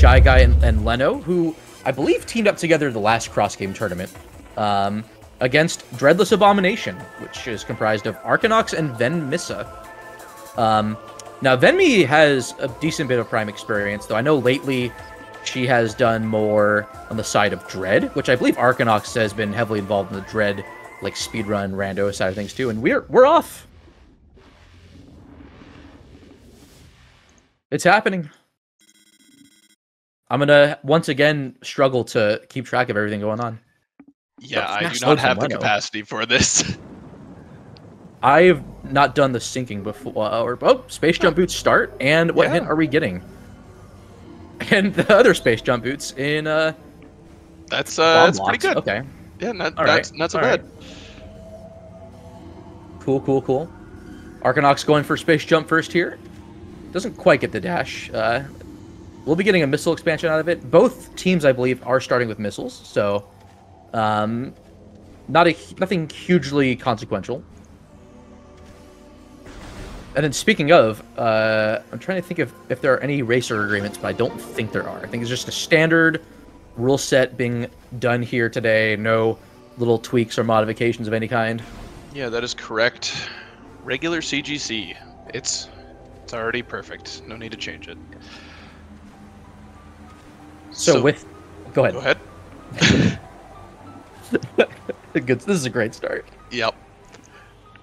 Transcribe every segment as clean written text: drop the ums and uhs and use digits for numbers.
Shy Guy and Leno, who I believe teamed up together the last cross-game tournament against Dreadless Abomination, which is comprised of Arcanox and Venmissa. Now, Venmi has a decent bit of Prime experience, though I know lately she has done more on the side of Dread, which I believe Arcanox has been heavily involved in the Dread, like, speedrun, rando side of things, too, and we're off. It's happening. I'm gonna, once again, struggle to keep track of everything going on. Yeah, I do not have the capacity for this. I've not done the syncing before. Oh, Space Jump Boots start, and what hint are we getting? And the other Space Jump Boots in that's pretty good. Okay. Yeah, not so bad. Cool. Arcanox going for Space Jump first here. Doesn't quite get the dash. We'll be getting a missile expansion out of it. Both teams, I believe, are starting with missiles, so nothing hugely consequential. And then speaking of, I'm trying to think if there are any racer agreements, but I don't think there are. I think it's just a standard rule set being done here today. No little tweaks or modifications of any kind. Yeah, that is correct. Regular CGC. It's already perfect. No need to change it. So with... Go ahead. Go ahead. Good. This is a great start. Yep.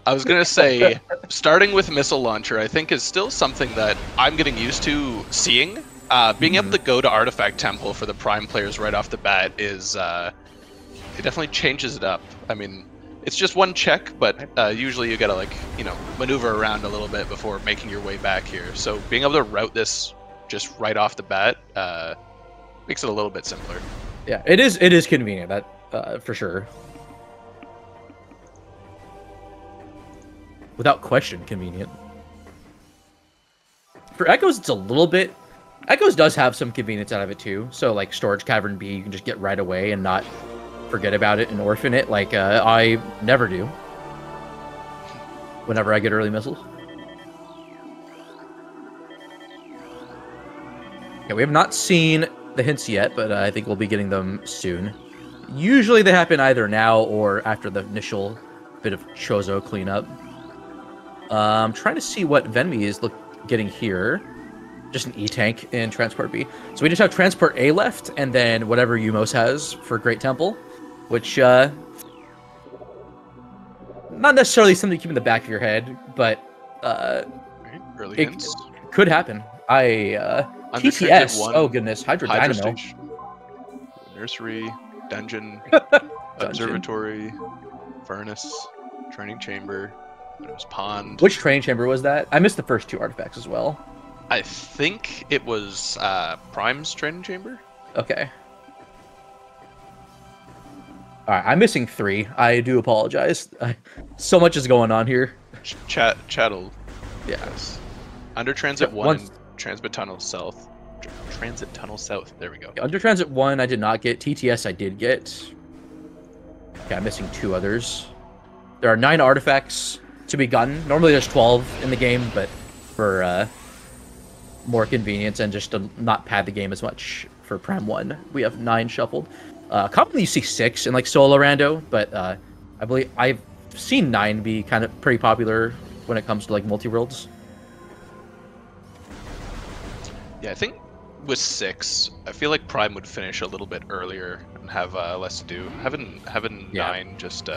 I was going to say, starting with Missile Launcher, I think is still something that I'm getting used to seeing. Being able to go to Artifact Temple for the Prime players right off the bat is... it definitely changes it up. I mean, it's just one check, but usually you gotta, like, you know, maneuver around a little bit before making your way back here. So being able to route this just right off the bat makes it a little bit simpler. Yeah, it is convenient, that for sure. Without question, convenient. For Echoes, it's a little bit... Echoes does have some convenience out of it, too. So, like, Storage Cavern B, you can just get right away and not forget about it and orphan it, like I never do. Whenever I get early missiles. Okay, we have not seen the hints yet, but I think we'll be getting them soon. Usually they happen either now or after the initial bit of Chozo cleanup. I'm trying to see what Venmi is getting here. Just an E-Tank in Transport B. So we just have Transport A left, and then whatever Umos has for Great Temple, which, not necessarily something to keep in the back of your head, but Early it hints. Could happen. TTS, oh goodness, Hydro Dynamo. Nursery, Dungeon, Observatory, Furnace, Training Chamber, it was Pond. Which training chamber was that? I missed the first two artifacts as well. I think it was Prime's Training Chamber. Okay. Alright, I'm missing 3. I do apologize. So much is going on here. Chattel. Yes. Under Transit 1 and Transit Tunnel South. Transit Tunnel South. There we go. Under Transit 1, I did not get. TTS, I did get. Okay, I'm missing 2 others. There are 9 artifacts to be gotten. Normally there's 12 in the game, but for more convenience and just to not pad the game as much for Prime 1, we have 9 shuffled. Commonly you see 6 in like solo rando, but I believe I've seen 9 be kind of pretty popular when it comes to like multi-worlds. Yeah, I think with 6, I feel like Prime would finish a little bit earlier and have less to do. Having 9 just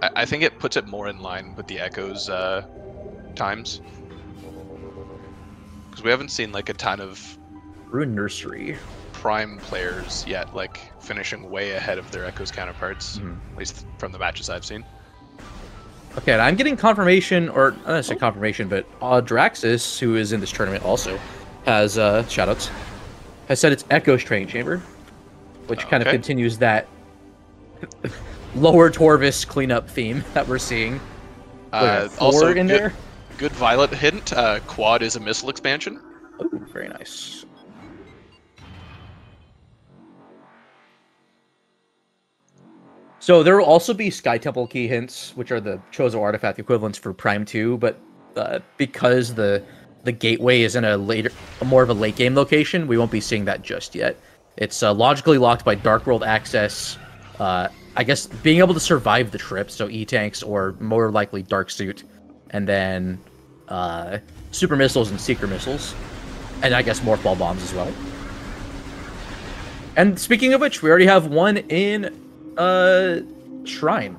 I think it puts it more in line with the Echoes times, because we haven't seen like a ton of Ruin Nursery Prime players yet, like finishing way ahead of their Echoes counterparts, at least from the matches I've seen. Okay, and I'm getting confirmation, or not necessarily confirmation, but Draxus, who is in this tournament also, has, shoutouts, has said it's Echoes Training Chamber, which kind of continues that Lower Torvis cleanup theme that we're seeing. Also, in there? Good Violet hint, Quad is a missile expansion. Oh, very nice. So there will also be Sky Temple key hints, which are the Chozo artifact equivalents for Prime 2, but because the the gateway is in a more of a late game location, we won't be seeing that just yet. It's logically locked by Dark World access. I guess being able to survive the trip, so E-tanks or more likely Dark Suit, and then super missiles and seeker missiles, and I guess morph ball bombs as well. And speaking of which, we already have one in Shrine.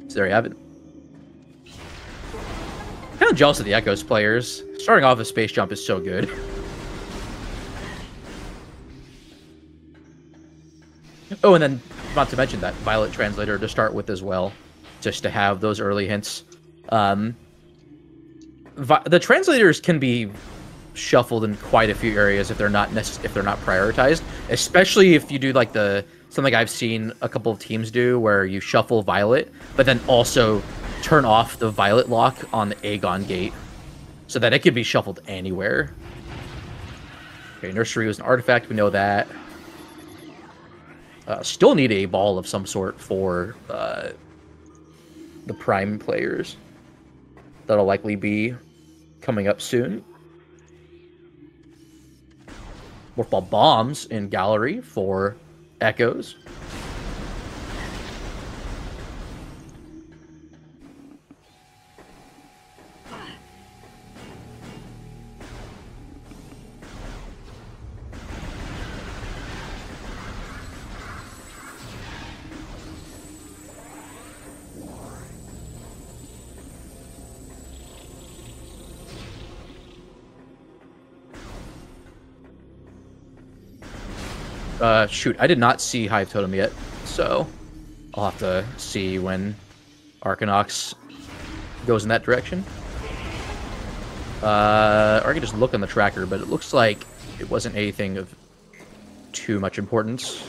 So there you have it. Kind of jealous of the Echoes players. Starting off with Space Jump is so good. Oh, and then not to mention that Violet Translator to start with as well, just to have those early hints. The translators can be shuffled in quite a few areas if they're not prioritized, especially if you do like something I've seen a couple of teams do where you shuffle Violet, but then also turn off the Violet lock on the Aegon gate so that it can be shuffled anywhere. Okay, Nursery was an artifact, we know that. Still need a ball of some sort for the Prime players. That'll likely be coming up soon. Morph Ball Bombs in Gallery for Echoes. Shoot, I did not see Hive Totem yet, so I'll have to see when Arcanox goes in that direction. Or I can just look on the tracker, but it looks like it wasn't anything of too much importance.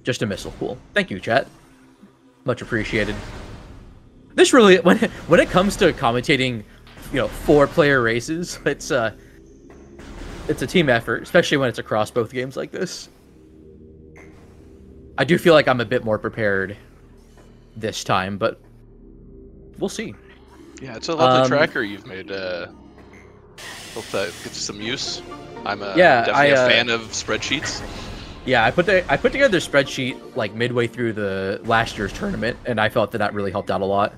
Just a missile. Cool. Thank you, chat. Much appreciated. This really, when it comes to commentating, 4-player races, it's a team effort, especially when it's across both games like this. I do feel like I'm a bit more prepared this time, but we'll see. Yeah, it's a lovely tracker you've made. Hope that gets some use. I'm definitely a fan of spreadsheets. Yeah, I put together a spreadsheet like midway through the last year's tournament, and I felt that really helped out a lot.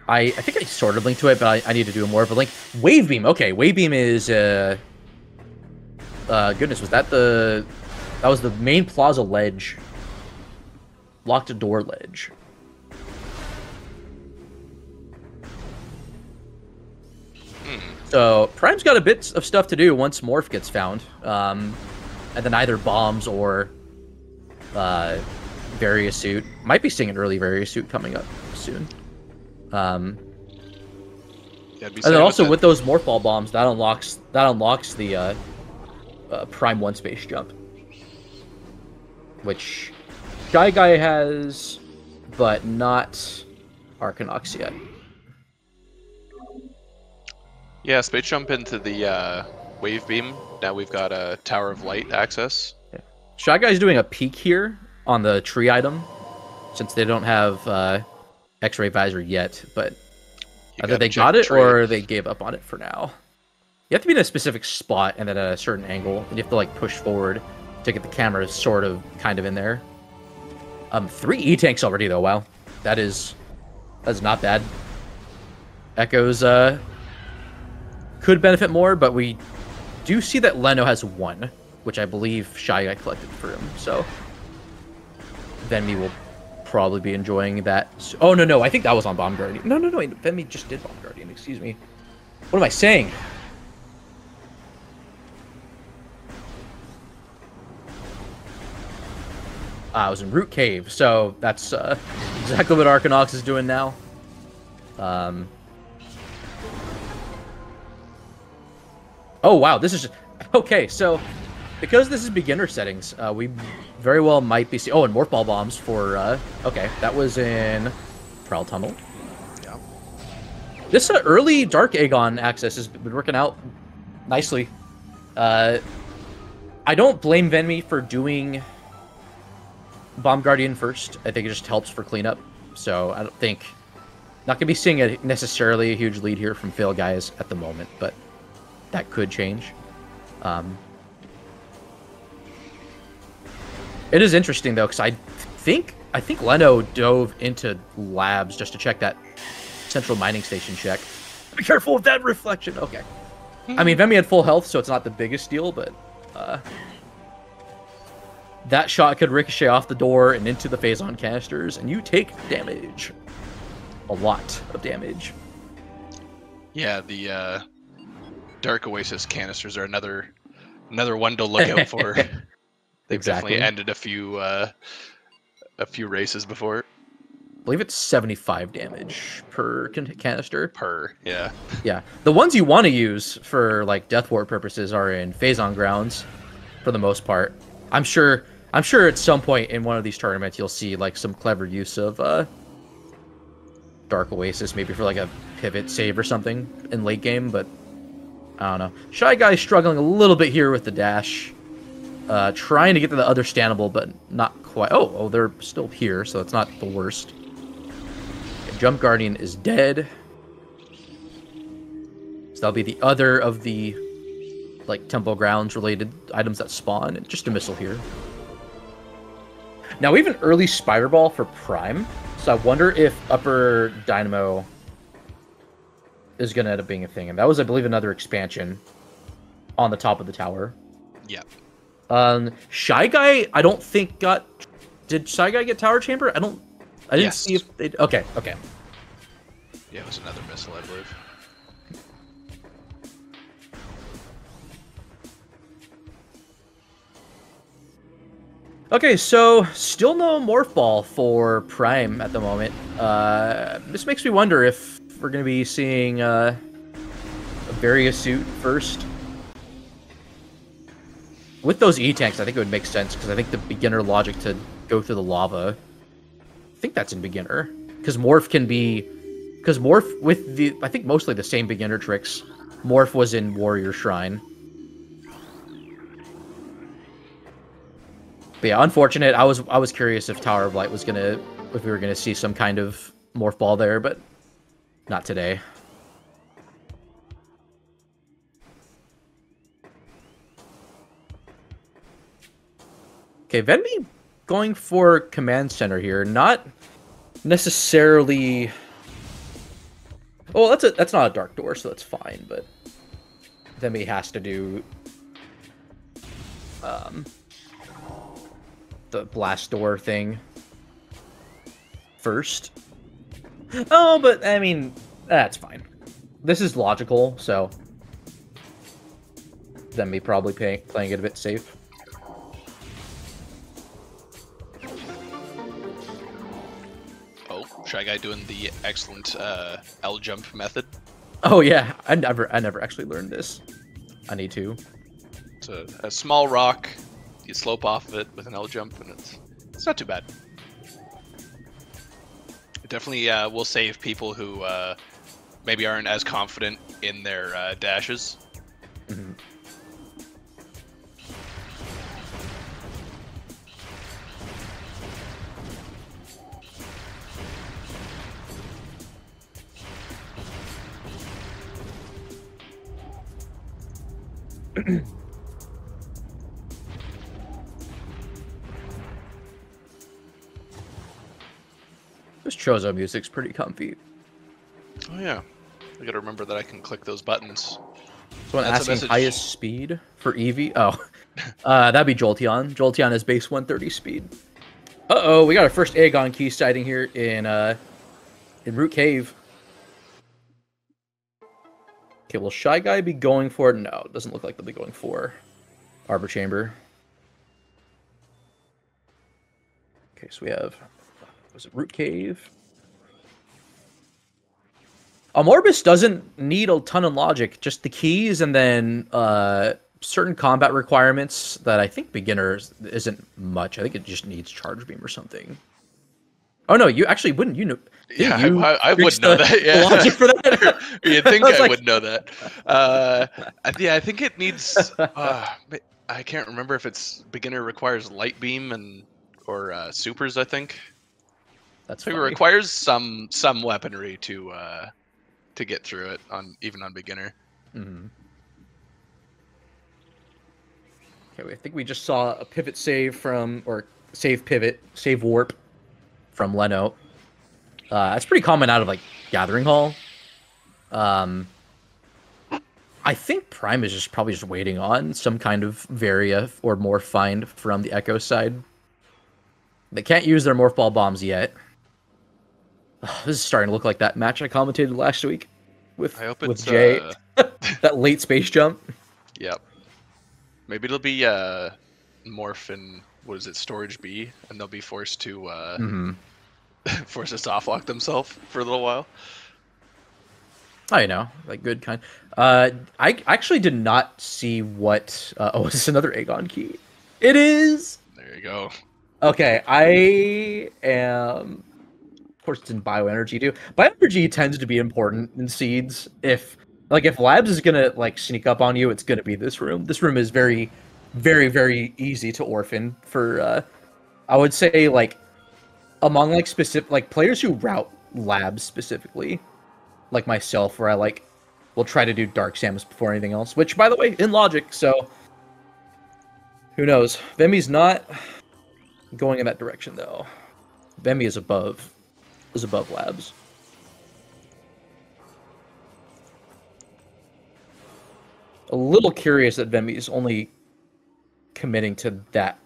I think I sort of linked to it, but I need to do more of a link. Wave Beam, okay, Wave Beam is goodness, that was the main plaza ledge, locked door ledge. So Prime's got a bit of stuff to do once Morph gets found, and then either bombs or Various Suit. Might be seeing an early Various Suit coming up soon. And then also with those Morph Ball bombs, that unlocks the Prime 1 space jump, which Shy Guy has, but not Arcanox yet. Yeah, space jump into the Wave Beam. Now we've got a Tower of Light access. Yeah. Shy Guy's doing a peek here on the tree item, since they don't have X-ray visor yet, but either they got it or they gave up on it for now. You have to be in a specific spot and then at a certain angle, and you have to like push forward to get the camera kind of in there. 3 E-tanks already though. Wow, that's not bad. Echoes could benefit more, but we do see that Leno has 1, which I believe Shy Guy collected for him. So Venmi will probably be enjoying that. Oh no, I think that was on Bomb Guardian. No, Venmi just did Bomb Guardian. Excuse me. What am I saying? I was in Root Cave, so that's exactly what Arcanox is doing now. Oh wow, this is just... Okay, so because this is beginner settings, we very well might be... Oh, and Morph Ball bombs for... Okay, that was in Prowl Tunnel. Yeah. This early Dark Aegon access has been working out nicely. I don't blame Venmi for doing Bomb Guardian first. I think it just helps for cleanup. So I don't think... Not going to be seeing necessarily a huge lead here from Fail Guys at the moment, but that could change. It is interesting, though, because I think Leno dove into labs just to check that central mining station check. Be careful with that reflection. Okay. I mean, Venmi had full health, so it's not the biggest deal, but... that shot could ricochet off the door and into the Phazon canisters, and you take damage. A lot of damage. Yeah, the Dark Oasis canisters are another one to look out for. They've definitely ended a few races before. I believe it's 75 damage per canister. Yeah. Yeah. The ones you want to use for like Death Ward purposes are in Phazon grounds, for the most part. I'm sure at some point in one of these tournaments you'll see like some clever use of Dark Oasis, maybe for like a pivot save or something in late game, but I don't know. Shy Guy struggling a little bit here with the dash. Trying to get to the other standable, but not quite. Oh, they're still here, so it's not the worst. Jump Guardian is dead. So that'll be the other of the like temple grounds related items that spawn, and just a missile here. Now we have an early Spider Ball for Prime, so I wonder if Upper Dynamo is going to end up being a thing. And that was, I believe, another expansion on the top of the tower. Yeah. Shy Guy, I don't think got... Did Shy Guy get Tower Chamber? I didn't see if they... Okay. Yeah, it was another missile, I believe. Okay, so still no Morph Ball for Prime at the moment. This makes me wonder if we're going to be seeing a Various Suit first. With those E-Tanks, I think it would make sense, because I think the beginner logic to go through the lava, I think that's in beginner. Because Morph can be... Because Morph, with the... I think mostly the same beginner tricks, Morph was in Warrior Shrine. But yeah, unfortunate. I was curious if Tower of Light was gonna... If we were gonna see some kind of Morph Ball there, but not today. Okay, Venmi going for Command Center here. Not necessarily... Oh, that's not a Dark Door, so that's fine, but Venmi has to do the Blast Door thing first. Oh, but, I mean, that's fine. This is logical, so Venmi probably playing it a bit safe. Shy Guy doing the excellent L jump method. Oh yeah, I never actually learned this. I need to. It's a small rock. You slope off of it with an L jump, and it's not too bad. It definitely will save people who maybe aren't as confident in their dashes. Mm-hmm. This Chozo music's pretty comfy. Oh yeah, I gotta remember that I can click those buttons. Someone asking highest speed for Eevee? Oh, that'd be Jolteon. Jolteon is base 130 speed. Uh-oh, we got our first Aegon key sighting here in Root Cave. Okay, will Shy Guy be going for it? No, it doesn't look like they'll be going for Arbor Chamber. Okay, so we have... Was it Root Cave? Amorbus doesn't need a ton of logic, just the keys and then certain combat requirements that I think beginners isn't much. I think it just needs Charge Beam or something. Oh no, you actually wouldn't. You know, Yeah, you I would fixed know the that. Yeah, logic for that. you'd think I was I like, would know that. Yeah, I think it needs. I can't remember if it's beginner requires light beam or supers. I think. that's So it funny. requires some weaponry to get through it even on beginner. Mm-hmm. Okay, I think we just saw a pivot save or save warp from Leno. That's pretty common out of like Gathering Hall. I think Prime is probably just waiting on some kind of Varia or Morph find from the Echo side. They can't use their Morph Ball bombs yet. This is starting to look like that match I commentated last week with I hope it's Jay. That late space jump. Yep. Maybe it'll be Morph and what is it, Storage B, and they'll be forced to forced to soft lock themselves for a little while. I know, like good kind. I actually did not see what. Oh, is this another Aegon key? It is. There you go. Okay, I am. Of course, it's in bioenergy too. Bioenergy tends to be important in seeds. If Labs is gonna like sneak up on you, it's gonna be this room. This room is very, very, very easy to orphan for. I would say like among like specific like players who route Labs specifically, like myself, where I will try to do Dark Samus before anything else. Which, by the way, in logic, so who knows? Vemi's not going in that direction though. Vemi is above Labs. A little curious that Vemi's only committing to that.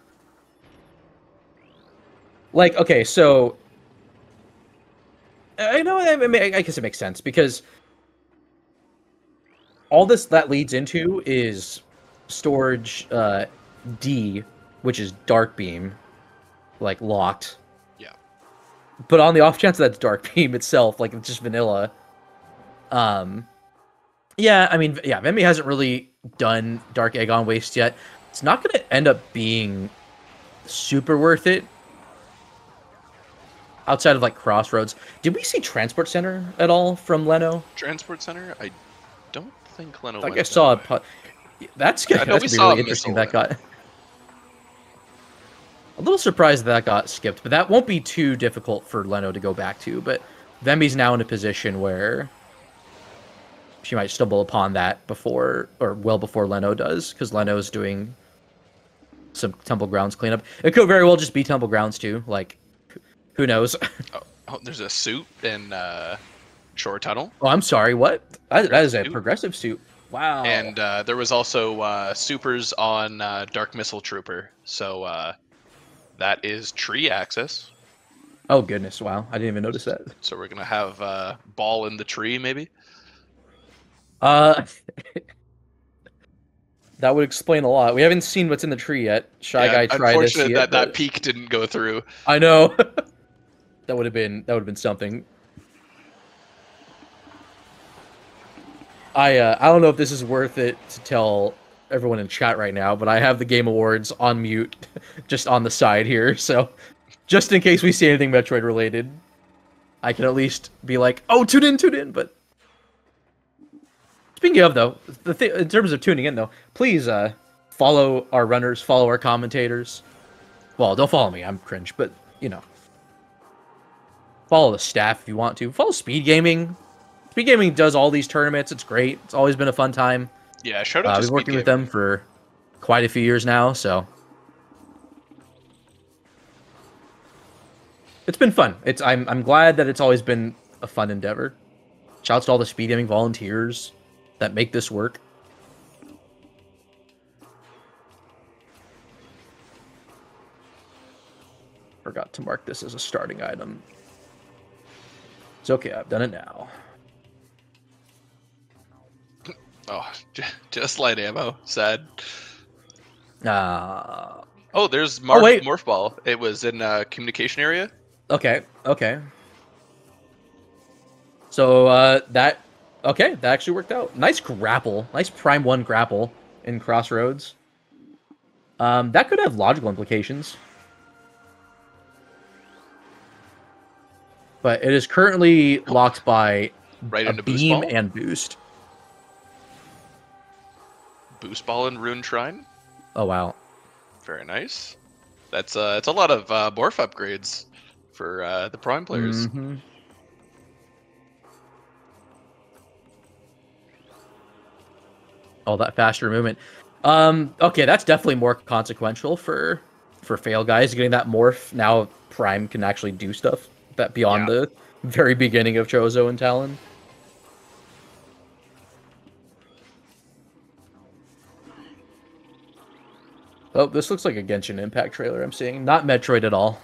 Like, okay, so I know. I mean, I guess it makes sense because all that leads into is storage D, which is Dark Beam, like locked. Yeah. But on the off chance that's Dark Beam itself, like it's just vanilla. Yeah, I mean, yeah, Vemi hasn't really done Dark Aegon Waste yet. It's not going to end up being super worth it. Outside of like Crossroads, did we see Transport Center at all from Leno? Transport Center? I don't think Leno. Like I saw that's gonna be really interesting. That got a little surprised that got skipped, but that won't be too difficult for Leno to go back to. But Vemi's now in a position where she might stumble upon that well before Leno does, because Leno's doing some Temple Grounds cleanup. It could very well just be Temple Grounds too. Like, who knows? Oh, there's a suit in Shore Tunnel. Oh, I'm sorry. What? That is a progressive suit. Wow. And there was also supers on Dark Missile Trooper. So that is tree access. Oh, goodness. Wow. I didn't even notice that. So we're going to have Ball in the tree, maybe? That would explain a lot. We haven't seen what's in the tree yet. Shy Guy tried to see it. That peak didn't go through. I know. That would have been something. I don't know if this is worth it to tell everyone in chat right now, but I have the Game Awards on mute, just on the side here. So, just in case we see anything Metroid related, I can at least be like, "Oh, tune in." But speaking of though, in terms of tuning in though, please follow our runners, follow our commentators. Well, don't follow me. I'm cringe, but you know. Follow the staff if you want to. Follow Speed Gaming. Speed Gaming does all these tournaments. It's great. It's always been a fun time. Yeah, shout out to We've been working with them for quite a few years now, so it's been fun. I'm glad that it's always been a fun endeavor. Shouts to all the Speed Gaming volunteers that make this work. Forgot to mark this as a starting item. It's okay, I've done it now. Oh, just light ammo. Sad. Oh, there's wait. Morph Ball. It was in communication area. Okay. So that actually worked out. Nice grapple. Nice Prime 1 grapple in Crossroads. That could have logical implications. But it is currently locked by Right a into boost beam ball. and boost. Boost ball and rune shrine. Oh wow. Very nice. It's a lot of morph upgrades for the prime players. Mm-hmm. Oh, that faster movement. Okay, that's definitely more consequential for fail guys getting that morph. Now Prime can actually do stuff that beyond Yeah. the very beginning of Chozo and Talon. Oh, this looks like a Genshin Impact trailer I'm seeing. Not Metroid at all.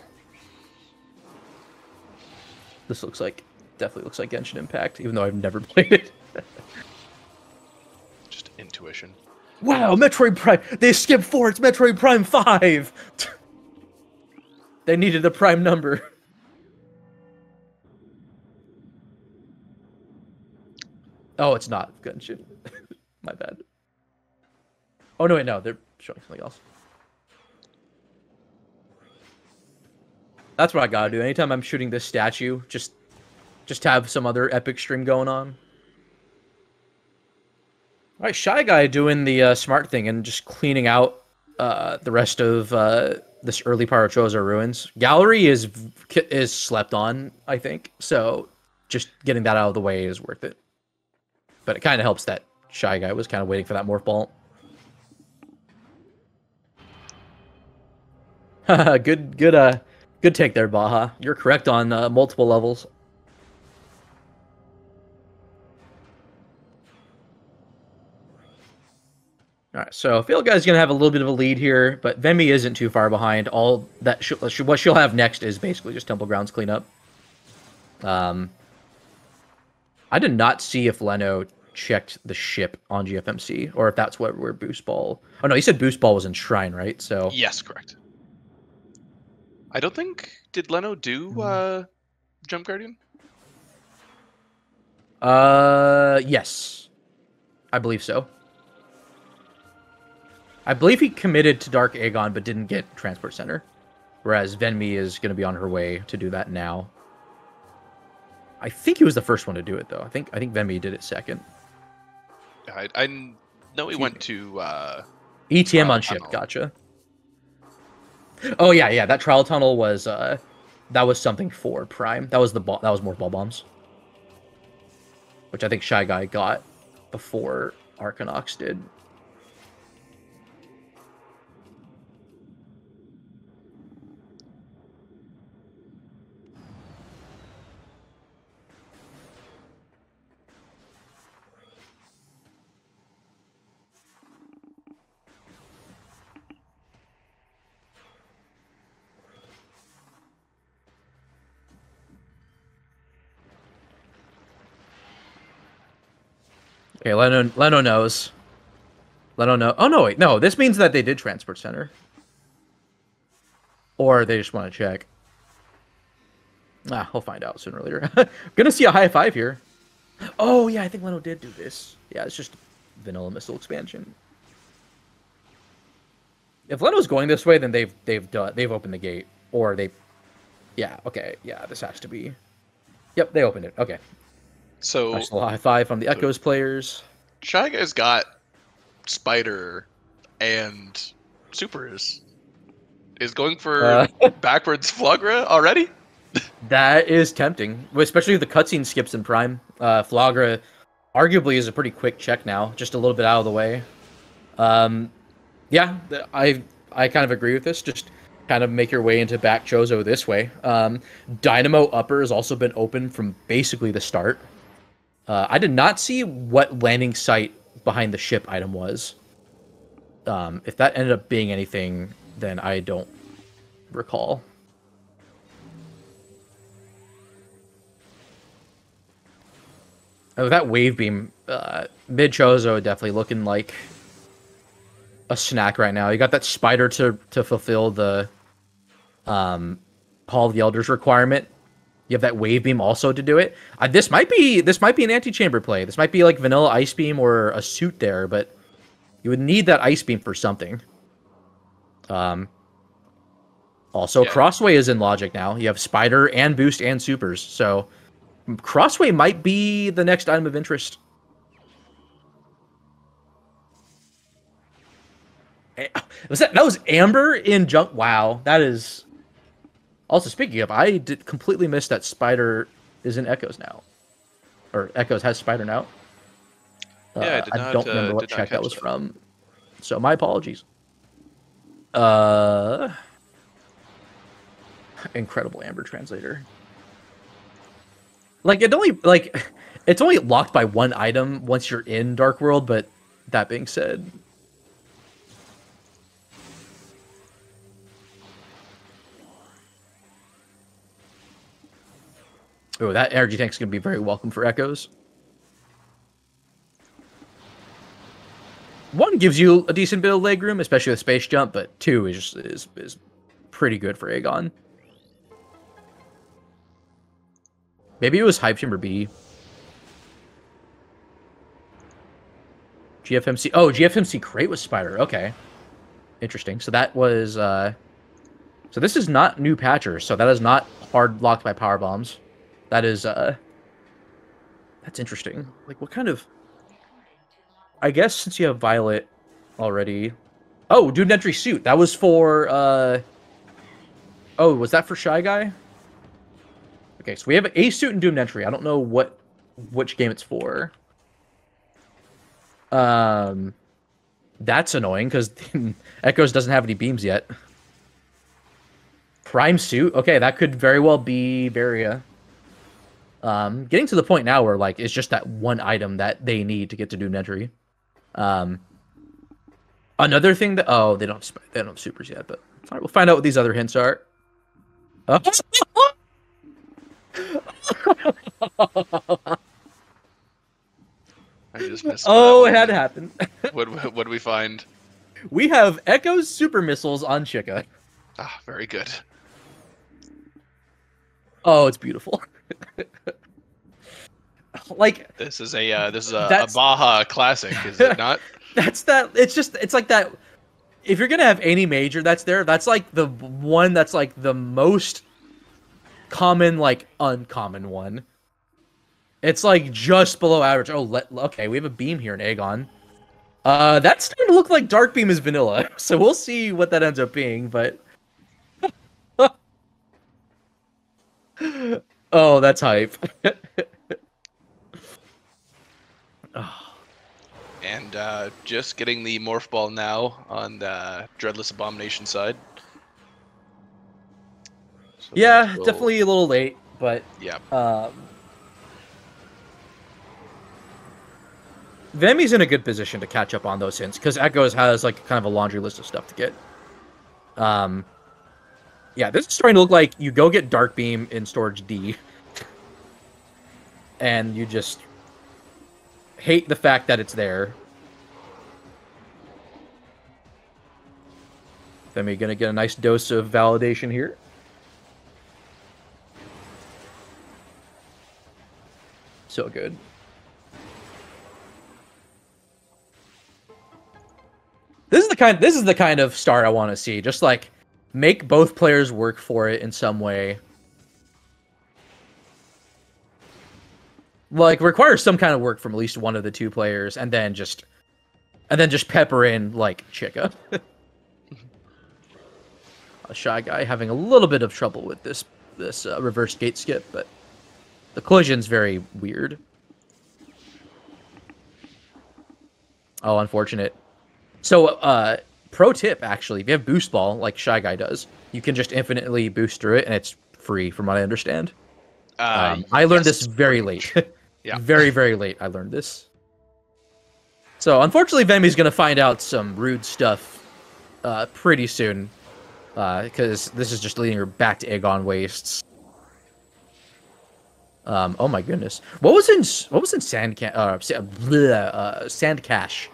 This definitely looks like Genshin Impact, even though I've never played it. Just intuition. Wow, Metroid Prime! They skipped 4, it's Metroid Prime 5! They needed a prime number. Oh, it's not Genshin. My bad. Oh, no, wait, no, they're showing something else. That's what I gotta do. Anytime I'm shooting this statue, just have some other epic stream going on. All right, Shy Guy doing the smart thing and just cleaning out the rest of this early part of Chozo Ruins. Gallery is slept on, I think. So just getting that out of the way is worth it. But it kind of helps that Shy Guy was kind of waiting for that morph ball. Good take there, Baja. You're correct on multiple levels. All right, so Field Guy's gonna have a little bit of a lead here, but Vemi isn't too far behind. All that what she'll have next is basically just Temple Grounds cleanup. I did not see if Leno checked the ship on GFMC, or if that's where Boost Ball. Oh no, he said Boost Ball was in Shrine, right? So Yes, correct. I don't think did Leno do Jump Guardian? Yes, I believe so. I believe he committed to Dark Aegon, but didn't get Transport Center. Whereas Venmi is going to be on her way to do that now. I think he was the first one to do it, though. I think Venmi did it second. I know he went to ETM on ship. Gotcha. Oh yeah. That trial tunnel was that was something for Prime. That was that was more ball bombs, which I think Shy Guy got before Arcanox did. Okay, Leno knows. Leno know. Oh no, wait, no. This means that they did Transport Center, or they just want to check. We'll find out sooner or later. Gonna see a high five here. Oh yeah, I think Leno did do this. Yeah, it's just vanilla missile expansion. If Leno's going this way, then they've opened the gate, or they. Yeah. Okay. Yeah. This has to be. Yep. They opened it. Okay. So nice little high five from the Echoes players. Shy Guy's got Spider and Supers. Is going for backwards Flagra already? That is tempting, especially with the cutscene skips in Prime. Flagra arguably is a pretty quick check now, just a little bit out of the way. Yeah, I kind of agree with this. Just kind of make your way into back Chozo this way. Dynamo Upper has also been open from basically the start. I did not see what landing site behind the ship item was. If that ended up being anything, then I don't recall. Oh, that wave beam, mid Chozo definitely looking like a snack right now. You got that spider to fulfill the Hall of the Elders requirement. You have that wave beam also to do it. This might be an anti-chamber play. This might be like vanilla ice beam or a suit there, but you would need that ice beam for something. Also, Yeah. Crossway is in Logic now. You have Spider and Boost and Supers. So Crossway might be the next item of interest. That was Amber in Jump? Wow, that is... Also, speaking of, I did completely miss that Spider is in Echoes now. Or Echoes has Spider now. Yeah, I don't remember what check that was that. from. So my apologies. Incredible Amber translator. Like it's only locked by one item once you're in Dark World, but that being said. Oh, that energy tank's gonna be very welcome for Echoes. One gives you a decent bit of leg room, especially with space jump, but two is pretty good for Aegon. Maybe it was Hype Chamber B. GFMC. Oh, GFMC Crate was Spider. Okay. Interesting. So that was... So this is not new patcher, so that is not hard locked by power bombs. That is... That's interesting. Like, what kind of... I guess since you have Violet already... Oh, Doom Entry Suit. That was for... Oh, was that for Shy Guy? Okay, so we have a suit and Doom Entry. I don't know which game it's for. That's annoying because Echoes doesn't have any beams yet. Prime suit. Okay, that could very well be Varia. Getting to the point now where like it's just that one item that they need to get to Doom Entry. Another thing that they don't have supers yet, but all right, we'll find out what these other hints are. I just missed. Oh, it had to happen. What do we find? We have Echo's super missiles on Chica. Ah, very good. Oh, it's beautiful. Like this is a Baja classic, is it not? It's like that. If you're gonna have any major that's there, that's like the one that's like the most common, like uncommon one. It's like just below average. Oh, okay, we have a beam here in Aegon. That's starting to look like Dark Beam is vanilla, so we'll see what that ends up being, but... Oh, that's hype. And just getting the Morph Ball now on the Dreadless Abomination side. So yeah, definitely a little late, but... Yeah. Vemi's in a good position to catch up on those hints, because Echoes has like kind of a laundry list of stuff to get. Yeah, this is starting to look like you go get Dark Beam in Storage D, and you just hate the fact that it's there. Vemi gonna get a nice dose of validation here. So good. This is the kind of start I want to see. Just like make both players work for it in some way. Like require some kind of work from at least one of the two players, and then just pepper in like Chica. A Shy Guy having a little bit of trouble with this reverse gate skip, but the collision's very weird. Oh, unfortunate. So, pro tip, actually, if you have Boost Ball, like Shy Guy does, you can just infinitely boost through it, and it's free, from what I understand. I learned this very late. Yeah. Very, very late, I learned this. So, unfortunately, Vemi's going to find out some rude stuff pretty soon, because this is just leading her back to Aegon Wastes. Oh my goodness. What was in Sand Cache?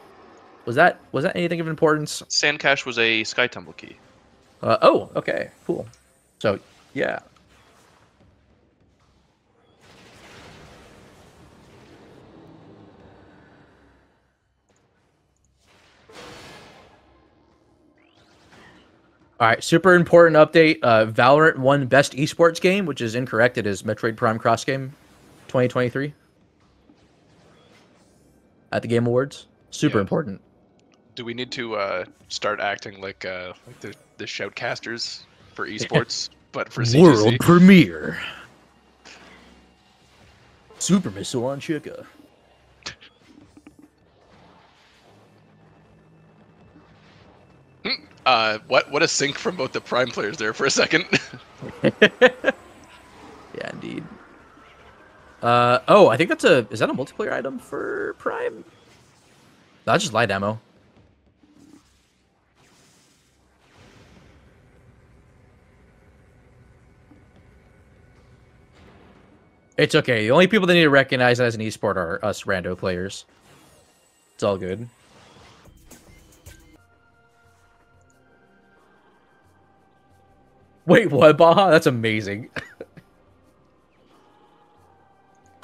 Was that anything of importance? Sand Cache was a Sky Temple key. Oh, okay, cool. So, yeah. All right, super important update. Valorant won Best Esports Game, which is incorrect. It is Metroid Prime Cross Game 2023 at the Game Awards. Super important. Do we need to start acting like the shoutcasters for esports, but for CGC? World premiere. Super Missile on Chica. What a sync from both the Prime players there for a second. Yeah, indeed. Oh, I think that's is that a multiplayer item for Prime? That's just light ammo. It's okay. The only people that need to recognize that as an esport are us rando players. It's all good. Wait, what, Baja? That's amazing.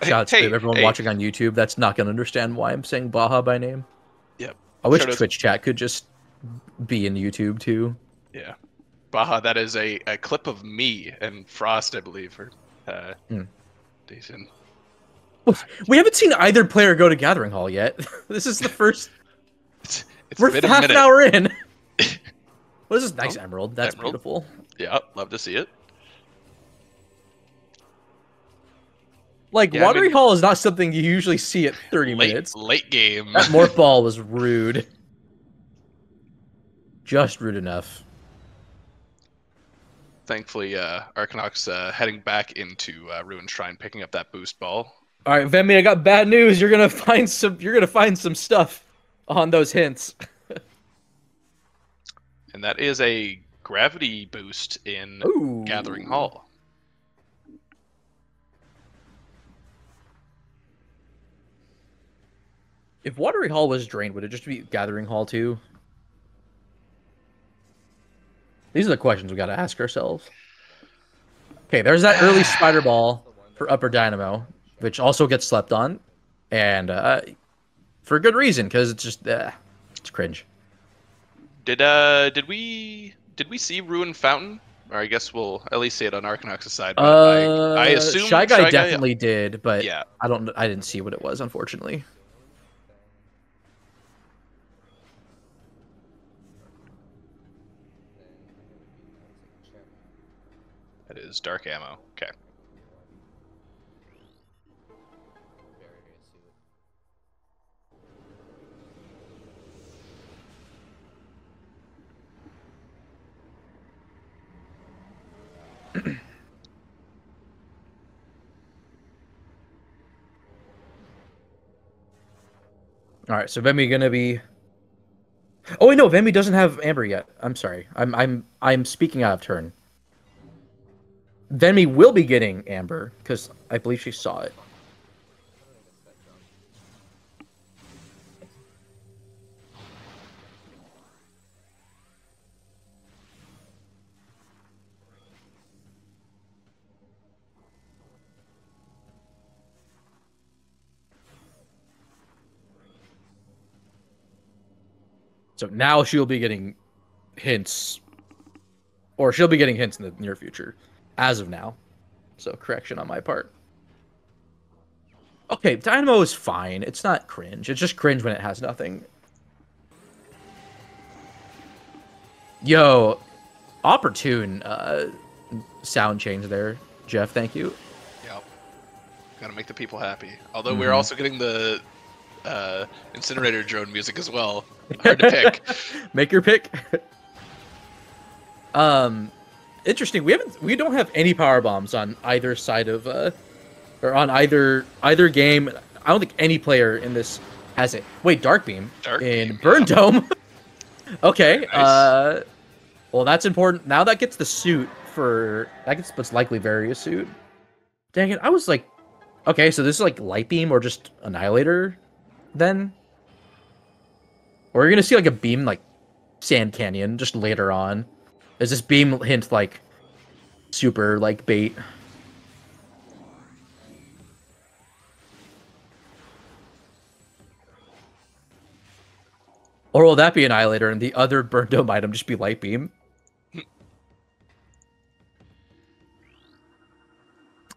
Shout out to everyone watching on YouTube that's not going to understand why I'm saying Baja by name. Yep. I wish Twitch chat could just be in YouTube too. Yeah. Baja, that is a clip of me and Frost, I believe, or decent. We haven't seen either player go to Gathering Hall yet. This is the first. We're half an hour in. What is this? Nice emerald. That's beautiful. Yeah, love to see it. Like, Watering Hall is not something you usually see at 30 minutes. Late game. That morph ball was rude. Just rude enough. Thankfully, Arcanox heading back into Ruined Shrine, picking up that boost ball. All right, Vemi, I got bad news. You're gonna find some stuff on those hints. And that is a gravity boost in Gathering Hall. If Watering Hall was drained, would it just be Gathering Hall too? These are the questions we got to ask ourselves. Okay, there's that early spider ball for Upper Dynamo, which also gets slept on, and for good reason, because it's just it's cringe. Did we see Ruined Fountain? Or I guess we'll at least see it on Arcanox's side. But I assume Shy Guy definitely did, but yeah. I didn't see what it was, unfortunately. That is dark ammo. Okay. All right, so Vemi gonna be. Oh wait, no, Vemi doesn't have Amber yet. I'm sorry. I'm speaking out of turn. Vemi will be getting Amber because I believe she saw it. So now she'll be getting hints, or she'll be getting hints in the near future, as of now. So correction on my part. Okay, Dynamo is fine. It's not cringe. It's just cringe when it has nothing. Yo, opportune sound change there, Jeff. Thank you. Yep. Gotta make the people happy. Although we're also getting the incinerator drone music as well. Hard to pick. Make your pick. Interesting. We don't have any power bombs on either side of or on either game. I don't think any player in this has it. Wait, Dark Beam in Burn Dome. Okay. Nice. Well, that's important. Now that gets the suit for that gets what's likely Various suit. Dang it! I was like, okay, so this is like Light Beam or just Annihilator, then. Or you're gonna see like a beam like Sand Canyon just later on. Is this beam hint like super like bait? Or will that be Annihilator and the other Burn Dome item just be Light Beam?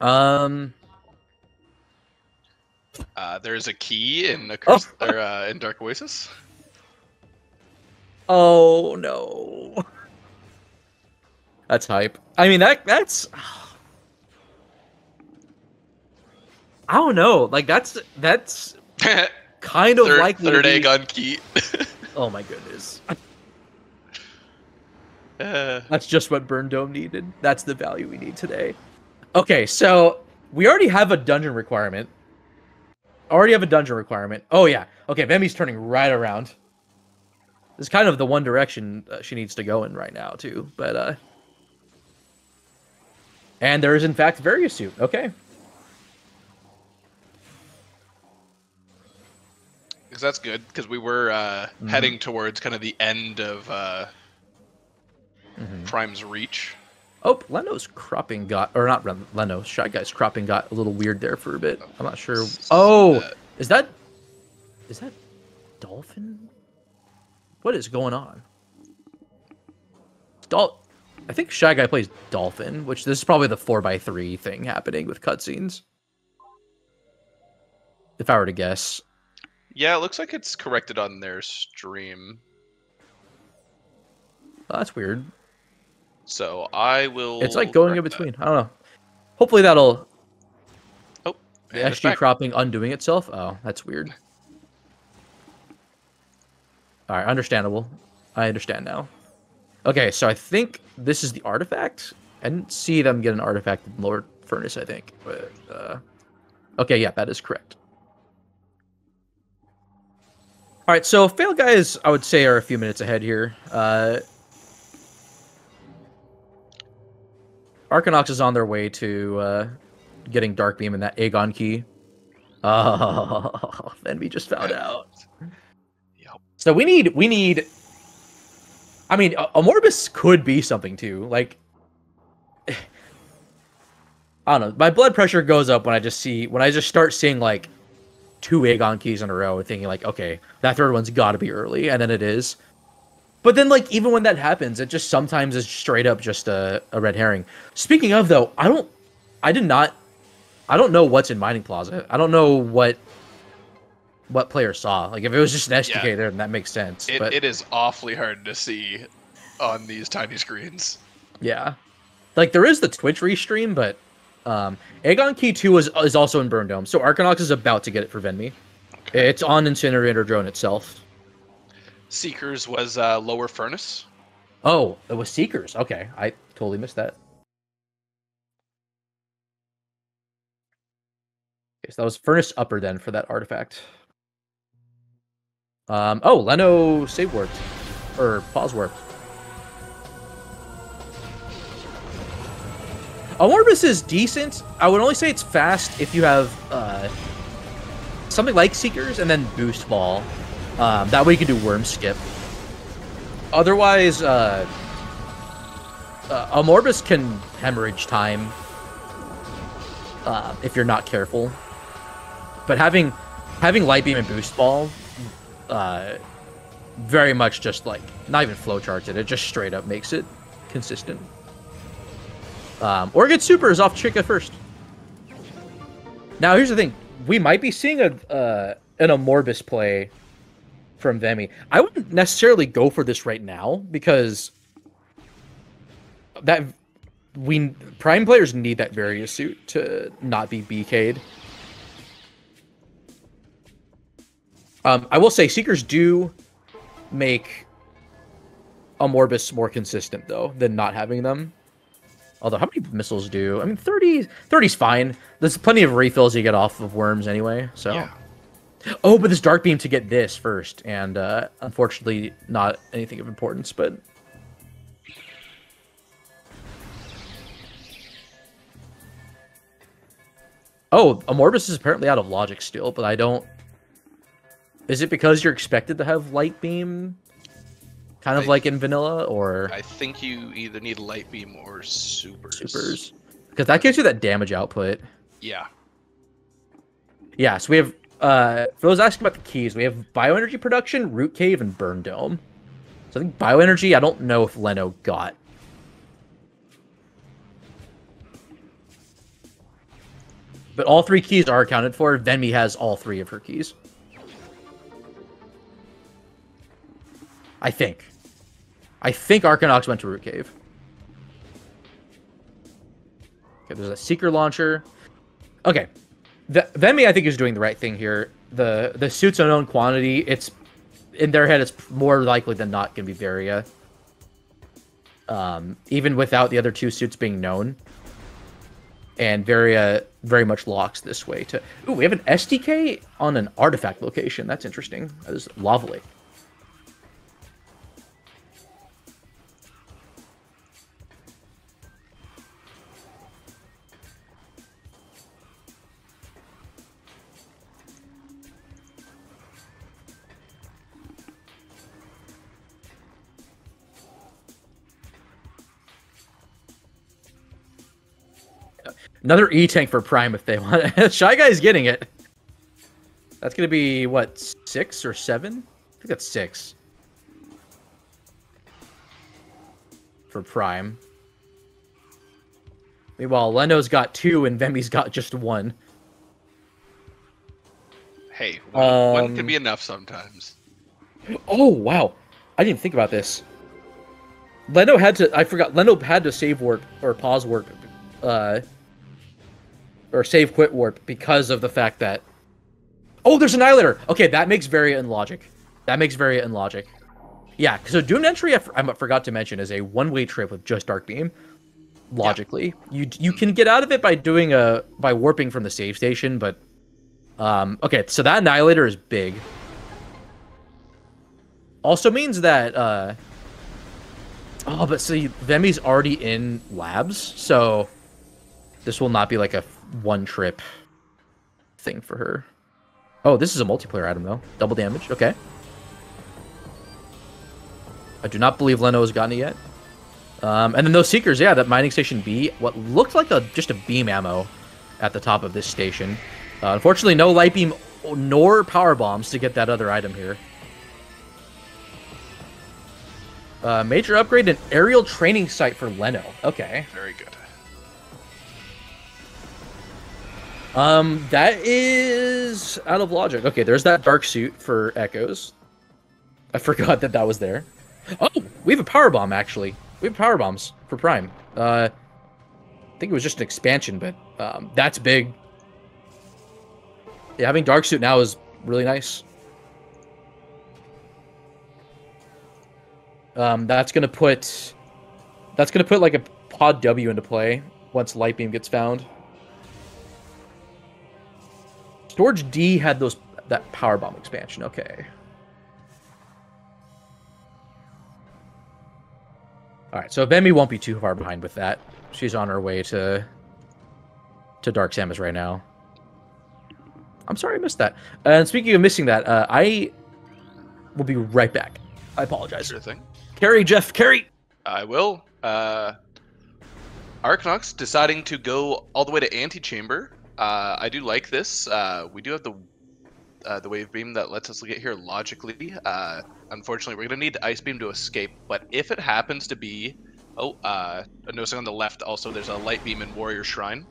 Um. There's a key in in Dark Oasis. Oh no. That's hype. I mean that's. I don't know. Like that's kind of likely third to be... egg on key. Oh my goodness. Uh, That's just what Burn Dome needed. That's the value we need today. Okay, so we already have a dungeon requirement. Oh yeah. Okay, Vemi's turning right around. This is kind of the one direction she needs to go in right now too. But and there is in fact Various Suit. Okay. Because that's good, because we were heading towards kind of the end of Prime's reach. Oh, Leno's cropping got... Or not Leno, Shy Guy's cropping got a little weird there for a bit. I'm not sure. Oh! Is that Dolphin? What is going on? I think Shy Guy plays Dolphin, which this is probably the 4x3 thing happening with cutscenes. If I were to guess. Yeah, it looks like it's corrected on their stream. Oh, that's weird. So I will... It's like going in between. I don't know. Hopefully that'll... Oh, the SG cropping undoing itself? Oh, that's weird. Alright, understandable. I understand now. Okay, so I think this is the artifact. I didn't see them get an artifact in Lower Furnace, I think. But, okay, yeah, that is correct. Alright, so Fail Guys, I would say, are a few minutes ahead here. Arcanox is on their way to getting Dark Beam and that Aegon key. Oh, then we just found out. Yep. So we need... I mean, Amorbus could be something too. Like, I don't know. My blood pressure goes up when I just start seeing like 2 Aegon keys in a row and thinking like, okay, that third one's got to be early, and then it is. But then, like, even when that happens, it just sometimes is straight up just a red herring. Speaking of, though, I don't know what's in Mining Plaza. I don't know what player saw. Like, if it was just an SDK there, then that makes sense. It is awfully hard to see on these tiny screens. Yeah. Like, there is the Twitch restream, but Aegon Key 2 is also in Burn Dome, so Arcanox is about to get it for Venmi. Okay. It's on Incinerator Drone itself. Seekers was Lower Furnace. Oh, it was Seekers. Okay, I totally missed that. Okay, so that was Furnace Upper then for that artifact. Oh, Leno save warped. Or pause warped. Amorbus is decent. I would only say it's fast if you have something like Seekers and then Boost Ball. That way you can do Worm Skip. Otherwise, Amorbus can hemorrhage time if you're not careful. But having Light Beam and Boost Ball, very much just like, not even flowcharts it just straight up makes it consistent. Or get Supers off Chica first. Now here's the thing, we might be seeing an Amorbus play from Vemi. I wouldn't necessarily go for this right now because Prime players need that Various Suit to not be BK'd. I will say Seekers do make Amorbus more consistent though than not having them. Although how many missiles do? I mean 30's fine. There's plenty of refills you get off of worms anyway, so yeah. Oh, but this Dark Beam to get this first, and unfortunately not anything of importance, but... Oh, Amorbus is apparently out of logic still, but I don't... Is it because you're expected to have Light Beam? Kind of like in vanilla, or... I think you either need Light Beam or Supers. Because that gives you that damage output. Yeah. Yeah, so we have... for those asking about the keys, we have Bioenergy Production, Root Cave, and Burn Dome. So I think Bioenergy, I don't know if Leno got. but all 3 keys are accounted for. Venmi has all 3 of her keys. I think. Arcanox went to Root Cave. Okay, there's a Seeker Launcher. Okay. Venmi, I think, is doing the right thing here. The suit's unknown quantity, it's... In their head, it's more likely than not going to be Varia. Even without the other 2 suits being known. And Varia very much locks this way to... Ooh, we have an SDK on an artifact location. That's interesting. That is lovely. Another E-tank for Prime if they want. Shy Guy's getting it. That's going to be, what, 6 or 7? I think that's 6. For Prime. Meanwhile, Leno's got 2 and Vemi's got just 1. Hey, one can be enough sometimes. Oh, wow. I didn't think about this. Leno had to... I forgot. Leno had to save warp or pause warp... or save quit warp because of the fact that... Oh, there's Annihilator! Okay, that makes Varia unlogic. Yeah, so Doomed Entry, I forgot to mention, is a one-way trip with just Dark Beam. Logically. Yeah. You can get out of it by doing by warping from the save station, but... okay, so that Annihilator is big. Also means that... Oh, but see, Vemi's already in labs, so... This will not be like a one-trip thing for her. Oh, this is a multiplayer item, though. Double damage. Okay. I do not believe Leno has gotten it yet. And then those Seekers, yeah, that Mining Station B. What looked like just a beam ammo at the top of this station. Unfortunately, no Light Beam nor Power Bombs to get that other item here. Major upgrade, an aerial training site for Leno. Okay. Very good. That is out of logic. Okay, there's that dark suit for Echoes. I forgot that was there. Oh, we have a power bomb, actually. We have power bombs for Prime. I think it was just an expansion, but that's big. Yeah, having dark suit now is really nice. That's gonna put like a pod W into play once Light Beam gets found. Storage D had that power bomb expansion. Okay. All right, so Vemi won't be too far behind with that. She's on her way to Dark Samus right now. I'm sorry I missed that. And speaking of missing that, I will be right back. I apologize. Sure thing. Carry, Jeff, carry. I will. Arcanox deciding to go all the way to Antechamber. I do like this. We do have the wave beam that lets us get here logically. Unfortunately, we're going to need the ice beam to escape, but if it happens to be... noticing on the left also there's a light beam in Warrior Shrine.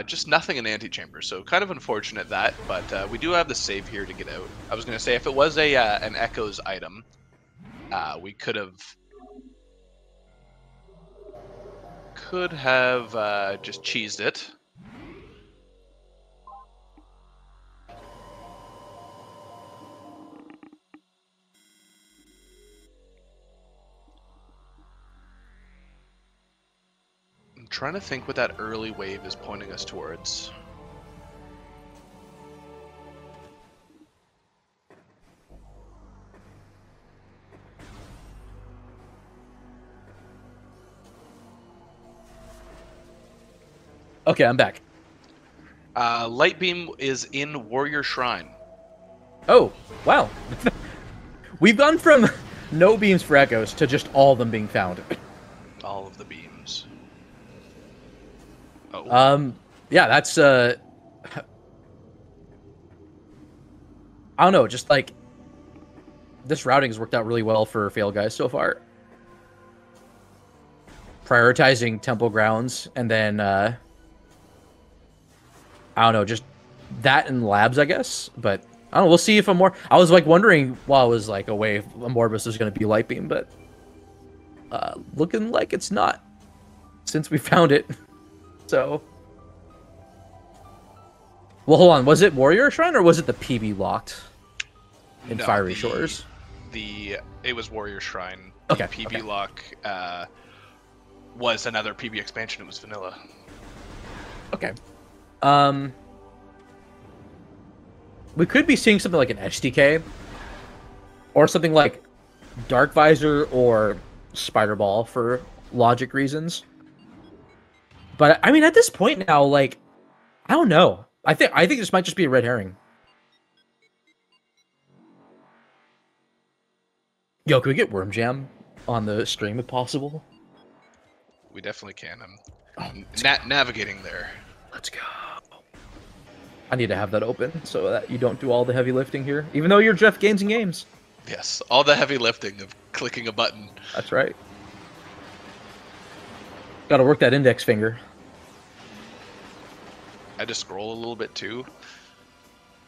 Just nothing in Antechamber, so kind of unfortunate that, but we do have the save here to get out. I was going to say, if it was an Echoes item, we could have just cheesed it. I'm trying to think what that early wave is pointing us towards. Okay, I'm back. Light Beam is in Warrior Shrine. Oh, wow. We've gone from no beams for Echoes to just all of them being found. All of the beams. Oh. Yeah, that's, I don't know, just like, this routing has worked out really well for Fail Guys so far. Prioritizing Temple Grounds, and then, I don't know, just that and labs, I guess. But I don't know. We'll see if a more. I was like wondering while I was like away if a Morbus was going to be light beam, but looking like it's not since we found it. So, well, hold on. Was it Warrior Shrine or was it the PB locked in No, Fiery Shores? It was Warrior Shrine. Okay. The PB okay. lock was another PB expansion. It was vanilla. Okay. We could be seeing something like an SDK, or something like Dark Visor or Spider Ball for logic reasons. But I mean, at this point now, like, I don't know. I think this might just be a red herring. Yo, can we get Worm Jam on the stream if possible? We definitely can. I'm Oh, navigating there. let's go. I need to have that open so that you don't do all the heavy lifting here, even though you're Jeff Games and Games. Yes, all the heavy lifting of clicking a button. That's right. Got to work that index finger. I had to scroll a little bit too.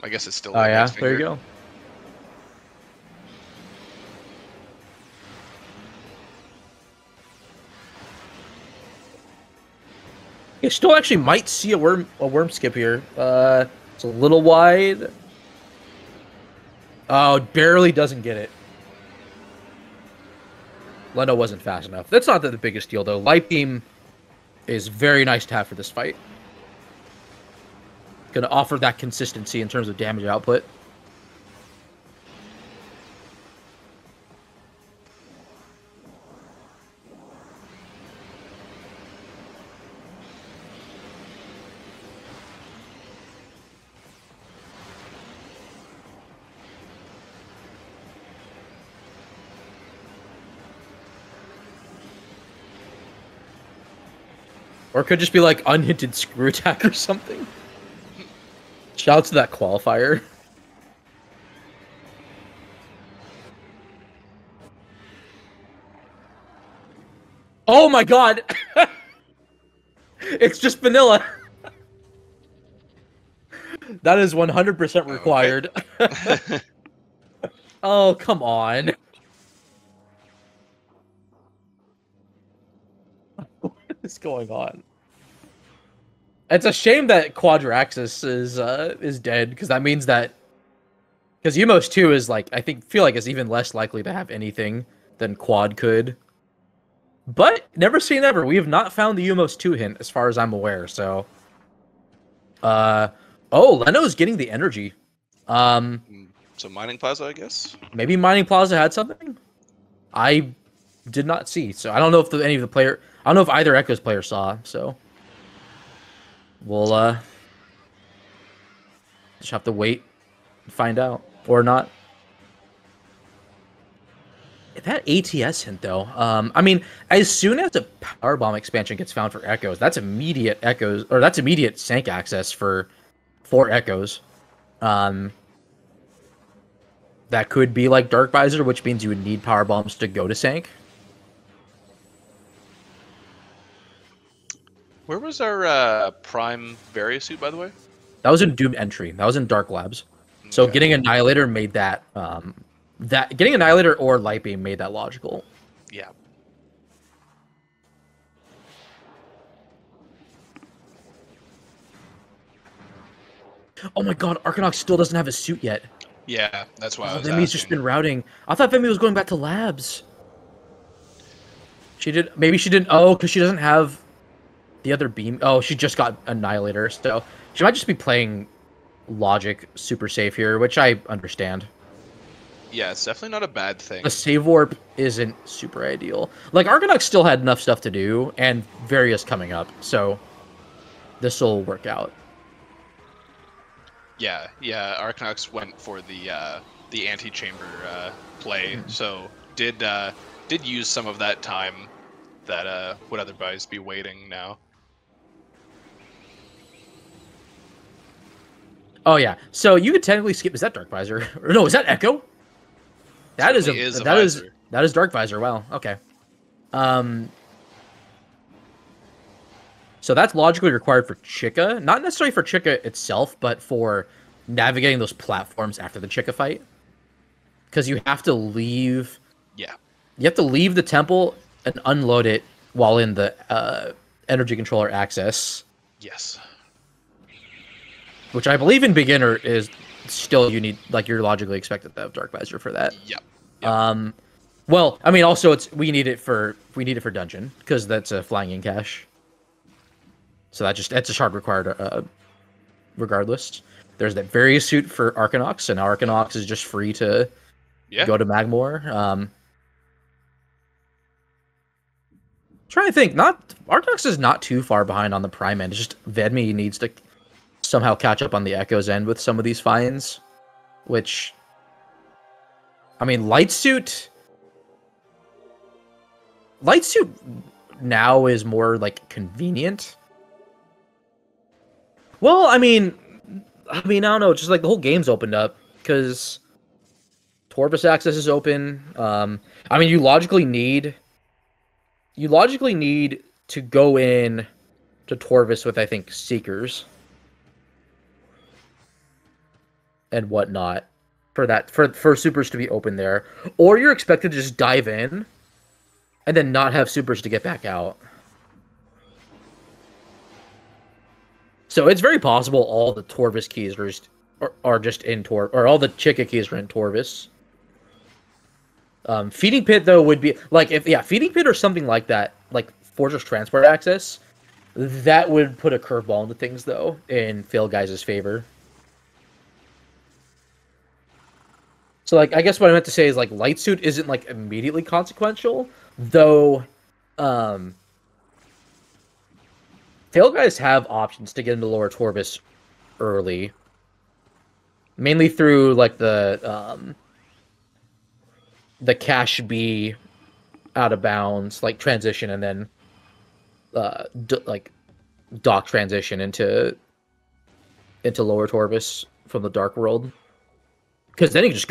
I guess it's still. Oh yeah, index there you finger. go. You still actually might see a worm skip here. It's a little wide. Oh, it barely doesn't get it. Leno wasn't fast enough. That's not the biggest deal though. Light beam is very nice to have for this fight. Gonna offer that consistency in terms of damage output. Or it could just be like unhinted screw attack or something. Shout out to that qualifier. Oh my god! It's just vanilla. That is 100% required. Okay. Oh, come on. What is going on? It's a shame that Quadraxis is dead, because that means that Umos 2 is like feel like it's even less likely to have anything than Quad could. But never say never. We have not found the Umos 2 hint as far as I'm aware, so oh, Leno's getting the energy. So Mining Plaza, I guess. Maybe Mining Plaza had something? I did not see, so I don't know if any of the player I don't know if either Echoes player saw, so we'll just have to wait and find out. Or not. That ATS hint though, I mean, as soon as a power bomb expansion gets found for Echoes, that's immediate Echoes, or that's immediate Sank access for Echoes. That could be like Dark Visor, which means you would need power bombs to go to Sank. Where was our Prime Variasuit, by the way? That was in Doom Entry. That was in Dark Labs. So Okay. getting Annihilator made that getting Annihilator or Light Beam made that logical. Yeah. Oh my god, Arcanox still doesn't have a suit yet. Yeah, that's why I was Vemi's just asking. been routing. I thought Vemi was going back to labs. She did. Maybe she didn't. Oh, because she doesn't have the other beam. Oh, she just got Annihilator. So she might just be playing logic super safe here, which I understand. Yeah, it's definitely not a bad thing. The save warp isn't super ideal. Like, Arcanox still had enough stuff to do, and various coming up, so this will work out. Yeah, Arcanox went for the antechamber play, so did use some of that time that would otherwise be waiting now. Oh yeah, so you could technically skip. Is that Dark Visor? Or no, is that Echo? That is Certainly a a that is visor. that is Dark Visor. Wow. Okay. So that's logically required for Chica. Not necessarily for Chica itself, but for navigating those platforms after the Chica fight. Because you have to leave... Yeah. You have to leave the temple and unload it while in the energy controller access. Yes. Which I believe in beginner is still you need, like, you're logically expected to have Dark Visor for that. Yep. Well, I mean, also we need it for dungeon because that's a flying in cache. So that's a shard required regardless. There's that various suit for Arcanox, and Arcanox is just free to go to Magmor. Trying to think, Arcanox is not too far behind on the Prime end. It's just Vedmi needs to somehow catch up on the Echo's end with some of these finds, which, I mean, Light Suit now is more like convenient. Well, I mean, I don't know. Just like the whole game's opened up because Torvus access is open. I mean, you logically need to go in to Torvus with, I think, Seekers and whatnot for supers to be open there, or you're expected to just dive in and then not have supers to get back out. So it's very possible all the Torvus keys are just in Torvus, or all the Chica keys are in Torvus. Feeding Pit, though, would be like Feeding Pit or something like that, like Fortress Transport access. That would put a curveball into things, though, in Fail Guys' favor. So, like, I guess what I meant to say is, like, Light Suit isn't, like, immediately consequential, though, Fail Guys have options to get into Lower Torvus early. Mainly through, like, the Cache B out of bounds, like, transition, and then, dock transition into Lower Torvus from the Dark World. Because then you can just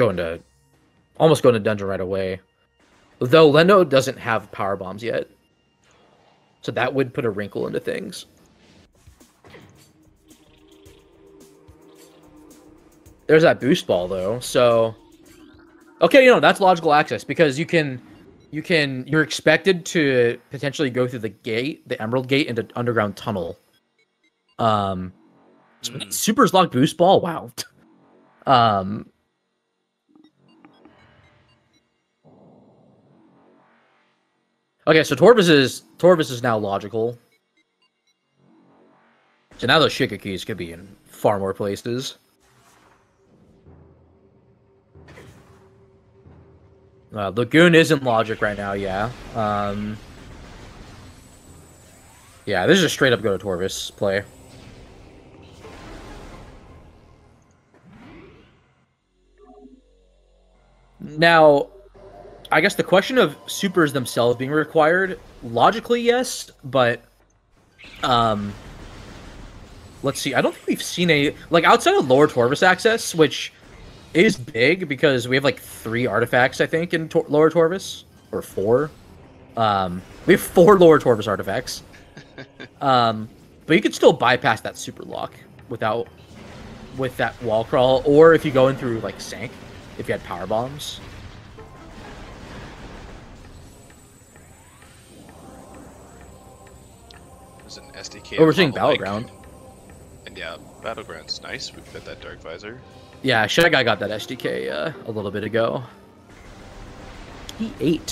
almost go into dungeon right away. Though Leno doesn't have power bombs yet. So that would put a wrinkle into things. There's that boost ball, though, so... Okay, that's logical access, because you're expected to potentially go through the gate, the Emerald Gate, into underground tunnel. Super's locked boost ball, wow. Okay, so Torvus is now logical. So now those Shika keys could be in far more places. Lagoon isn't logic right now, yeah. Yeah, this is a straight up go to Torvus play. Now, I guess the question of supers themselves being required, logically, yes, but, let's see, I don't think we've seen any, like, outside of Lower Torvus access, which is big, because we have, like, 3 artifacts, I think, in Lower Torvus, or 4. We have 4 Lower Torvus artifacts. But you could still bypass that super lock with that wall crawl, or if you go in through, like, Sank, if you had power bombs. There's an SDK. Oh, we're seeing Battleground. And yeah, Battleground's nice. We've got that Dark Visor. Yeah, ShyGuy got that SDK a little bit ago. He ate.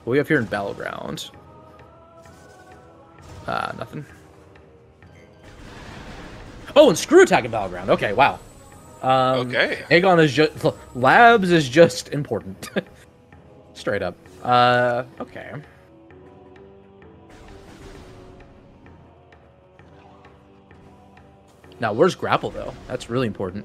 What do we have here in Battleground? Nothing. Oh, and Screw Attack in Battleground. Okay, wow. Okay. Aegon is just... Labs is just important. Straight up. Okay. Now, where's Grapple, though? That's really important.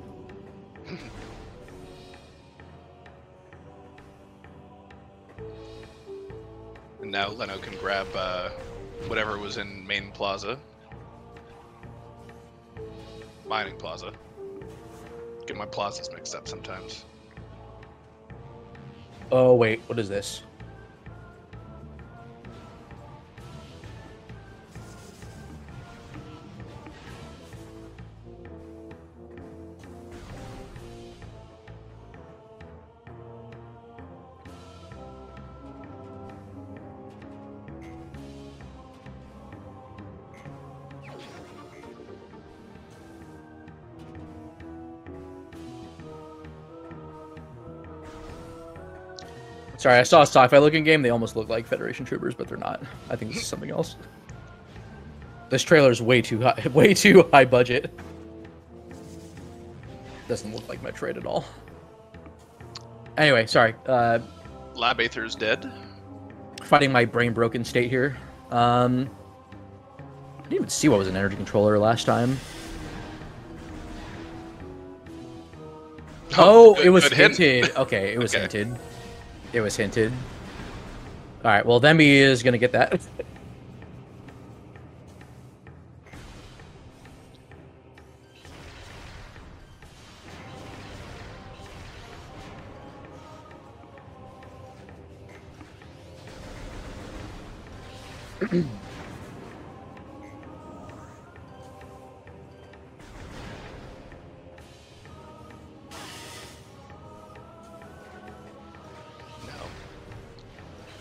And now Leno can grab whatever was in Main Plaza. Mining Plaza. Get my plazas mixed up sometimes. Oh, wait. What is this? Sorry, I saw a sci-fi looking game. They almost look like Federation troopers, but they're not. I think this is something else. This trailer's way too high budget. Doesn't look like Metroid at all. Anyway, sorry. Lab Aether's dead. Fighting my brain broken state here. I didn't even see what was an energy controller last time. Oh, it was hinted. Okay, it was hinted. It was hinted. All right, well, Themby is gonna get that.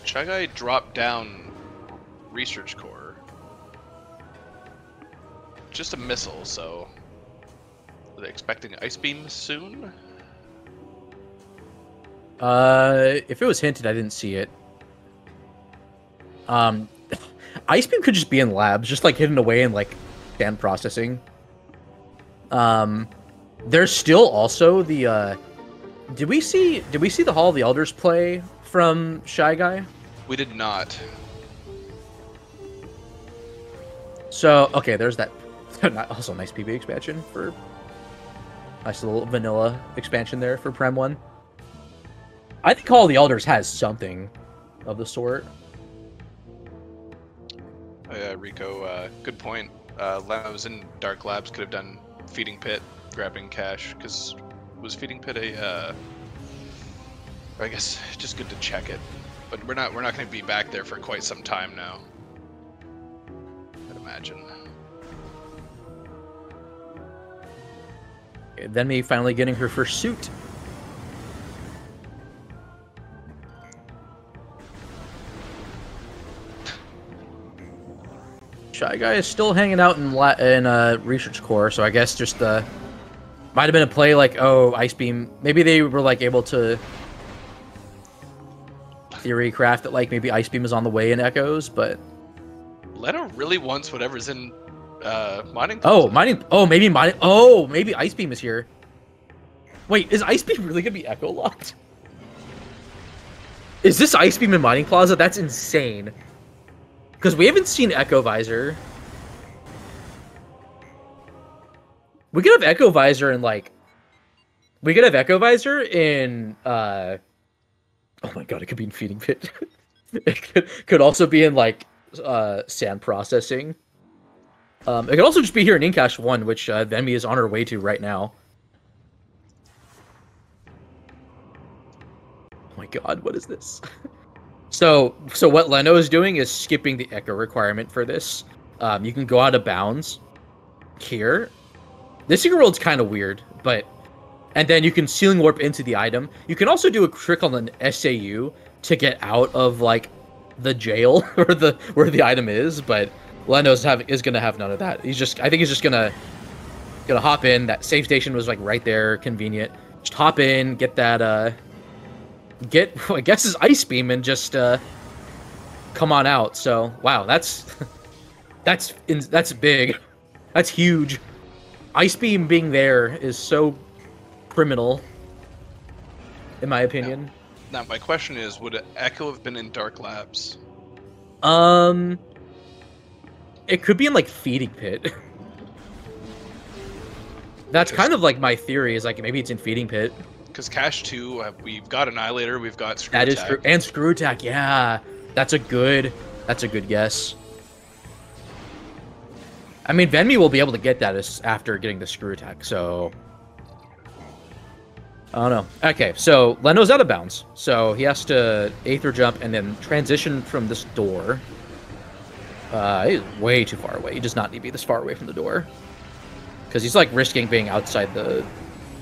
ShyGuy dropped down research core. Just a missile, so are they expecting ice beam soon? If it was hinted, I didn't see it. Ice beam could just be in labs, just like hidden away in like scan processing. There's still also the did we see the Hall of the Elders play from ShyGuy? We did not. So okay, there's that. Also, a nice PB expansion for nice little vanilla expansion there for Prem 1. I think Hall of the Elders has something of the sort. Oh, yeah, Rico, good point. Leno's in Dark Labs could have done Feeding Pit, grabbing cash, because was Feeding Pit a, I guess, just good to check it. But we're not going to be back there for quite some time now, I'd imagine. Okay, then me finally getting her first suit. ShyGuy is still hanging out in research core, so I guess just might have been a play like, oh, Ice Beam. Maybe they were like able to theory craft that like maybe Ice Beam is on the way in Echoes, but Leno really wants whatever's in mining. Oh, mining. Oh, maybe mining. Oh, maybe Ice Beam is here. Wait, is Ice Beam really gonna be Echo locked? Is this Ice Beam in Mining Plaza? That's insane. Because we haven't seen Echo Visor. We could have Echo Visor in, like... We could have Echo Visor in, Oh my god, it could be in Feeding Pit. It could also be in, like, sand processing. It could also just be here in Incash 1, which Venmi is on her way to right now. Oh my god, what is this? So what Leno is doing is skipping the echo requirement for this. You can go out of bounds here. This Secret World's kind of weird, but... And then you can Ceiling Warp into the item. You can also do a trick on an SAU to get out of, like, the jail where the item is, but Leno's is gonna have none of that. I think he's just gonna hop in. That save station was, like, right there, convenient. Just hop in, get that, I guess his Ice Beam and just come on out. So wow, that's big, that's huge. Ice Beam being there is so criminal, in my opinion. Now my question is, would Echo have been in Dark Labs? It could be in like Feeding Pit. That's kind of like my theory, is like maybe it's in Feeding Pit. Because Cash 2, we've got Annihilator, we've got Screw That Attack. is true. And Screw Attack, yeah. That's a good guess. I mean, Venmi will be able to get that after getting the Screw Attack, so... I don't know. Okay, so Leno's out of bounds. So he has to Aether Jump and then transition from this door. He's way too far away. He does not need to be this far away from the door. Because he's like risking being outside the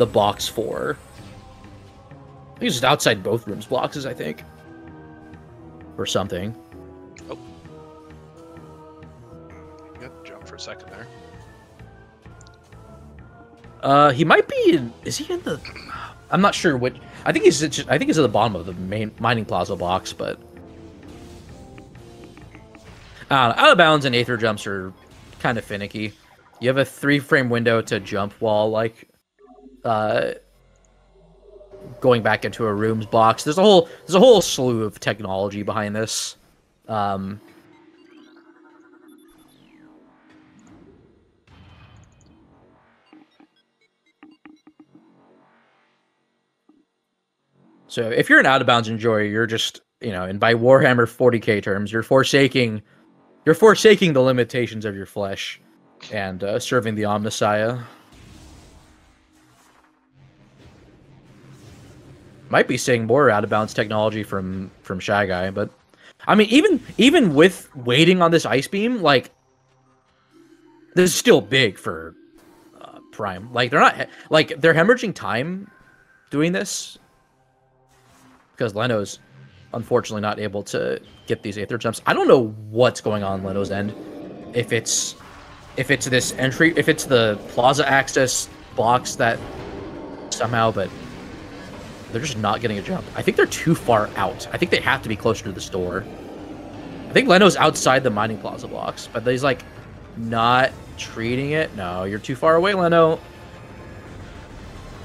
box 4. He's just outside both rooms boxes, I think. Or something. Oh. You got to jump for a second there. He might be in... Is he in the... I'm not sure which. I think he's at the bottom of the main mining plaza box, but out of bounds and aether jumps are kind of finicky. You have a 3-frame window to jump while like going back into a room's box. There's a whole slew of technology behind this. So if you're an out of bounds enjoyer, you're just, and by Warhammer 40k terms, you're forsaking the limitations of your flesh and serving the Omnissiah. Might be seeing more out of bounds technology from Shy Guy, but I mean, even with waiting on this ice beam, like this is still big for Prime. Like they're hemorrhaging time doing this because Leno's unfortunately not able to get these aether jumps. I don't know what's going on Leno's end. If it's this entry, if it's the plaza access box that somehow, but they're just not getting a jump. I think they're too far out. I think they have to be closer to the store. I think Leno's outside the mining plaza blocks, but he's like not treating it. No, you're too far away, Leno.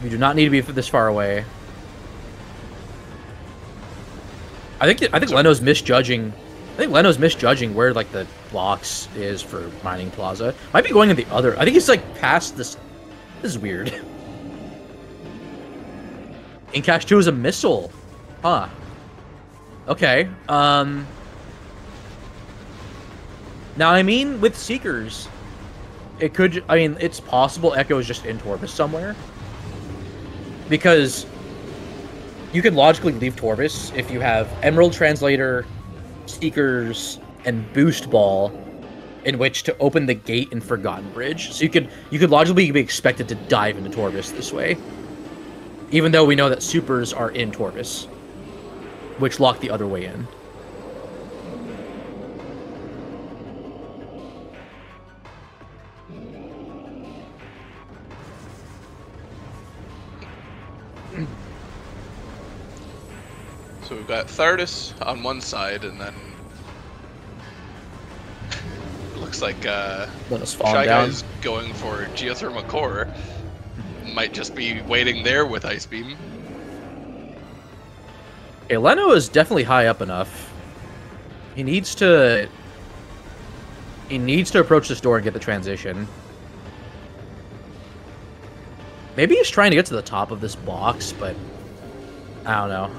You do not need to be this far away. I think Leno's misjudging. I think Leno's misjudging where like the blocks is for mining plaza. Might be going in the other. I think he's like past this. This is weird. In Cache 2 is a missile. Huh. Okay. Now I mean with Seekers, it could. I mean it's possible Echo is just in Torvus somewhere. Because you could logically leave Torvus if you have Emerald Translator, Seekers, and Boost Ball in which to open the gate in Forgotten Bridge. So you could logically be expected to dive into Torvus this way. Even though we know that supers are in Torvus, which lock the other way in. So we've got Thardus on one side, and then it looks like Shy Guy's going for Geothermal Core. Might just be waiting there with Ice Beam. Okay, Leno is definitely high up enough. He needs to approach this door and get the transition. Maybe he's trying to get to the top of this box, but I don't know.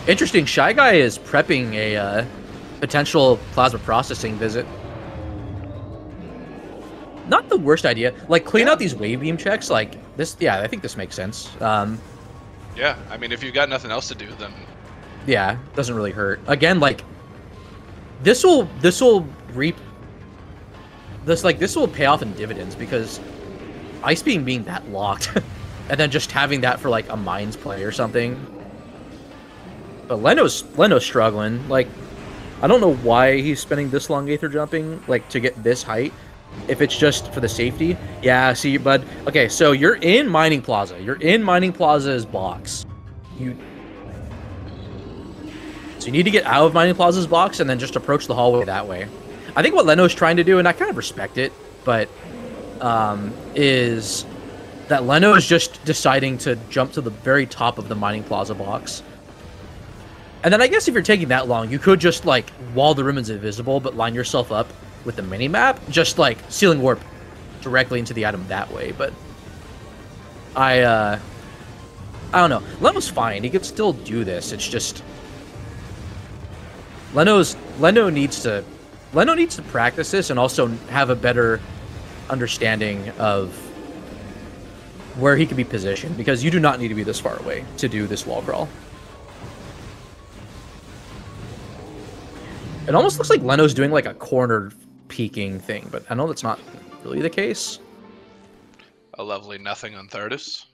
Interesting, Shy Guy is prepping a potential plasma processing visit. Not the worst idea. Like, clean out these wave beam checks. Like, this, yeah, I think this makes sense. Yeah, I mean, if you've got nothing else to do, then... Yeah, doesn't really hurt. Again, like, this will reap... This will pay off in dividends, because Ice Beam being that locked, and then just having that for, like, a Mines play or something. But Leno's struggling. Like, I don't know why he's spending this long Aether jumping, like, to get this height. If it's just for the safety. Yeah, see, bud. Okay, so you're in Mining Plaza. You're in Mining Plaza's box. So you need to get out of Mining Plaza's box and then just approach the hallway that way. I think what Leno's trying to do, and I kind of respect it, but is that Leno is just deciding to jump to the very top of the Mining Plaza box. And then I guess if you're taking that long, you could just, like, while the room is invisible, but line yourself up with the mini-map, just, like, Sealing Warp directly into the item that way, but I don't know. Leno's fine. He could still do this. It's just Leno needs to practice this and also have a better understanding of where he can be positioned, because you do not need to be this far away to do this wall crawl. It almost looks like Leno's doing like a corner peeking thing, but I know that's not really the case. A lovely nothing on Thardus.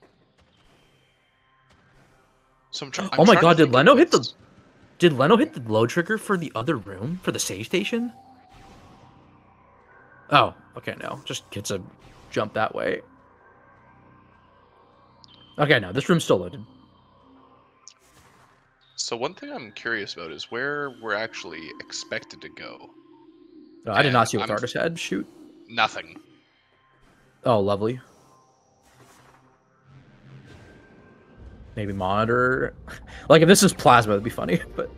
So oh my god, did Leno hit the load trigger for the other room? For the save station? Oh, okay, no. Just gets a jump that way. Okay, no, this room's still loaded. So one thing I'm curious about is where we're actually expected to go. Oh, I did And not see what the artist had. Shoot. Nothing. Oh, lovely. Maybe monitor. Like, if this is plasma, it'd be funny, but...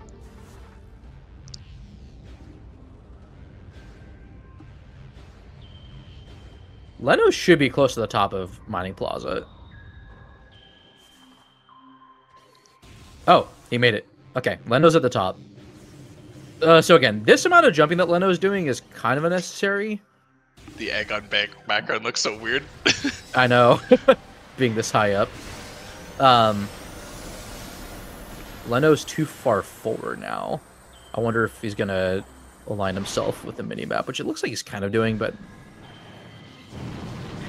Leno should be close to the top of Mining Plaza. Oh, he made it. Okay, Leno's at the top. So again, this amount of jumping that Leno's doing is kind of unnecessary. The egg on background looks so weird. I know, being this high up. Leno's too far forward now. I wonder if he's gonna align himself with the mini-map, which it looks like he's kind of doing, but...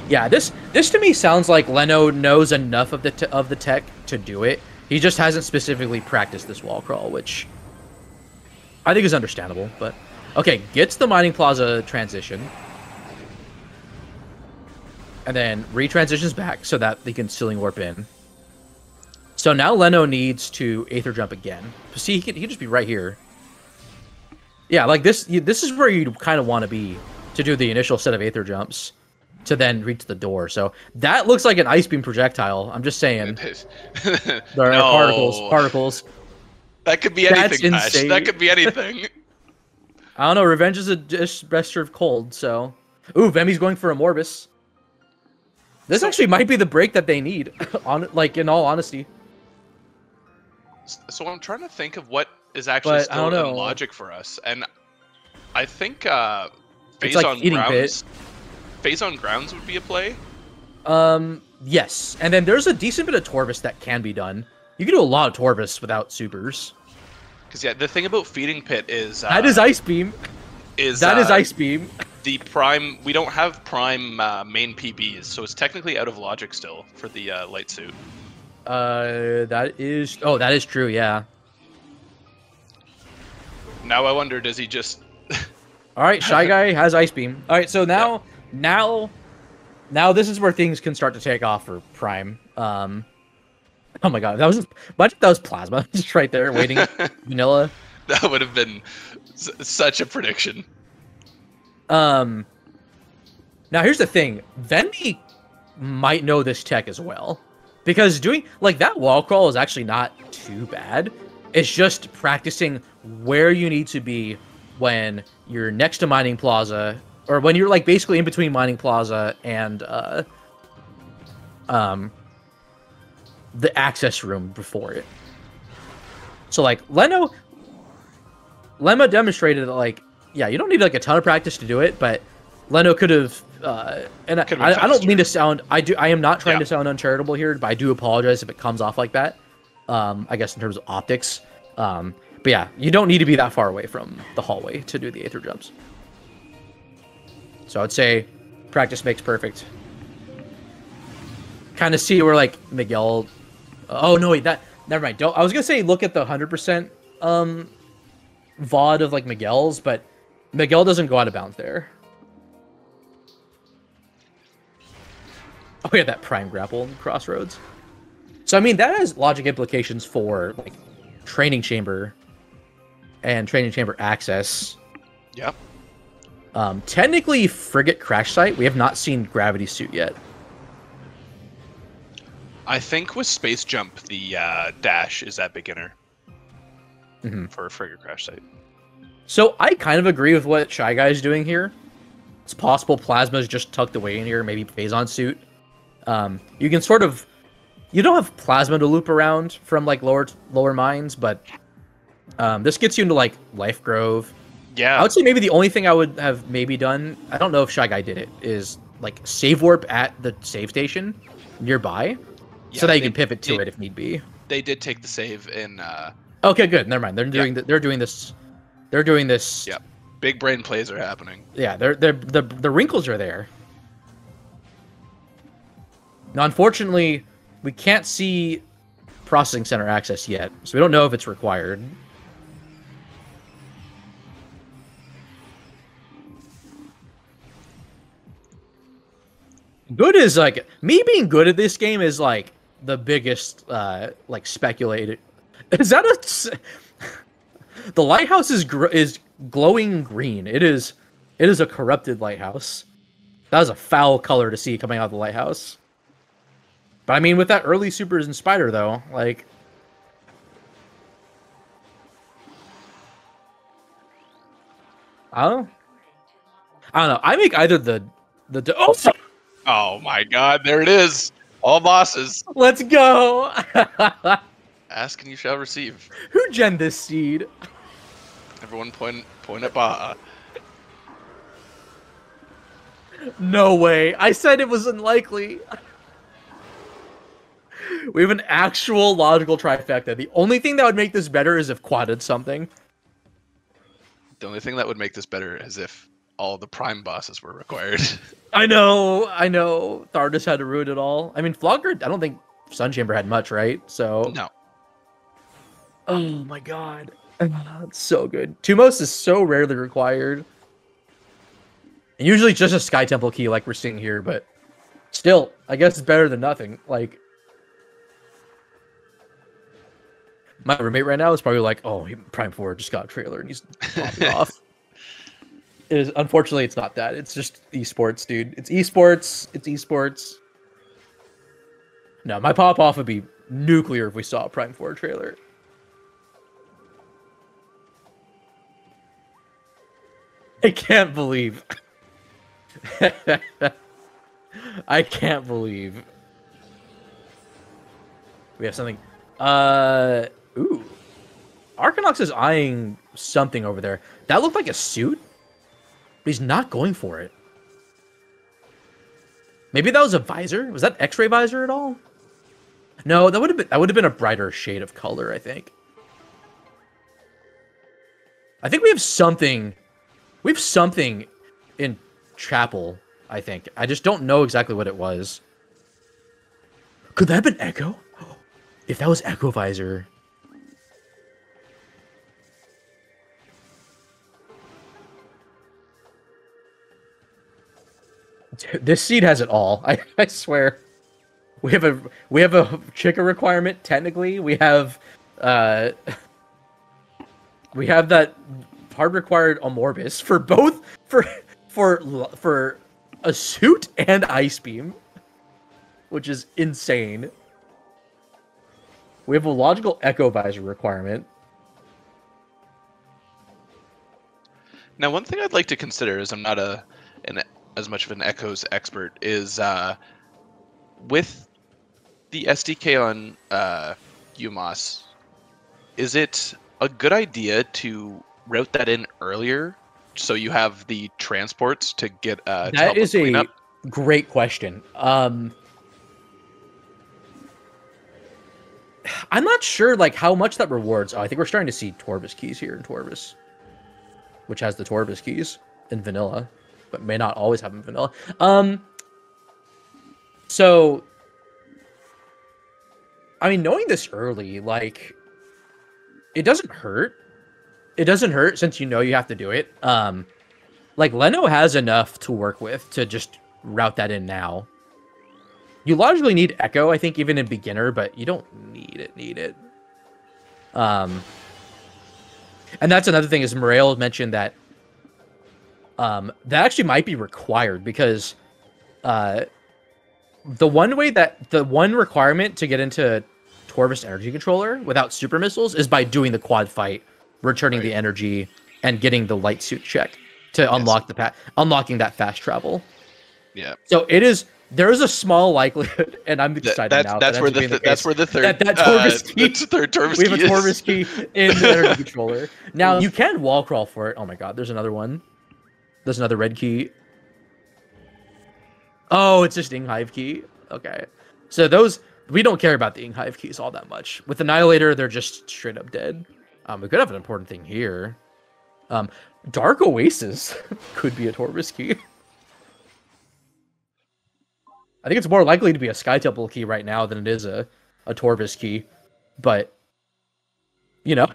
Yeah, this to me sounds like Leno knows enough of the tech to do it. He just hasn't specifically practiced this wall crawl, which I think is understandable, but... Okay, gets the Mining Plaza transition. And then retransitions back so that they can Ceiling Warp in. So now Leno needs to Aether Jump again. See, he can just be right here. Yeah, like this is where you kind of want to be to do the initial set of Aether Jumps to then reach the door. So that looks like an Ice Beam projectile. I'm just saying. There are particles. That could be anything, Ash. That could be anything. I don't know. Revenge is a dish best served cold, so... Ooh, Vemi's going for a Morbus. This actually might be the break that they need, in all honesty. So I'm trying to think of what is actually still in logic for us, and I think phase on grounds. Phase on grounds would be a play. Yes, and then there's a decent bit of Torvus that can be done. You can do a lot of Torvus without supers. Because yeah, the thing about feeding pit is that is Ice Beam. Is Ice Beam. The prime, we don't have prime main PBs, so it's technically out of logic still for the light suit. That is true, yeah. Now I wonder, does he just... Alright, Shy Guy has Ice Beam. Alright, so now this is where things can start to take off for Prime. Oh my god, that was Plasma, just right there, waiting. Vanilla. That would have been such a prediction. Now here's the thing. Venmi might know this tech as well. Because doing, that wall crawl is actually not too bad. It's just practicing where you need to be when you're next to Mining Plaza, or when you're, basically in between Mining Plaza and, the access room before it. So, Lemma demonstrated that, yeah, you don't need, a ton of practice to do it, but Leno could have, and I don't mean to sound, I am not trying to sound uncharitable here, but I do apologize if it comes off like that, I guess in terms of optics. But yeah, you don't need to be that far away from the hallway to do the Aether Jumps. So I'd say practice makes perfect. Kind of see where, Miguel... Oh, no, wait, never mind. I was going to say look at the 100%, VOD of, Miguel's, but Miguel doesn't go out of bounds there. Oh, yeah, that Prime Grapple in Crossroads. So, I mean, that has logic implications for, Training Chamber and Training Chamber access. Yep. Technically, Frigate Crash Site, we have not seen Gravity Suit yet. I think with Space Jump, the dash is at beginner for a Frigate Crash Site. So I kind of agree with what Shy Guy is doing here. It's possible Plasma is just tucked away in here, maybe Phazon Suit. You can sort of... You don't have Plasma to loop around from, lower mines, but this gets you into, Life Grove. Yeah. I would say maybe the only thing I would have maybe done, I don't know if Shy Guy did it, is, save warp at the save station nearby. Yeah, so that you can pivot to it if need be. They did take the save in. Okay, good. Never mind. They're doing. They're doing this. They're doing this. Yeah, big brain plays are happening. Yeah, the wrinkles are there. Now, unfortunately, we can't see processing center access yet, so we don't know if it's required. Good is me being good at this game is the biggest like speculated. Is that a? The lighthouse is glowing green. It is a corrupted lighthouse. That was a foul color to see coming out of the lighthouse. But I mean, with that early supers and spider though, like. I don't know. I make either the oh. Oh my God! There it is. All bosses. Let's go. Ask and you shall receive. Who gen this seed? Everyone point at Baja. No way. I said it was unlikely. We have an actual logical trifecta. The only thing that would make this better is if Quad did something. The only thing that would make this better is if all the prime bosses were required. I know. Thardus had to ruin it all. I mean, Flogger, I don't think Sun Chamber had much, right? So No. Oh my god. It's so good. Tumos is so rarely required. And usually just a Sky Temple key like we're seeing here, but still, I guess it's better than nothing. Like, my roommate right now is probably like, oh, Prime 4 just got a trailer and he's popping off. Unfortunately, it's not that. It's just esports, dude. It's esports. It's esports. No, my pop-off would be nuclear if we saw a Prime 4 trailer. I can't believe. I can't believe. We have something. Ooh. Arcanox is eyeing something over there. That looked like a suit, but he's not going for it. Maybe that was a visor? Was that X-ray visor at all? No, that would have been a brighter shade of color, I think. I think we have something. We have something in Chapel, I think. I just don't know exactly what it was. Could that have been Echo? If that was Echo Visor. Dude, this seed has it all. I swear. We have a Chica requirement, technically. We have that hard required Amorbis for both for a suit and ice beam, which is insane. We have a logical Echo Visor requirement. Now, one thing I'd like to consider, as I'm not as much of an Echoes expert, is with the SDK on UMOS, is it a good idea to route that in earlier so you have the transports to get that is a great question. I'm not sure like how much that rewards. Oh, I think we're starting to see Torvus keys here in Torvus, which has the Torvus keys in vanilla, but may not always have them in vanilla. So I mean, knowing this early, like, it doesn't hurt. It doesn't hurt since you know you have to do it. Like, Leno has enough to work with to just route that in now. You logically need Echo, I think, even in beginner, but you don't need it. And that's another thing, is Morel mentioned that that actually might be required, because the one requirement to get into Torvus Energy Controller without super missiles is by doing the quad fight, returning the energy, and getting the light suit check to unlock unlocking that fast travel. Yeah. So there is a small likelihood, and I'm excited now. That's where the third Torvus key. Third Torvus we have a Torvus key in the energy controller. Now you can wall crawl for it. Oh my god, there's another one. There's another red key. Oh, it's just Inghive key. Okay. So those, we don't care about the Inghive keys all that much. With Annihilator, they're just straight up dead. We could have an important thing here. Dark Oasis could be a Torvus key. I think it's more likely to be a Sky Temple key right now than it is a Torvus key. But, you know.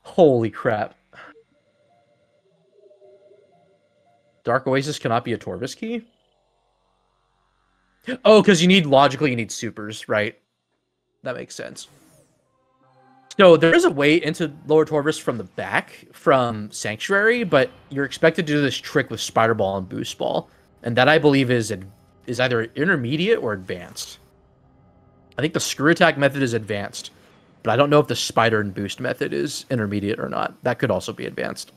Holy crap. Dark Oasis cannot be a Torvus key? Oh, because logically you need supers, right? That makes sense. So there is a way into Lower Torvus from the back from Sanctuary, but you're expected to do this trick with Spider Ball and Boost Ball, and that I believe is either intermediate or advanced. I think the Screw Attack method is advanced, but I don't know if the Spider and Boost method is intermediate or not. That could also be advanced.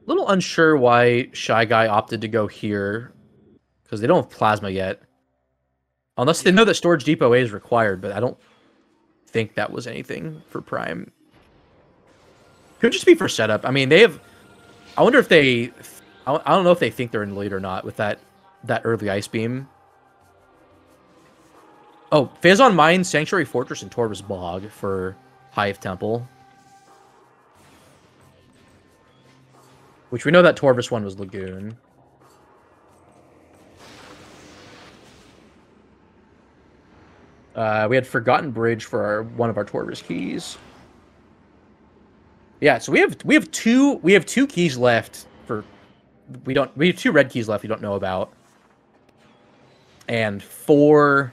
A little unsure why Shy Guy opted to go here, because they don't have Plasma yet. Unless they know that Storage Depot A is required, but I don't think that was anything for Prime. Could just be for setup. I mean, they have... I wonder if they... I don't know if they think they're in the lead or not with that early Ice Beam. Oh, Phazon Mine, Sanctuary Fortress, and Torvus Bog for Hive Temple. Which we know that Torvus one was Lagoon. We had Forgotten Bridge for one of our Torvus keys. Yeah, so we have two keys left for we have 2 red keys left we don't know about. And 4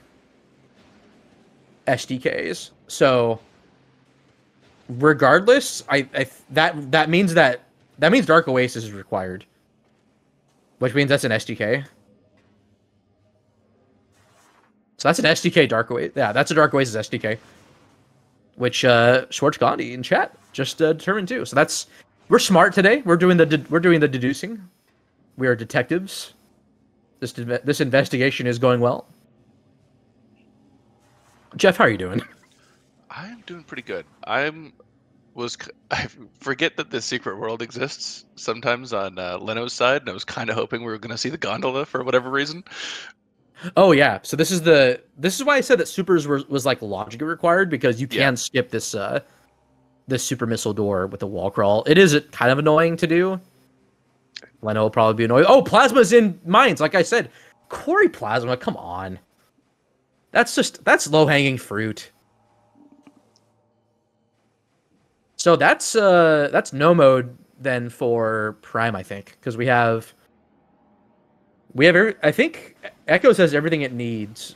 SDKs. So regardless, that means Dark Oasis is required. Which means that's an SDK. So that's an SDK Dark Oasis. Yeah, that's a Dark Oasis SDK. Which Schwartz Gandhi in chat just determined too. So we're smart today. We're doing the deducing. We are detectives. This investigation is going well. Jeff, how are you doing? I'm doing pretty good. I forget that the secret world exists sometimes on Leno's side, and I was kind of hoping we were going to see the gondola for whatever reason. Oh yeah, so this is why I said that supers was like logically required, because you can skip this this super missile door with the wall crawl. It is kind of annoying to do. Leno will probably be annoyed. Oh, Plasma's in mines, like I said. Quarry Plasma, come on. That's low-hanging fruit. So that's no mode then for Prime, I think, because I think Echoes has everything it needs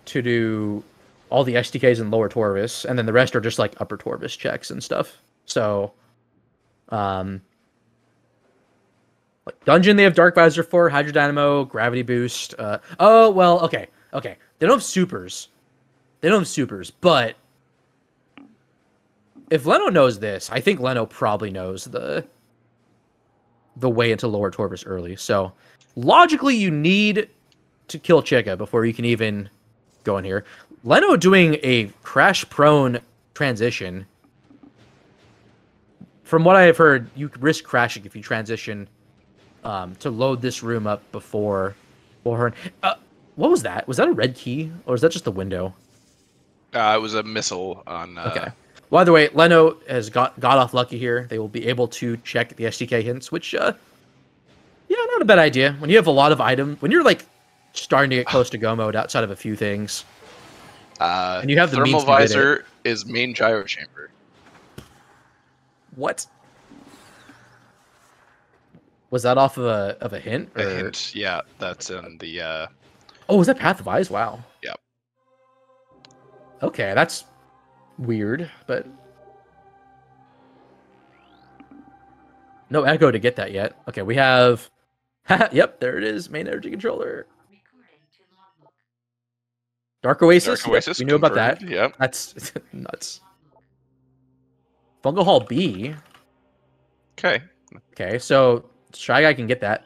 to do all the SDKs in Lower Torvus, and then the rest are just like Upper Torvus checks and stuff. So, like Dungeon, they have Dark Visor for, Hydro Dynamo, Gravity Boost. Oh, well, okay. They don't have supers. But if Leno knows this, I think Leno probably knows the way into Lower Torvus early. So, logically, you need to kill Chica before you can even go in here. Leno doing a crash-prone transition. From what I have heard, you could risk crashing if you transition to load this room up before her. What was that? Was that a red key, or is that just the window? It was a missile on... Okay. Well, either way, Leno has got off lucky here. They will be able to check the SDK hints, which, yeah, not a bad idea. When you have a lot of items, when you're, like, starting to get close to go mode outside of a few things, and you have the Thermal Visor is main gyro chamber. What? Was that off of a hint? Or... A hint, yeah. That's in the... Oh, was that Path of Eyes? Wow. Yep. Okay, that's weird, but... No Echo to get that yet. Okay, we have... Yep, there it is. Main energy controller. Dark Oasis? Dark Oasis, we knew about that. Yep. That's nuts. Fungal Hall B. Okay, so Shy Guy can get that.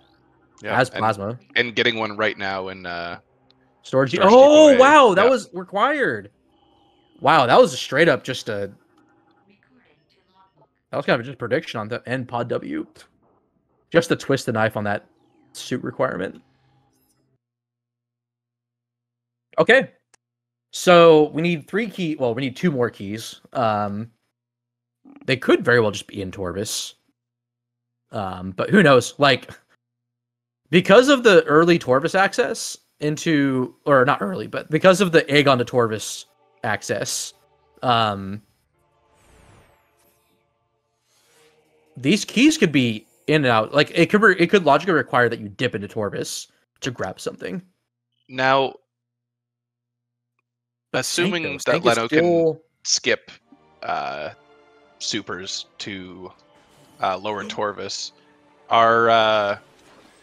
Yeah, as Plasma. And getting one right now in... Storage. Oh, wow, that was required. Wow, that was straight up just a... That was kind of just a prediction on the end pod W. Just to twist the knife on that suit requirement. Okay. So we need 3 keys. Well, we need 2 more keys. They could very well just be in Torvus. But who knows? Like, because of the early Torvus access into, or not early, but because of the Aegon to Torvis access, these keys could be in and out. Like it could logically require that you dip into Torvis to grab something. Now, But assuming Sank, that though, Leno can skip supers to lower Torvis,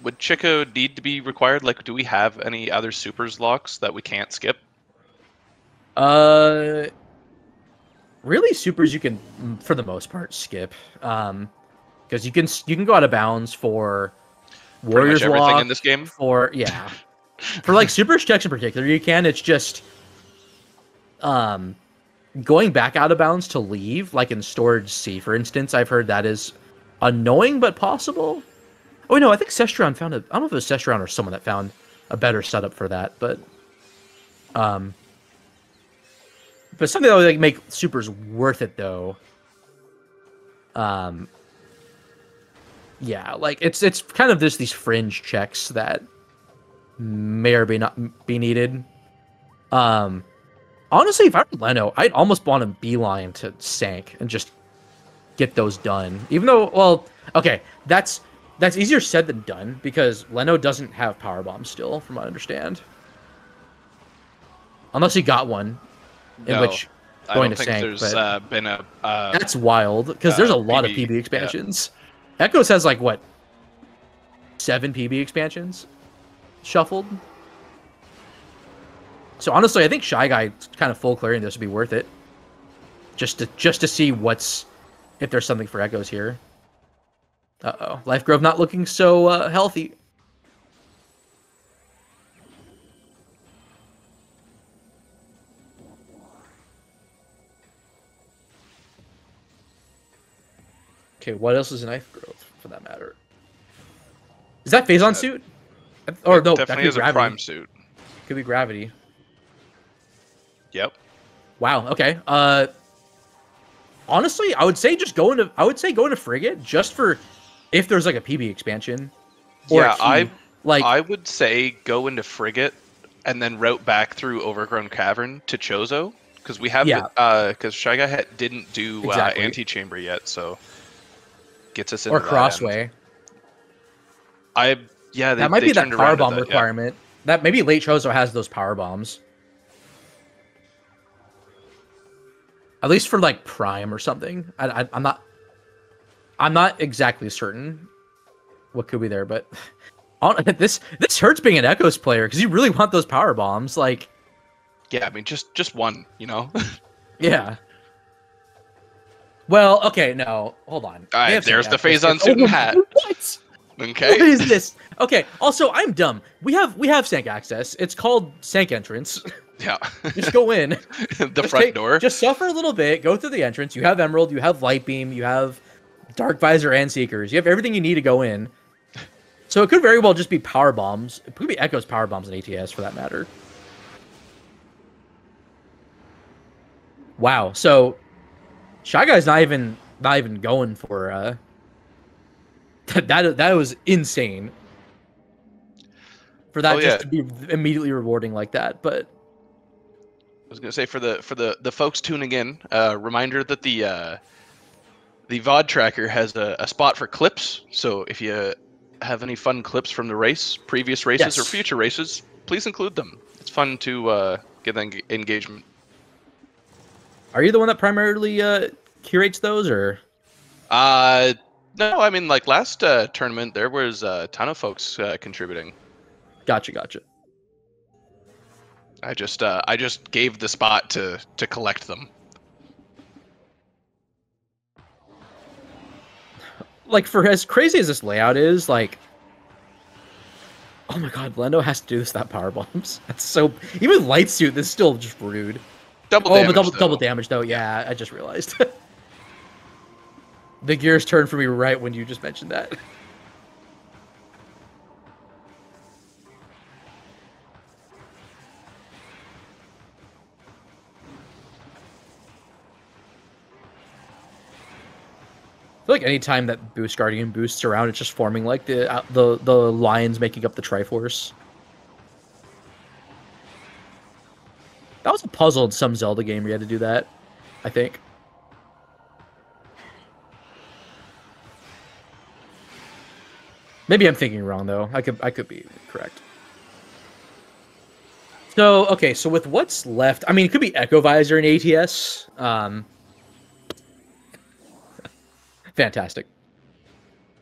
would Chico need to be required? Like, do we have any other supers locks that we can't skip? Really, supers you can, for the most part, skip. Because you can go out of bounds for Warriors everything lock, in this game. For for like supers checks in particular, you can. It's just going back out of bounds to leave, like in storage C, for instance. I've heard that is annoying but possible. Oh no, I think Sestron found a. I don't know if it was Sestron or someone that found a better setup for that, but something that would like make supers worth it though. Yeah, like it's kind of these fringe checks that may or may not be needed. Honestly, if I were Leno, I'd almost want to beeline to Sank and just get those done. Even though, well, okay, that's easier said than done because Leno doesn't have power bombs still, from what I understand. Unless he got one, in which going to Sank. I don't think there's been a. That's wild because there's a lot of PB expansions. Yeah. Echoes has like what 7 PB expansions shuffled. So honestly, I think Shy Guy kind of full clearing this would be worth it. Just to see if there's something for Echoes here. Uh-oh. Life Grove not looking so healthy. Okay, what else is Knife Grove, for that matter? Is that Phazon suit? Or no, definitely is a prime suit. Could be Gravity. Yep. Wow, okay. Honestly, I would say go into Frigate just for if there's like a PB expansion. Or yeah, I would say go into Frigate and then route back through Overgrown Cavern to Chozo. Because we have because Shy Guy didn't do Antechamber yet, so gets us into or Crossway. That might be that power bomb requirement. Yeah. That maybe late Chozo has those power bombs. At least for like Prime or something. I'm not exactly certain what could be there, but this hurts being an Echoes player because you really want those power bombs. Like, yeah, I mean just one, you know. Yeah. Well, okay, no, hold on. All right, there's the Phazon suit and hat. What? Okay. What is this? Okay. Also, I'm dumb. We have Sank access. It's called Sank entrance. Yeah. Just go in. The front door. Just suffer a little bit. Go through the entrance. You have Emerald. You have Light Beam. You have Dark Visor and Seekers. You have everything you need to go in. So it could very well just be power bombs. It could be Echoes power bombs and ATS for that matter. Wow. So Shy Guy's not even going for that was insane. For that just to be immediately rewarding like that, but I was gonna say for the folks tuning in, reminder that the VOD tracker has a spot for clips. So if you have any fun clips from the race, previous races or future races, please include them. It's fun to get engagement. Are you the one that primarily curates those, or? No, I mean like last tournament there was a ton of folks contributing. Gotcha. I just gave the spot to collect them. Like, for as crazy as this layout is, like, oh my god, Lendo has to do this without power bombs. That's so, even light suit, this is still just rude. Double damage though. Yeah, I just realized. The gears turned for me right when you just mentioned that. I feel like anytime that Boost Guardian boosts around, it's just forming like the lines making up the Triforce. That was a puzzle in some Zelda game where you had to do that, I think. Maybe I'm thinking wrong though. I could be correct. So okay, so with what's left, I mean, it could be Echo Visor and ATS. Fantastic.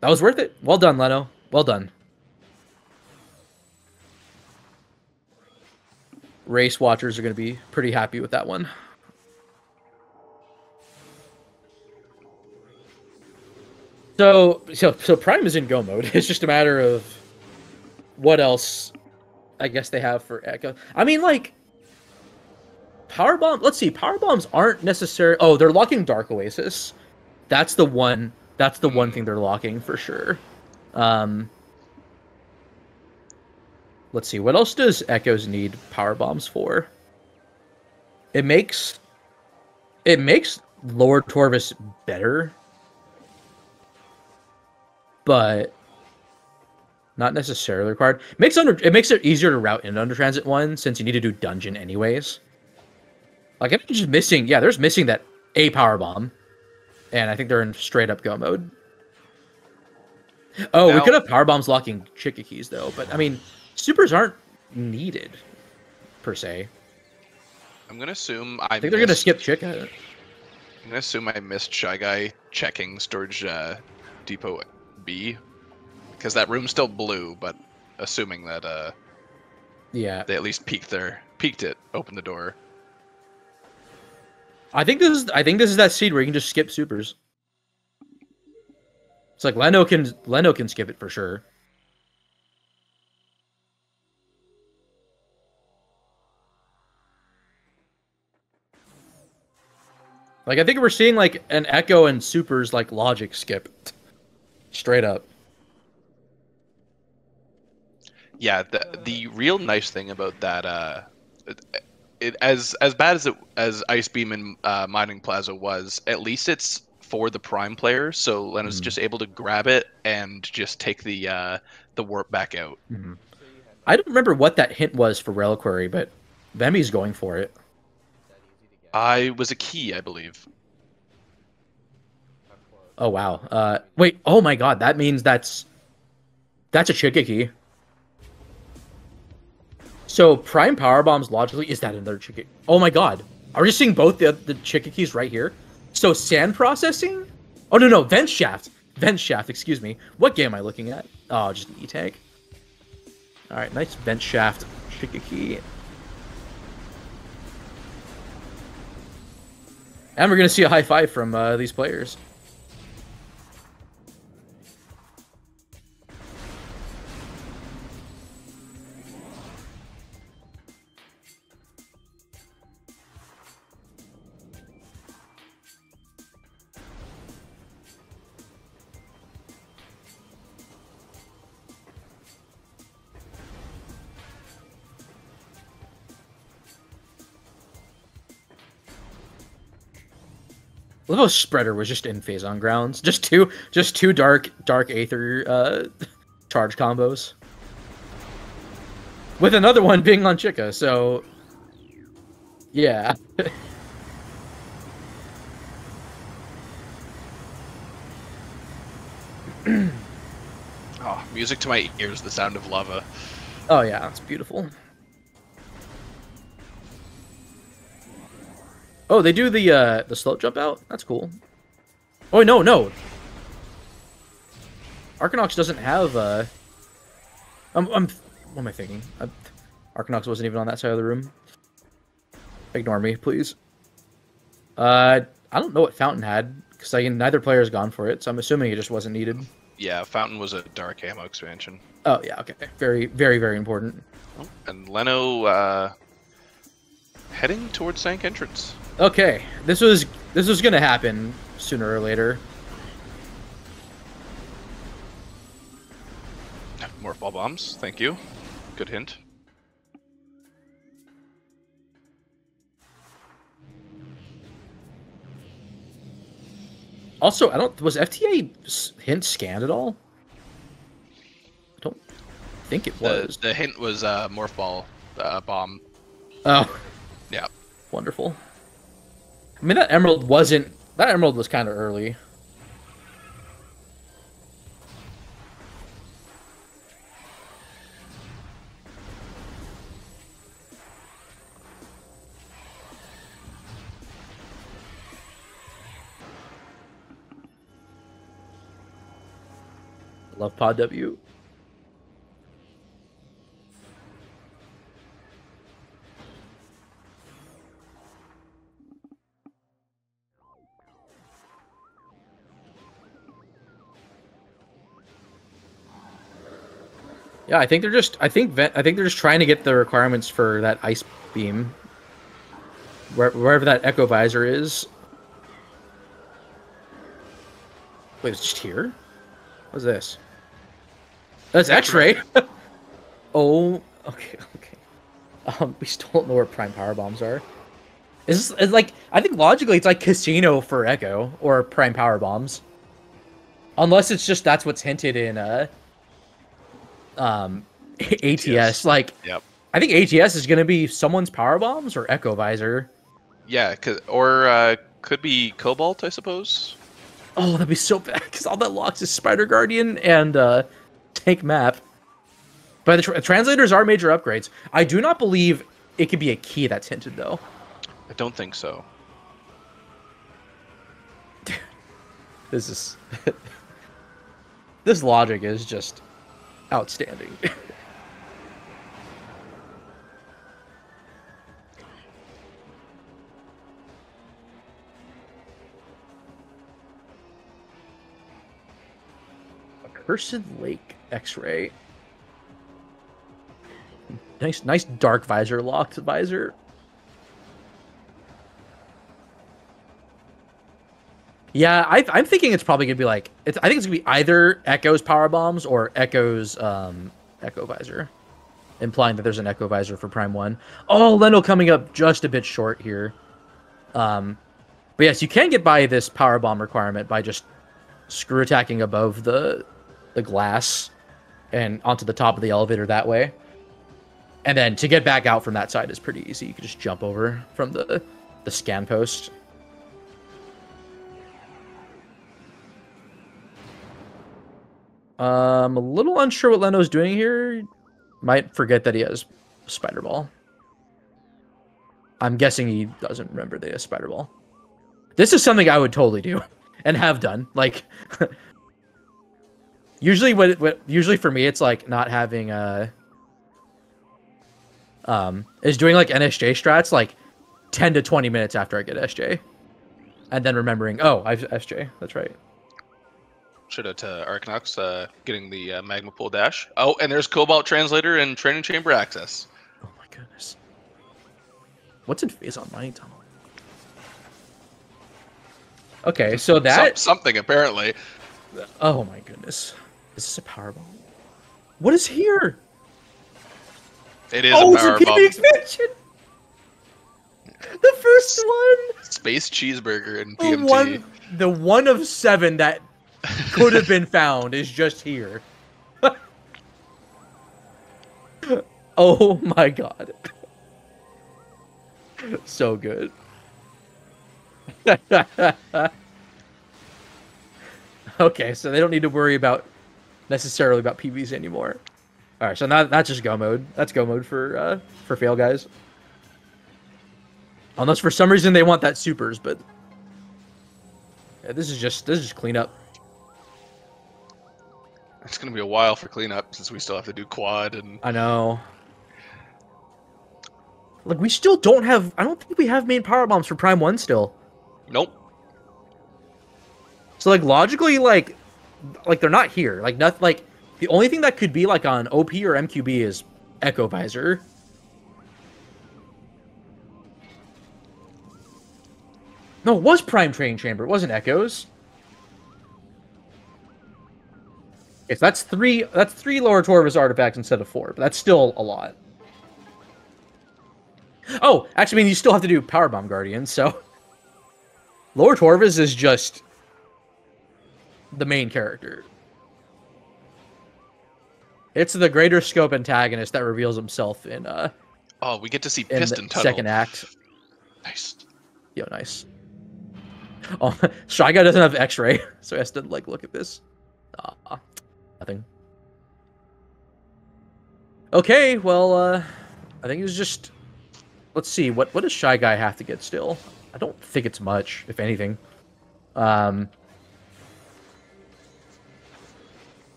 That was worth it. Well done, Leno. Well done. Race watchers are going to be pretty happy with that one. So Prime is in go mode. It's just a matter of what else I guess they have for Echo. I mean, like, Power Bomb. Let's see. Power Bombs aren't necessary. Oh, they're locking Dark Oasis. That's the one. That's the one thing they're locking for sure. Let's see. What else does Echoes need Power Bombs for? It makes Lower Torvus better, but not necessarily required. It makes it easier to route in Under Transit 1 since you need to do dungeon anyways. Like, I'm just missing. Yeah, there's missing that A Power Bomb, and I think they're in straight up go mode. Oh, we could have Power Bombs locking Chica Keys though, but I mean, supers aren't needed per se. I'm gonna assume I think they're gonna skip Chica. I'm gonna assume I missed Shy Guy checking storage depot B, because that room's still blue, but assuming that yeah, they at least peeked it, opened the door. I think this is that seed where you can just skip supers. It's like Leno can skip it for sure. Like, I think we're seeing like an Echo and supers like logic skip. Straight up. Yeah, the real nice thing about that, as bad as Ice Beam and Mining Plaza was, at least it's for the Prime player, so Leno's just able to grab it and just take the warp back out. I don't remember what that hint was for Reliquary, but Vemi's going for it. I was a key, I believe. Oh wow. Wait. Oh my God. That means that's a Chica Key. So Prime Power Bombs logically is that another Chica? Oh my God. Are we just seeing both the Chica Keys right here? So Sand Processing? Oh no, Vent Shaft. Vent Shaft. Excuse me. What game am I looking at? Oh, just an E-Tank. All right. Nice Vent Shaft Chica Key. And we're going to see a high five from these players. I love how Spreader was just in phase on grounds. Just two dark Aether charge combos. With another one being on Chica, so yeah. Oh, music to my ears, the sound of lava. Oh yeah, it's beautiful. Oh, they do the slope jump out? That's cool. Oh, no. Arcanox doesn't have, what am I thinking? Arcanox wasn't even on that side of the room. Ignore me, please. I don't know what Fountain had, because neither player has gone for it, so I'm assuming it just wasn't needed. Yeah, Fountain was a dark ammo expansion. Oh, yeah, okay. Very, very, very important. And Leno, heading towards Sank entrance. Okay, this was gonna happen sooner or later. More ball bombs, thank you. Good hint. Also, was FTA hint scanned at all? I don't think it was. The hint was morph ball bomb. Oh. Yeah. Wonderful. I mean, that emerald was kind of early. Love Pod W. Yeah, I think they're just trying to get the requirements for that ice beam, wherever that echo visor is. Wait, it's just here? What's this? That's X-ray. Oh, okay. We still don't know where prime power bombs are. It's like, I think logically it's like casino for echo or prime power bombs, unless it's just that's what's hinted in ATS. Like, yep. I think ATS is gonna be someone's power bombs or echo visor. Yeah, could be Cobalt, I suppose. Oh, that'd be so bad because all that locks is Spider Guardian and Tank Map. But the translators are major upgrades. I do not believe it could be a key that's hinted though. I don't think so. This logic is just outstanding. Accursed Lake X-ray. Nice dark visor, locked visor. Yeah, I'm thinking it's probably gonna be like I think it's gonna be either Echo's power bombs or Echo's Echo visor, implying that there's an Echo visor for Prime 1. Oh, Leno coming up just a bit short here. But yes, you can get by this power bomb requirement by just screw attacking above the glass and onto the top of the elevator that way. And then to get back out from that side is pretty easy. You can just jump over from the scan post. I'm a little unsure what Leno's doing here. Might forget that he has Spider Ball. I'm guessing he doesn't remember that he has Spider Ball. This is something I would totally do and have done. Like, usually for me, it's like not having is doing like NSJ strats like 10 to 20 minutes after I get SJ. And then remembering, oh, I have SJ. That's right. Shout out to Arknox getting the Magma Pool dash. Oh, and there's Cobalt Translator and Training Chamber access. Oh my goodness. What's in phase on Mining Tunnel? Okay, so that... Something, apparently. Oh my goodness. Is this a power bomb? What is here? It is a power it's a bomb. expansion! The first one! Space Cheeseburger and PMT. The one of 7 that could have been found is just here. Oh my god. So good. Okay, so they don't need to worry necessarily about PBs anymore. Alright, so now that's just go mode. That's go mode for fail guys. Unless for some reason they want that supers, but yeah, this is just cleanup. It's gonna be a while for cleanup since we still have to do quad and. I know. Like we still don't have. I don't think we have main power bombs for Prime 1 still. Nope. So like logically, like they're not here. Like nothing. Like the only thing that could be like on OP or MQB is Echo Visor. No, it was Prime Training Chamber. It wasn't Echoes. Okay, so that's three Lower Torvus artifacts instead of 4, but that's still a lot. Oh, actually, I mean, you still have to do Power Bomb Guardian, so... Lower Torvus is just... the main character. It's the greater scope antagonist that reveals himself in, oh, we get to see Piston Tunnel. Second act. Nice. Yo, nice. Oh, Shy Guy doesn't have X-ray, so he has to like look at this. Nothing. Okay, well, I think it's just. Let's see. What does Shy Guy have to get still? I don't think it's much, if anything. I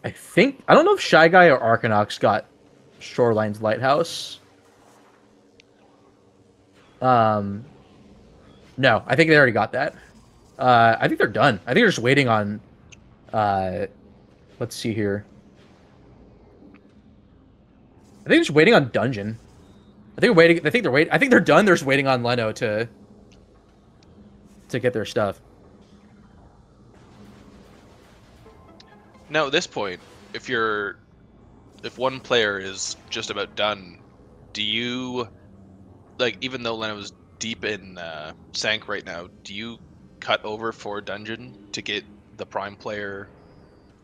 don't know if Shy Guy or Arcanox got Shoreline's Lighthouse. No, I think they already got that. I think they're done. I think they're just waiting on. Let's see here. I think they're just waiting on Dungeon. I think they're waiting. I think they're done. They're just waiting on Leno to get their stuff. Now at this point, if one player is just about done, do you, like, even though Leno's deep in Sank right now, do you cut over for Dungeon to get the Prime player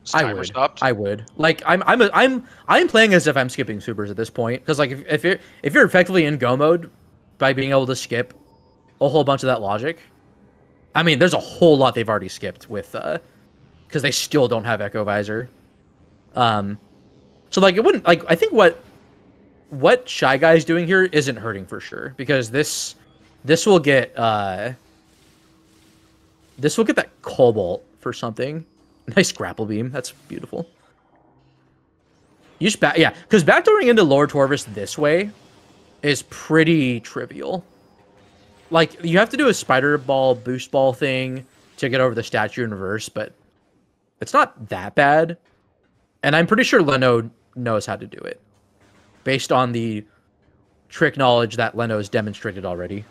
timer stopped? I would. Like I'm playing as if I'm skipping supers at this point, because like if you're effectively in go mode by being able to skip a whole bunch of that logic. I mean, there's a whole lot they've already skipped with because they still don't have Echo Visor. So like it wouldn't, like, I think what Shy Guy's doing here isn't hurting for sure, because this will get that Cobalt for something. Nice grapple beam. That's beautiful. You just because backdooring into Lord Torvis this way is pretty trivial. Like, you have to do a spider ball boost ball thing to get over the statue in reverse, but it's not that bad. And I'm pretty sure Leno knows how to do it, based on the trick knowledge that Leno has demonstrated already.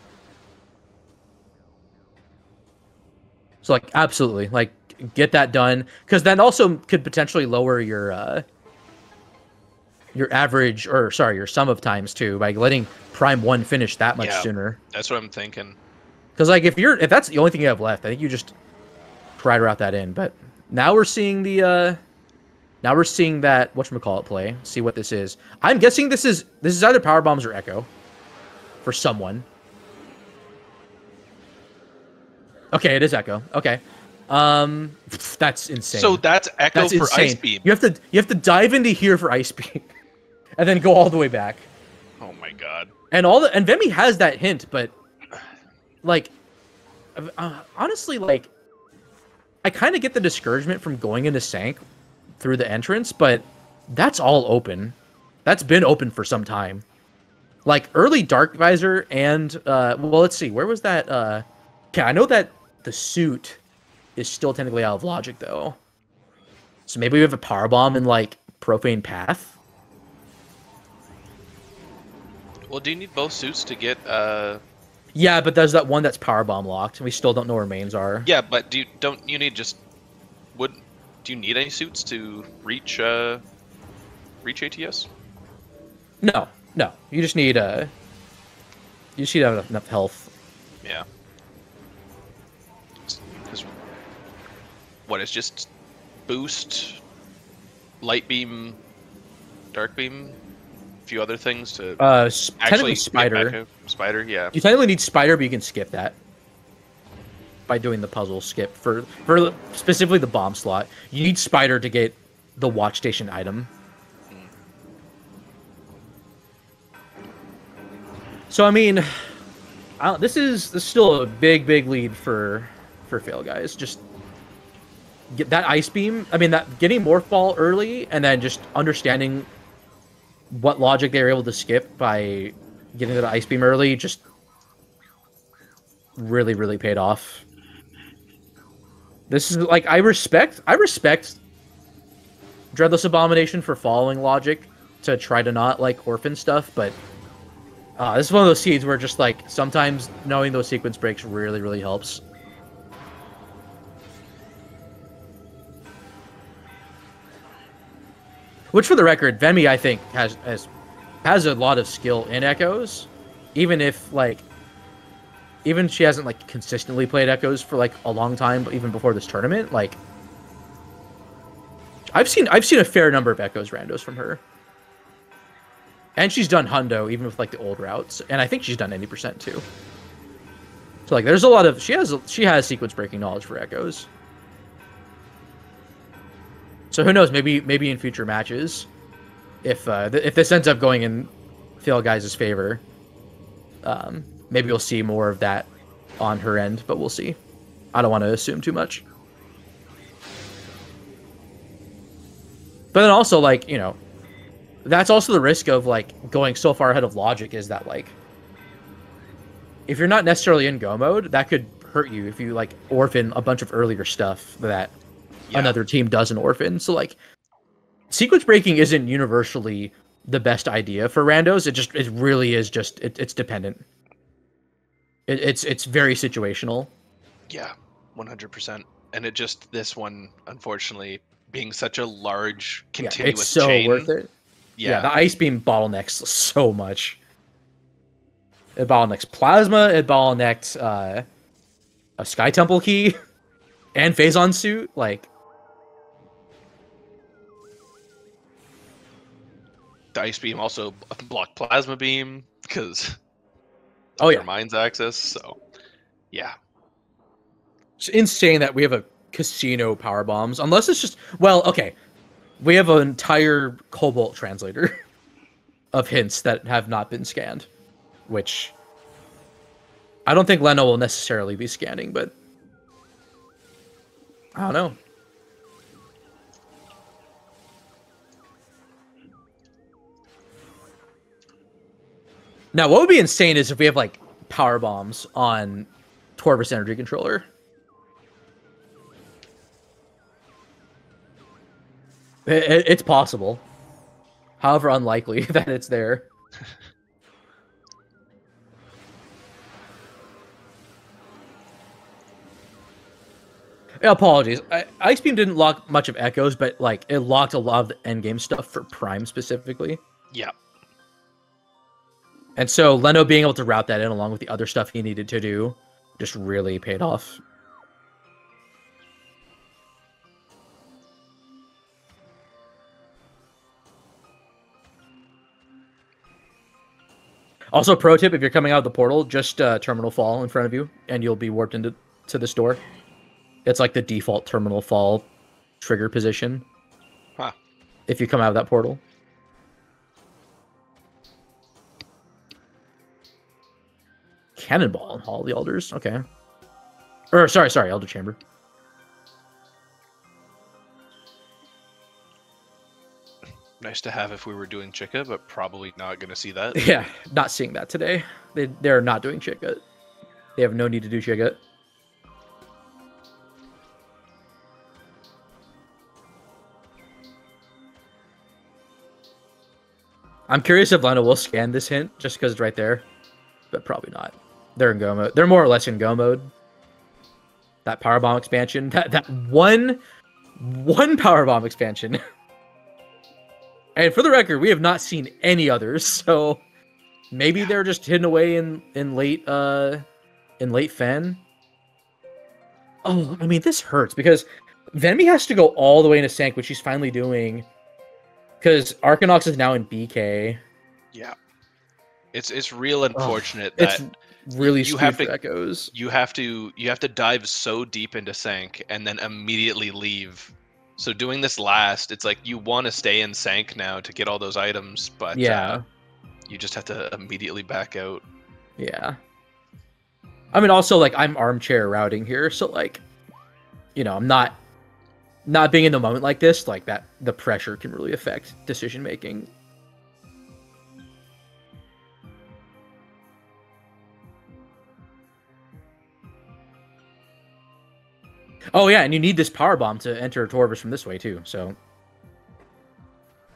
So, like, absolutely, like, get that done, because then also could potentially lower your average, or sorry, your sum of times too, by letting Prime 1 finish that much sooner. That's what I'm thinking. Because like if that's the only thing you have left, I think you just try to route that in. But now we're seeing that whatchamacallit play. See what this is. I'm guessing this is either Power Bombs or Echo for someone. Okay, it is Echo. Okay. That's insane. So that's Echo that's for insane. Ice Beam. You have to dive into here for Ice Beam, and then go all the way back. Oh my god. And Vemi has that hint, but like, honestly, like, I kind of get the discouragement from going into Sank through the entrance, but that's all open. That's been open for some time. Like early Dark Visor and well, let's see, where was that? Okay, I know that the suit is still technically out of logic, though. So maybe we have a Power Bomb in, like, Profane Path? Well, do you need both suits to get, Yeah, but there's that one that's Power Bomb locked, and we still don't know where mains are. Yeah, but do you need any suits to reach ATS? No. You just need, to have enough health. Yeah. What, it's just boost, light beam, dark beam, a few other things to technically Spider. Spider, yeah. You technically need Spider, but you can skip that by doing the puzzle skip for specifically the bomb slot. You need Spider to get the watch station item. So I mean, this is still a big lead for Fail Guys. Just get that Ice Beam. I mean, that getting Morph Ball early, and then just understanding what logic they were able to skip by getting that Ice Beam early, just really paid off. This is like, I respect Dreadless Abomination for following logic to try to not like orphan stuff, but this is one of those seeds where just like sometimes knowing those sequence breaks really helps. Which, for the record, Vemi, I think, has a lot of skill in Echoes, even if she hasn't like consistently played Echoes for like a long time, but even before this tournament, like I've seen a fair number of Echoes randos from her, and she's done Hundo even with like the old routes, and I think she's done 80% too. So like, there's a lot of she has sequence breaking knowledge for echoes. So who knows? Maybe in future matches, if this ends up going in Phil Guys' favor, maybe we'll see more of that on her end. But we'll see. I don't want to assume too much. But then also, like, you know, that's also the risk of like going so far ahead of logic, is that like, if you're not necessarily in go mode, that could hurt you if you like orphan a bunch of earlier stuff that another team doesn't orphan. So like, sequence breaking isn't universally the best idea for randos. It really is just it's dependent. It's very situational. Yeah, 100%. And this one, unfortunately, being such a large continuous it's so chain, worth it. Yeah, the ice beam bottlenecks so much. It bottlenecks plasma. It bottlenecked a Sky Temple key and Phazon suit. Like, the ice beam also blocked plasma beam because mind's access. So yeah, it's insane that we have a casino power bombs. Unless it's just, well, okay, we have an entire Cobalt translator of hints that have not been scanned, which I don't think Leno will necessarily be scanning, but I don't know. Now, what would be insane is if we have like power bombs on Torvus Energy Controller. It's possible. However unlikely that it's there. Apologies. Ice Beam didn't lock much of echoes, but like it locked a lot of the endgame stuff for Prime specifically. Yeah. And so Leno being able to route that in along with the other stuff he needed to do just really paid off. Also, pro tip, if you're coming out of the portal, just terminal fall in front of you, and you'll be warped into this door. It's like the default terminal fall trigger position. Huh. If you come out of that portal. Cannonball in Hall of the Elders. Okay. Or, sorry, Elder Chamber. Nice to have if we were doing Chica, but probably not going to see that. Yeah, not seeing that today. They're not doing Chica. They have no need to do Chica. I'm curious if Leno will scan this hint just because it's right there, but probably not. They're in go mode. They're more or less in go mode. That power bomb expansion, that one power bomb expansion. And for the record, we have not seen any others, so maybe they're just hidden away in late Fen. Oh, I mean, this hurts because Venmi has to go all the way into Sank, which she's finally doing. Because Arcanox is now in BK. Yeah, it's real unfortunate that it's really you have to echoes. You have to dive so deep into Sank and then immediately leave. So doing this last, it's like you want to stay in Sank now to get all those items, but yeah, you just have to immediately back out. Yeah. I mean, also like I'm armchair routing here, so like, you know, I'm not being in the moment like this, like that, the pressure can really affect decision making. Oh yeah, and you need this power bomb to enter Torvus from this way too. So,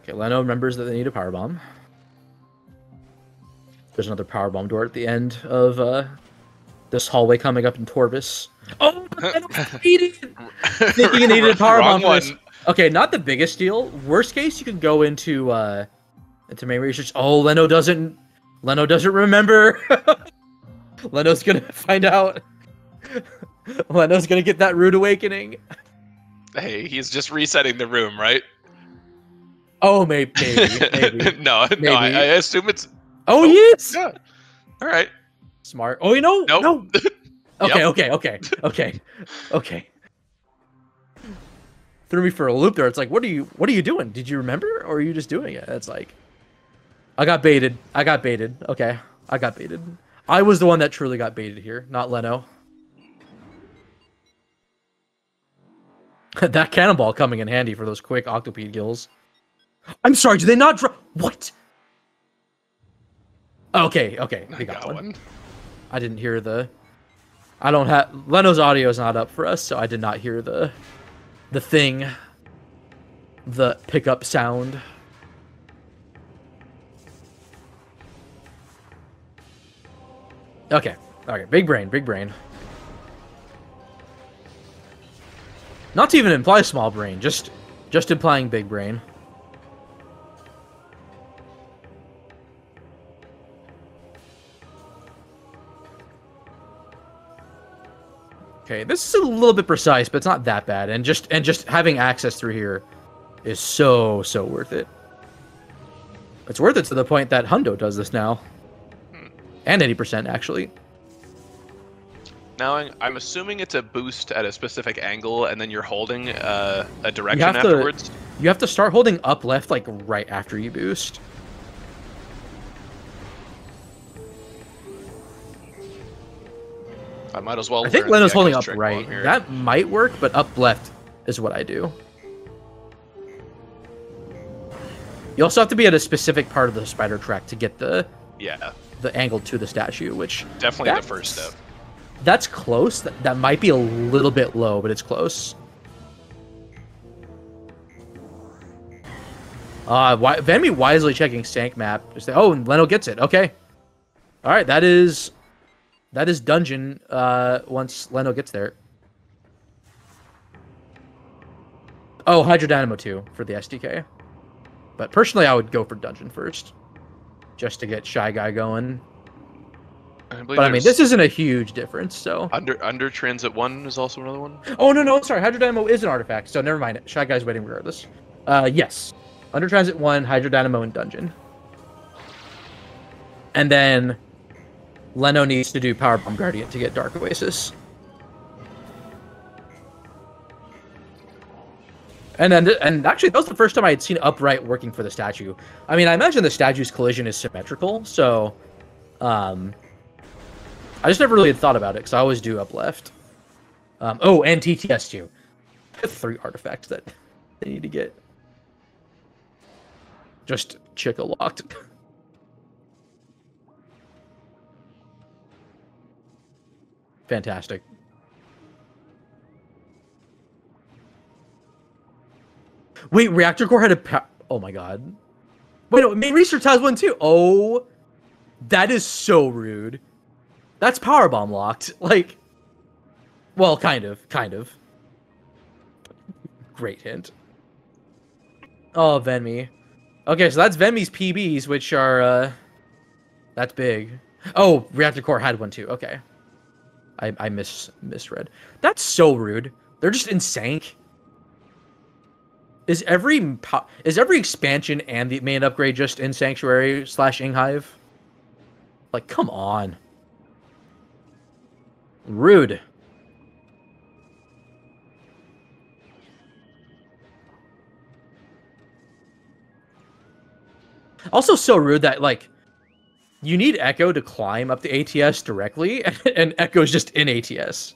okay, Leno remembers that they need a power bomb. There's another power bomb door at the end of this hallway coming up in Torvus. Oh, Leno thinking he needed a power bomb for this. Okay, not the biggest deal. Worst case, you can go into main research. Oh, Leno doesn't remember. Leno's gonna find out. Leno's gonna get that rude awakening. Hey, he's just resetting the room, right? Oh, maybe. No, I assume it's. Oh, yes. Yeah. All right. Smart. Oh, you know, nope. no. Okay, Yep. okay. Threw me for a loop there. It's like, what are you doing? Did you remember, or are you just doing it? It's like, I got baited. Okay, I got baited. I was the one that truly got baited here, not Leno. That cannonball coming in handy for those quick octopede kills. I'm sorry, do they not drop? What? Okay, they got one. I didn't hear the... I don't have... Leno's audio is not up for us, so I did not hear the thing. The pickup sound. Okay, big brain. Not to even imply small brain, just implying big brain. Okay, this is a little bit precise, but it's not that bad. And just having access through here is so worth it. It's worth it to the point that Hundo does this now. And 80% actually. Now I'm assuming it's a boost at a specific angle, and then you're holding a direction afterwards. You have to start holding up left like right after you boost. I might as well. I think Leno's holding up right. That might work, but up left is what I do. You also have to be at a specific part of the spider track to get the angle to the statue, which definitely the first step. That's close. That might be a little bit low, but it's close. Venmi wisely checking Stank map. Oh, and Leno gets it. Okay. All right, that is dungeon once Leno gets there. Oh, Hydro Dynamo 2 for the SDK. But personally, I would go for dungeon first, just to get Shy Guy going. But I mean, this isn't a huge difference, so... Under Transit 1 is also another one? Oh, no, sorry. Hydro Dynamo is an artifact, so never mind. Shy Guy's waiting regardless. Yes. Under Transit 1, Hydro Dynamo, and Dungeon. And then Leno needs to do Power Bomb Guardian to get Dark Oasis. And actually, that was the first time I had seen upright working for the statue. I mean, I imagine the statue's collision is symmetrical, so... I just never really had thought about it, because I always do up left. Oh, and TTS too. 3 artifacts that they need to get. Just Chica locked. Fantastic. Wait, Reactor Core had a... Oh my god. Wait, no, main research has one too. Oh, that is so rude. That's powerbomb locked. Like, well, kind of. Great hint. Oh, Venmi. Okay, so that's Venmi's PBs, which are, that's big. Oh, Reactor Core had one too. Okay. I misread. That's so rude. They're just in Sank. Is every expansion and the main upgrade just in Sanctuary / Inghive? Like, come on. Rude. Also so rude that, like, you need Echo to climb up the ATS directly, and Echo's just in ATS.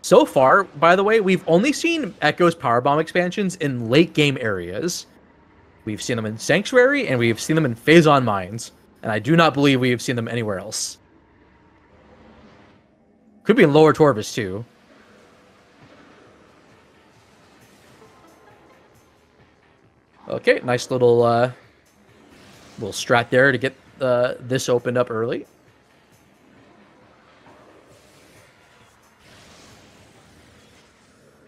So far, by the way, we've only seen Echo's Powerbomb expansions in late-game areas. We've seen them in Sanctuary, and we've seen them in Phazon Mines. And I do not believe we have seen them anywhere else. Could be in Lower Torvus, too. Okay, nice little strat there to get this opened up early.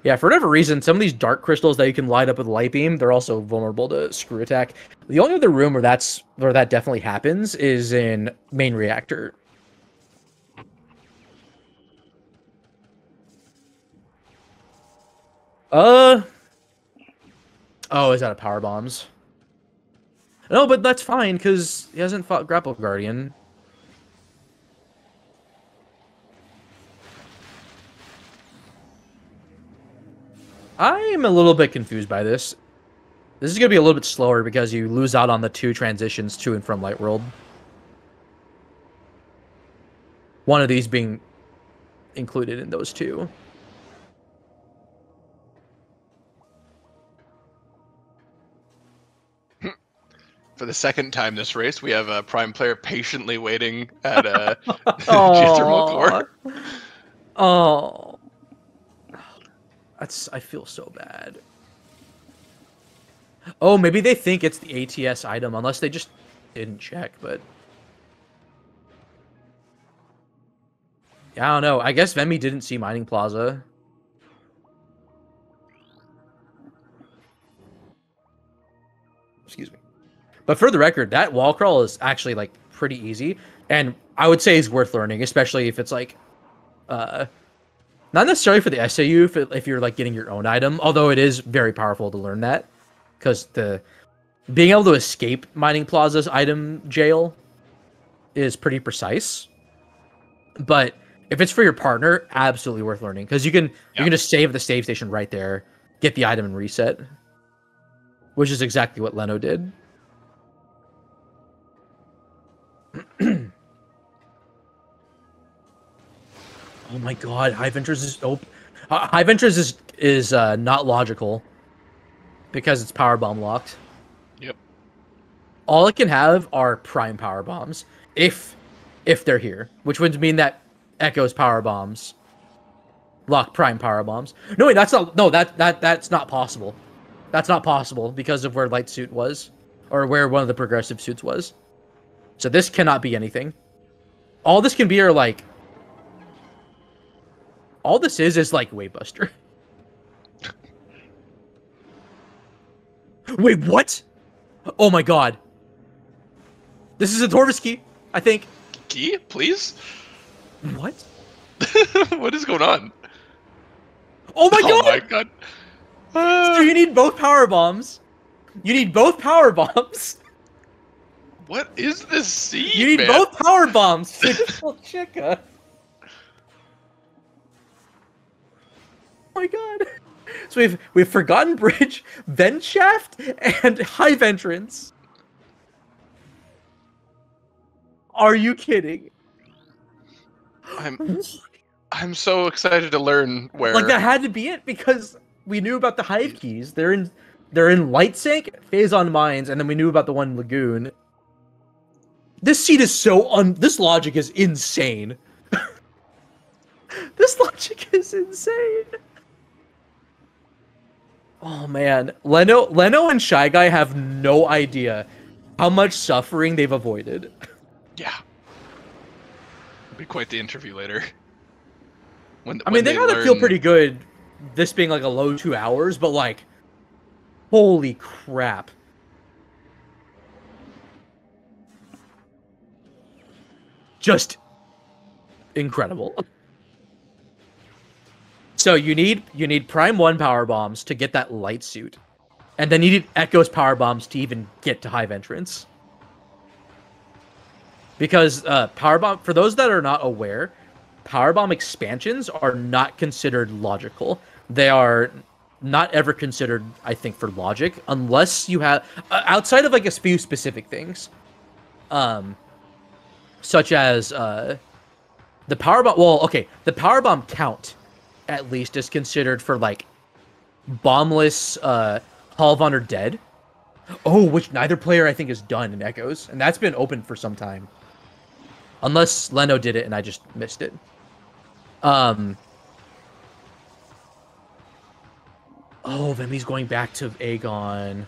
Yeah, for whatever reason, some of these dark crystals that you can light up with light beam, they're also vulnerable to screw attack. The only other room where that definitely happens is in main reactor. Oh, is that a power bombs? No, but that's fine because he hasn't fought Grapple Guardian. I'm a little bit confused by this. This is gonna be a little bit slower because you lose out on the 2 transitions to and from Light World. One of these being included in those 2. For the second time this race, we have a Prime player patiently waiting at geothermal core. Oh, I feel so bad. Oh, maybe they think it's the ATS item, unless they just didn't check. But yeah, I don't know. I guess Vemi didn't see Mining Plaza. Excuse me. But for the record, that wall crawl is actually like pretty easy, and I would say is worth learning, especially if it's like, not necessarily for the SAU if you're like getting your own item. Although it is very powerful to learn that, because being able to escape Mining Plaza's item jail is pretty precise. But if it's for your partner, absolutely worth learning, because you can just save the save station right there, get the item and reset, which is exactly what Leno did. Oh my god, High Ventress is High Ventress is not logical because it's power bomb locked. Yep. All it can have are prime power bombs if they're here, which would mean that Echo's power bombs lock prime power bombs. No wait, that's not possible. That's not possible because of where Light Suit was, or where one of the progressive suits was. So this cannot be anything. All this can be are like... All this is like Wavebuster. Wait, what? Oh my god. This is a Torvis key, I think. Key, please? What? What is going on? Oh my god! Oh my god. So you need both power bombs. You need both power bombs. What is this seed, You need man? both power bombs to kill Chica. Oh my god. So we've Forgotten Bridge, Vent Shaft, and Hive Entrance. Are you kidding? I'm so excited to learn where. Like that had to be it because we knew about the Hive keys. They're in Light Sync, Phazon Mines, and then we knew about the one in Lagoon. This seed is so this logic is insane. This logic is insane. Oh man, Leno and Shy Guy have no idea how much suffering they've avoided. Yeah. It'll be quite the interview later. I mean, they gotta feel pretty good, this being like a low 2 hours, but like, holy crap. Just incredible. So you need Prime 1 power bombs to get that Light Suit. And then you need Echo's power bombs to even get to Hive Entrance. Because power bomb, for those that are not aware, power bomb expansions are not considered logical. They are not ever considered, I think, for logic, unless you have outside of like a few specific things. Such as the power bomb. Well, okay, the power bomb count at least is considered for like bombless Halvan or Dead. Oh, which neither player I think has done in Echoes, and that's been open for some time. Unless Leno did it and I just missed it. Oh, Vemi's going back to Aegon.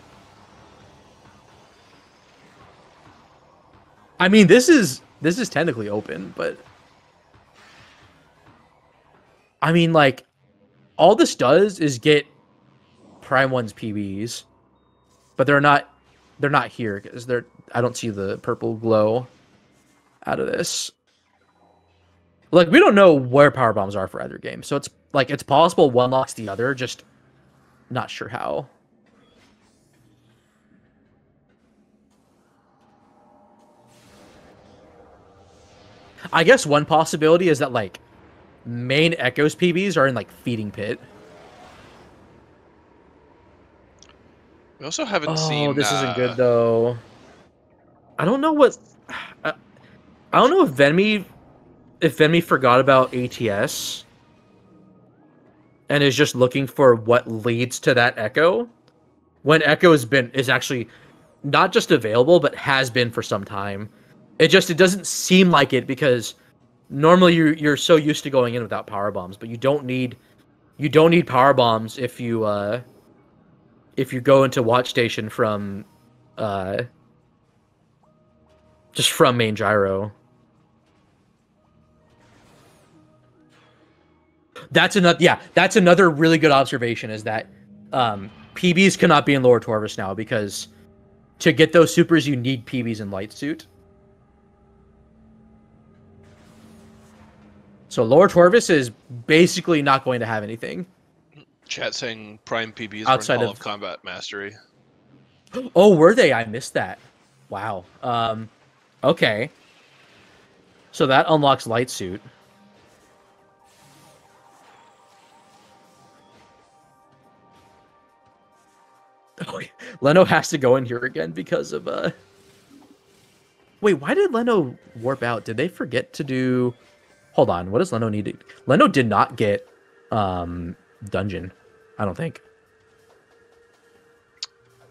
I mean, this is technically open, but I mean, like, all this does is get Prime 1's PBs, but they're not here because I don't see the purple glow out of this. Like, we don't know where power bombs are for either game, so it's like it's possible one locks the other, just not sure how. I guess one possibility is that like main Echo's PBs are in like feeding pit. We also haven't Oh, seen. this isn't good though. I don't know what. I, I don't know if Venmi forgot about ATS and is just looking for what leads to that Echo when Echo is actually not just available but has been for some time. It doesn't seem like it because normally you're so used to going in without power bombs, but you don't need power bombs if you go into watch station from uh just from main gyro. That's another really good observation is that PBs cannot be in lower Torvus now because to get those supers you need PBs in light suit. So lower Torvus is basically not going to have anything. Chat saying Prime PBs outside were in Hall of of Combat Mastery. Oh, were they? I missed that. Wow. Okay. So that unlocks light suit. Oh, Leno has to go in here again because of Wait, why did Leno warp out? Did they forget to do? Hold on. What does Leno need to? Leno did not get dungeon. I don't think.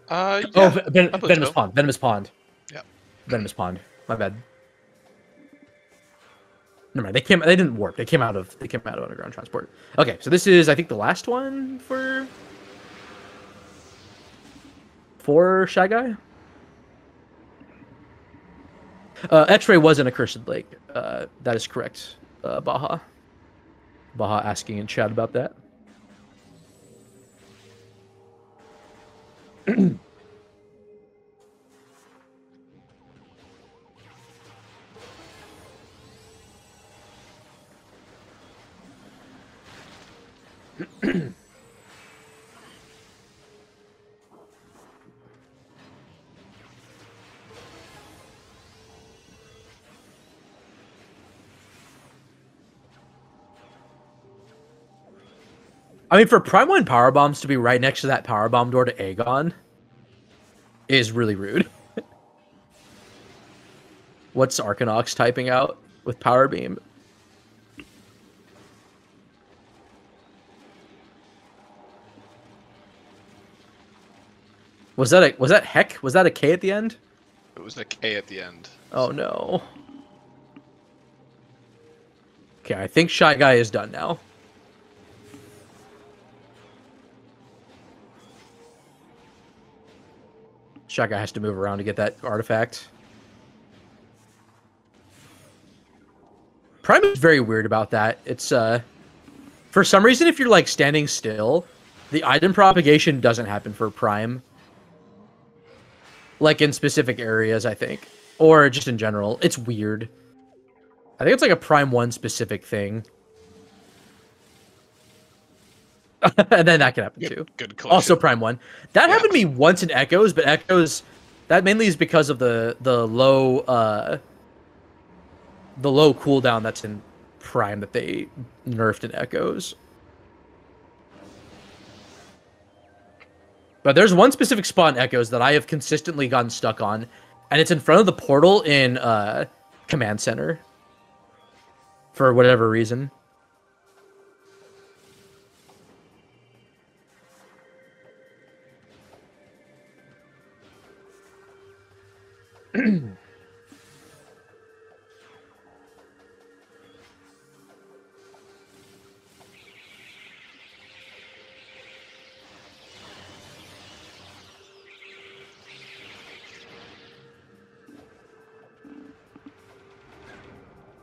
Yeah, Oh, I believe Venomous so. Pond. Venomous Pond. Yeah. Venomous Pond. My bad. Never mind. They didn't warp. They came out of underground transport. Okay, so this is I think the last one for Shy Guy. X-Ray was in a cursed lake. That is correct. Baja asking in chat about that. I mean, for Prime 1 power bombs to be right next to that power bomb door to Aegon is really rude. What's Arcanox typing out with Power Beam? Was that Heck? Was that a K at the end? It was a K at the end. Oh no. Okay, I think Shy Guy is done now. Shy Guy has to move around to get that artifact. Prime is very weird about that. It's for some reason if you're like standing still, the item propagation doesn't happen for Prime. Like in specific areas, I think. Or just in general. It's weird. I think it's like a Prime 1 specific thing. And then that can happen too. Good collection. Also Prime 1. That happened to me once in Echoes, but Echoes that mainly is because of the low cooldown that's in Prime that they nerfed in Echoes. But there's one specific spot in Echoes that I have consistently gotten stuck on, and it's in front of the portal in Command Center. For whatever reason.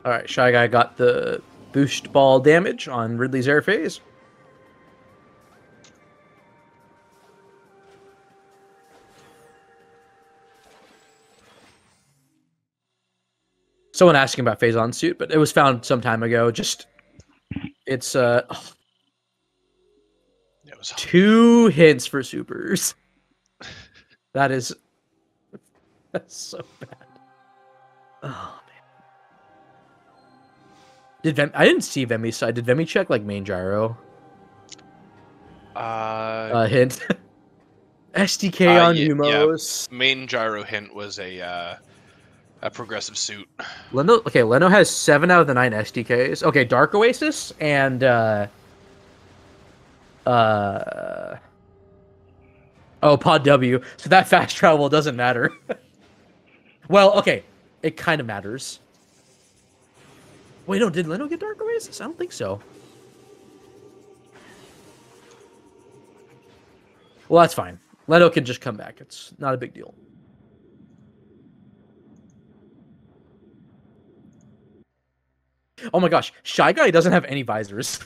Alright, Shy Guy got the boost ball damage on Ridley's air phase. Someone asking about phase on suit, but it was found some time ago. Just it's It was 2 hints for supers. That's so bad. Oh I didn't see Vemi's side. Did Vemi check like main gyro? Hint. SDK on Umos. Yeah. Main gyro hint was a progressive suit. Leno has 7 out of the 9 SDKs. Okay, Dark Oasis and Pod W. So that fast travel doesn't matter. Well, okay, it kind of matters. Wait, no, did Leno get Dark Oasis? I don't think so. Well, that's fine. Leno can just come back. It's not a big deal. Oh my gosh, Shy Guy doesn't have any visors,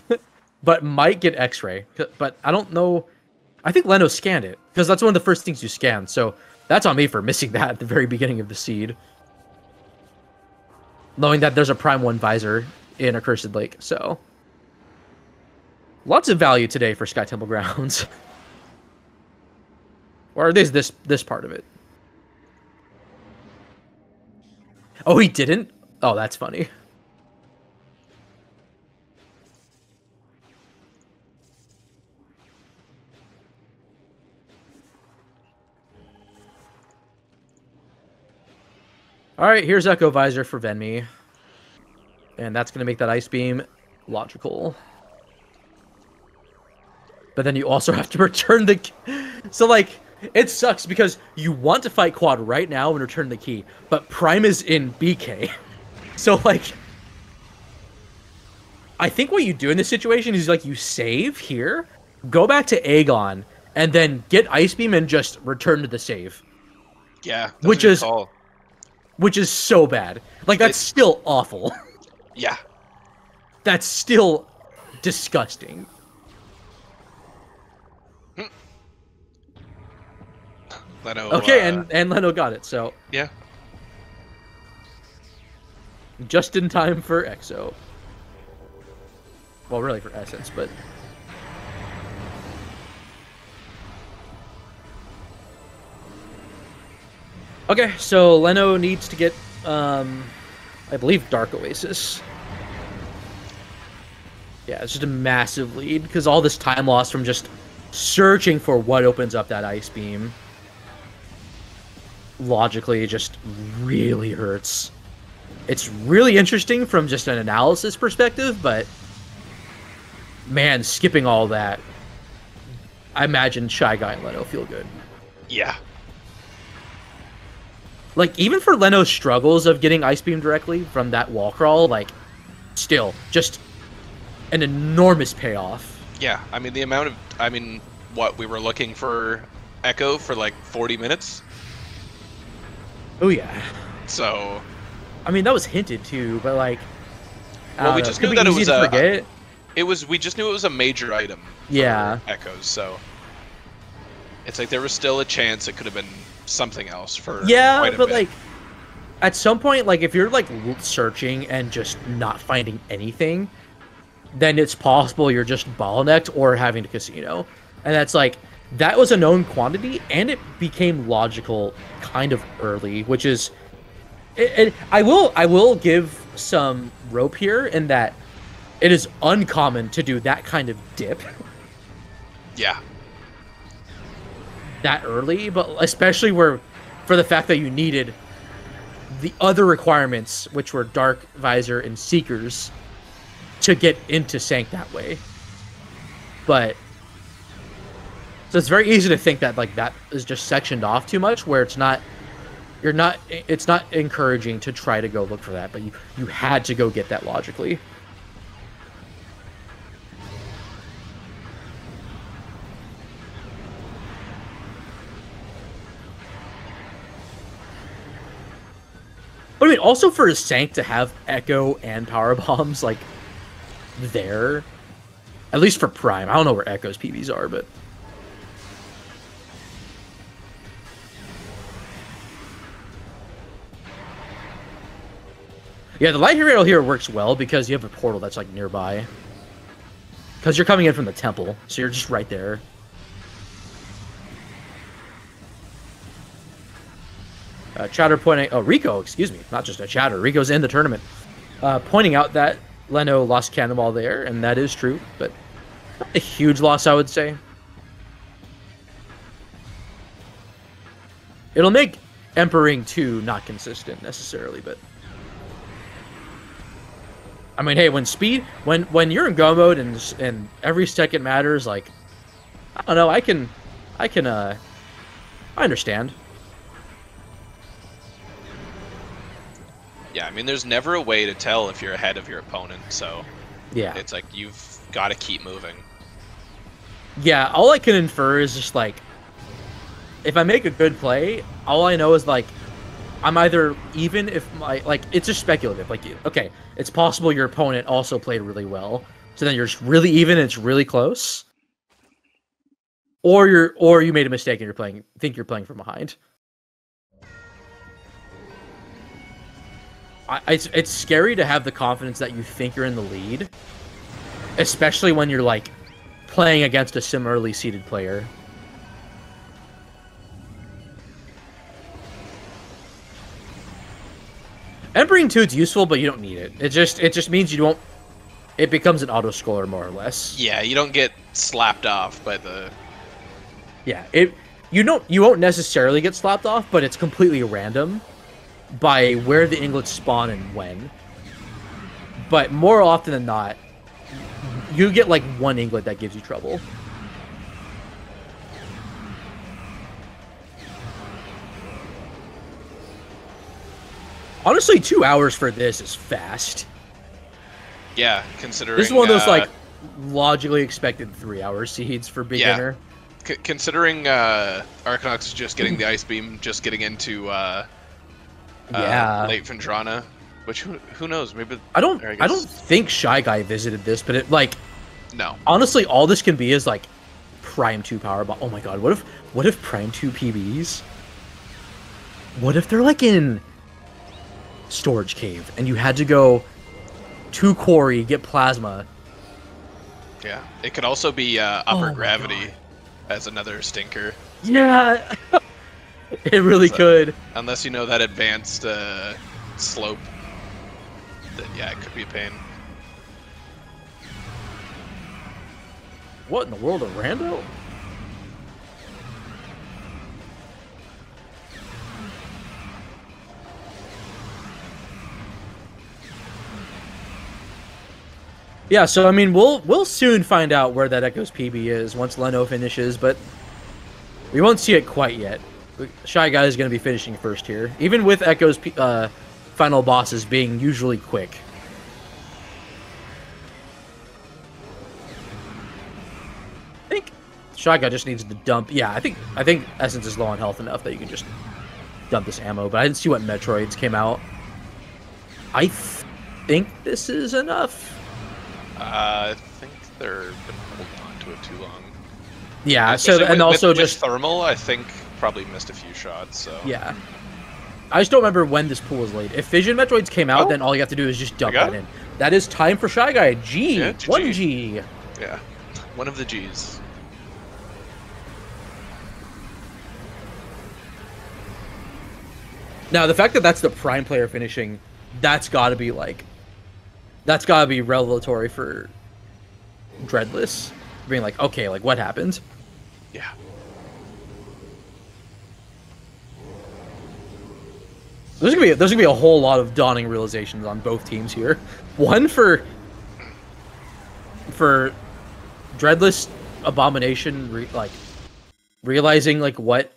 but might get X-ray. But I don't know. I think Leno scanned it, because that's one of the first things you scan. So that's on me for missing that at the very beginning of the seed. Knowing that there's a Prime 1 visor in Accursed Lake, so... Lots of value today for Sky Temple Grounds. Or at least this part of it. Oh, he didn't? Oh, that's funny. Alright, here's Echo Visor for Venmi. And that's going to make that Ice Beam logical. But then you also have to return the... So, like, it sucks because you want to fight Quad right now and return the key. But Prime is in BK. So, like... I think what you do in this situation is, like, you save here, go back to Aegon, and then get Ice Beam and just return to the save. Yeah, which is so bad. Like, that's still awful. Yeah. That's still disgusting. Leno, okay, and Leno got it, so... Yeah. Just in time for Exo. Well, really for Essence, but... Okay, so Leno needs to get, I believe, Dark Oasis. Yeah, it's just a massive lead, because all this time lost from just searching for what opens up that Ice Beam, logically, just really hurts. It's really interesting from just an analysis perspective, but, man, skipping all that, I imagine Shy Guy and Leno feel good. Yeah. Like, even for Leno's struggles of getting Ice Beam directly from that wall crawl, like, still, just an enormous payoff. Yeah, I mean, the amount of... I mean, what, we were looking for Echo for, like, 40 minutes? Oh, yeah. So... I mean, that was hinted, too, but, like... Well, we just knew that it was a... We just knew it was a major item for Echoes, so... It's like there was still a chance it could have been something else for quite a bit. Like, at some point, like, if you're, like, searching and just not finding anything, then it's possible you're just bottlenecked or having to casino. And that's, like, that was a known quantity, and it became logical kind of early, which is... I will give some rope here in that it is uncommon to do that kind of dip. Yeah. That early, but especially for the fact that you needed the other requirements, which were Dark Visor and Seekers, to get into Sank that way. But so it's very easy to think that like that is just sectioned off too much, where it's not encouraging to try to go look for that, but you had to go get that logically. But I mean, also for Sank to have Echo and Power Bombs, like, there. At least for Prime. I don't know where Echo's PBs are, but... Yeah, the light rail here works well because you have a portal that's, like, nearby. Because you're coming in from the temple, so you're just right there. Chatter pointing... Oh, Rico, excuse me. Not just a chatter. Rico's in the tournament. Pointing out that Leno lost Cannonball there, and that is true, but not a huge loss, I would say. It'll make Emperor 2 not consistent necessarily, but I mean, hey, when you're in go mode and every second matters, like, I don't know, I understand. Yeah, I mean, there's never a way to tell if you're ahead of your opponent, so Yeah. it's like you've got to keep moving. Yeah, all I can infer is just like, if I make a good play, all I know is like, I'm either even if my, like, it's just speculative. Like, okay, it's possible your opponent also played really well, so then you're just really even and it's really close. Or you made a mistake and think you're playing from behind. It's scary to have the confidence that you think you're in the lead, especially when you're like playing against a similarly seated player. Emperor 2 is useful, but you don't need it. It just means you don't. It becomes an auto scorer more or less. Yeah, you don't get slapped off by the. Yeah, you won't necessarily get slapped off, but it's completely random by where the inglets spawn and when. But more often than not, you get like one inglet that gives you trouble. Honestly, 2 hours for this is fast. Yeah, considering This is one of those like logically expected 3 hour seeds for beginner. Yeah. Considering Arcanox just getting the ice beam, just getting into late Vendrana, which who knows? Maybe I don't think Shy Guy visited this, but it like no. Honestly, all this can be is like Prime 2 power bomb. Oh my god, what if Prime 2 PBs? What if they're like in Storage Cave and you had to go to Quarry, get plasma? Yeah, it could also be upper gravity God. as another stinker. Yeah, it really could. Unless you know that advanced slope, then yeah, it could be a pain. What in the world of Rando? Yeah, so I mean, we'll soon find out where that Echo's PB is once Leno finishes, but we won't see it quite yet. Shy Guy is going to be finishing first here, even with Echo's final bosses being usually quick. I think Shy Guy just needs to dump. Yeah, I think Essence is low on health enough that you can just dump this ammo. But I didn't see what Metroids came out. I think this is enough. I think they've been holding on to it too long. Yeah, especially so and also with just thermal, I think probably missed a few shots. So yeah, I just don't remember when this pool was laid. If Fission Metroids came out, then all you have to do is just dump that in. That is time for Shy Guy. G, yeah, 1G. Yeah, one of the Gs. Now the fact that that's the prime player finishing, that's got to be revelatory for Dreadless, being like, okay, like what happened? Yeah. There's gonna be a whole lot of dawning realizations on both teams here. One for Dreadless Abomination, realizing like what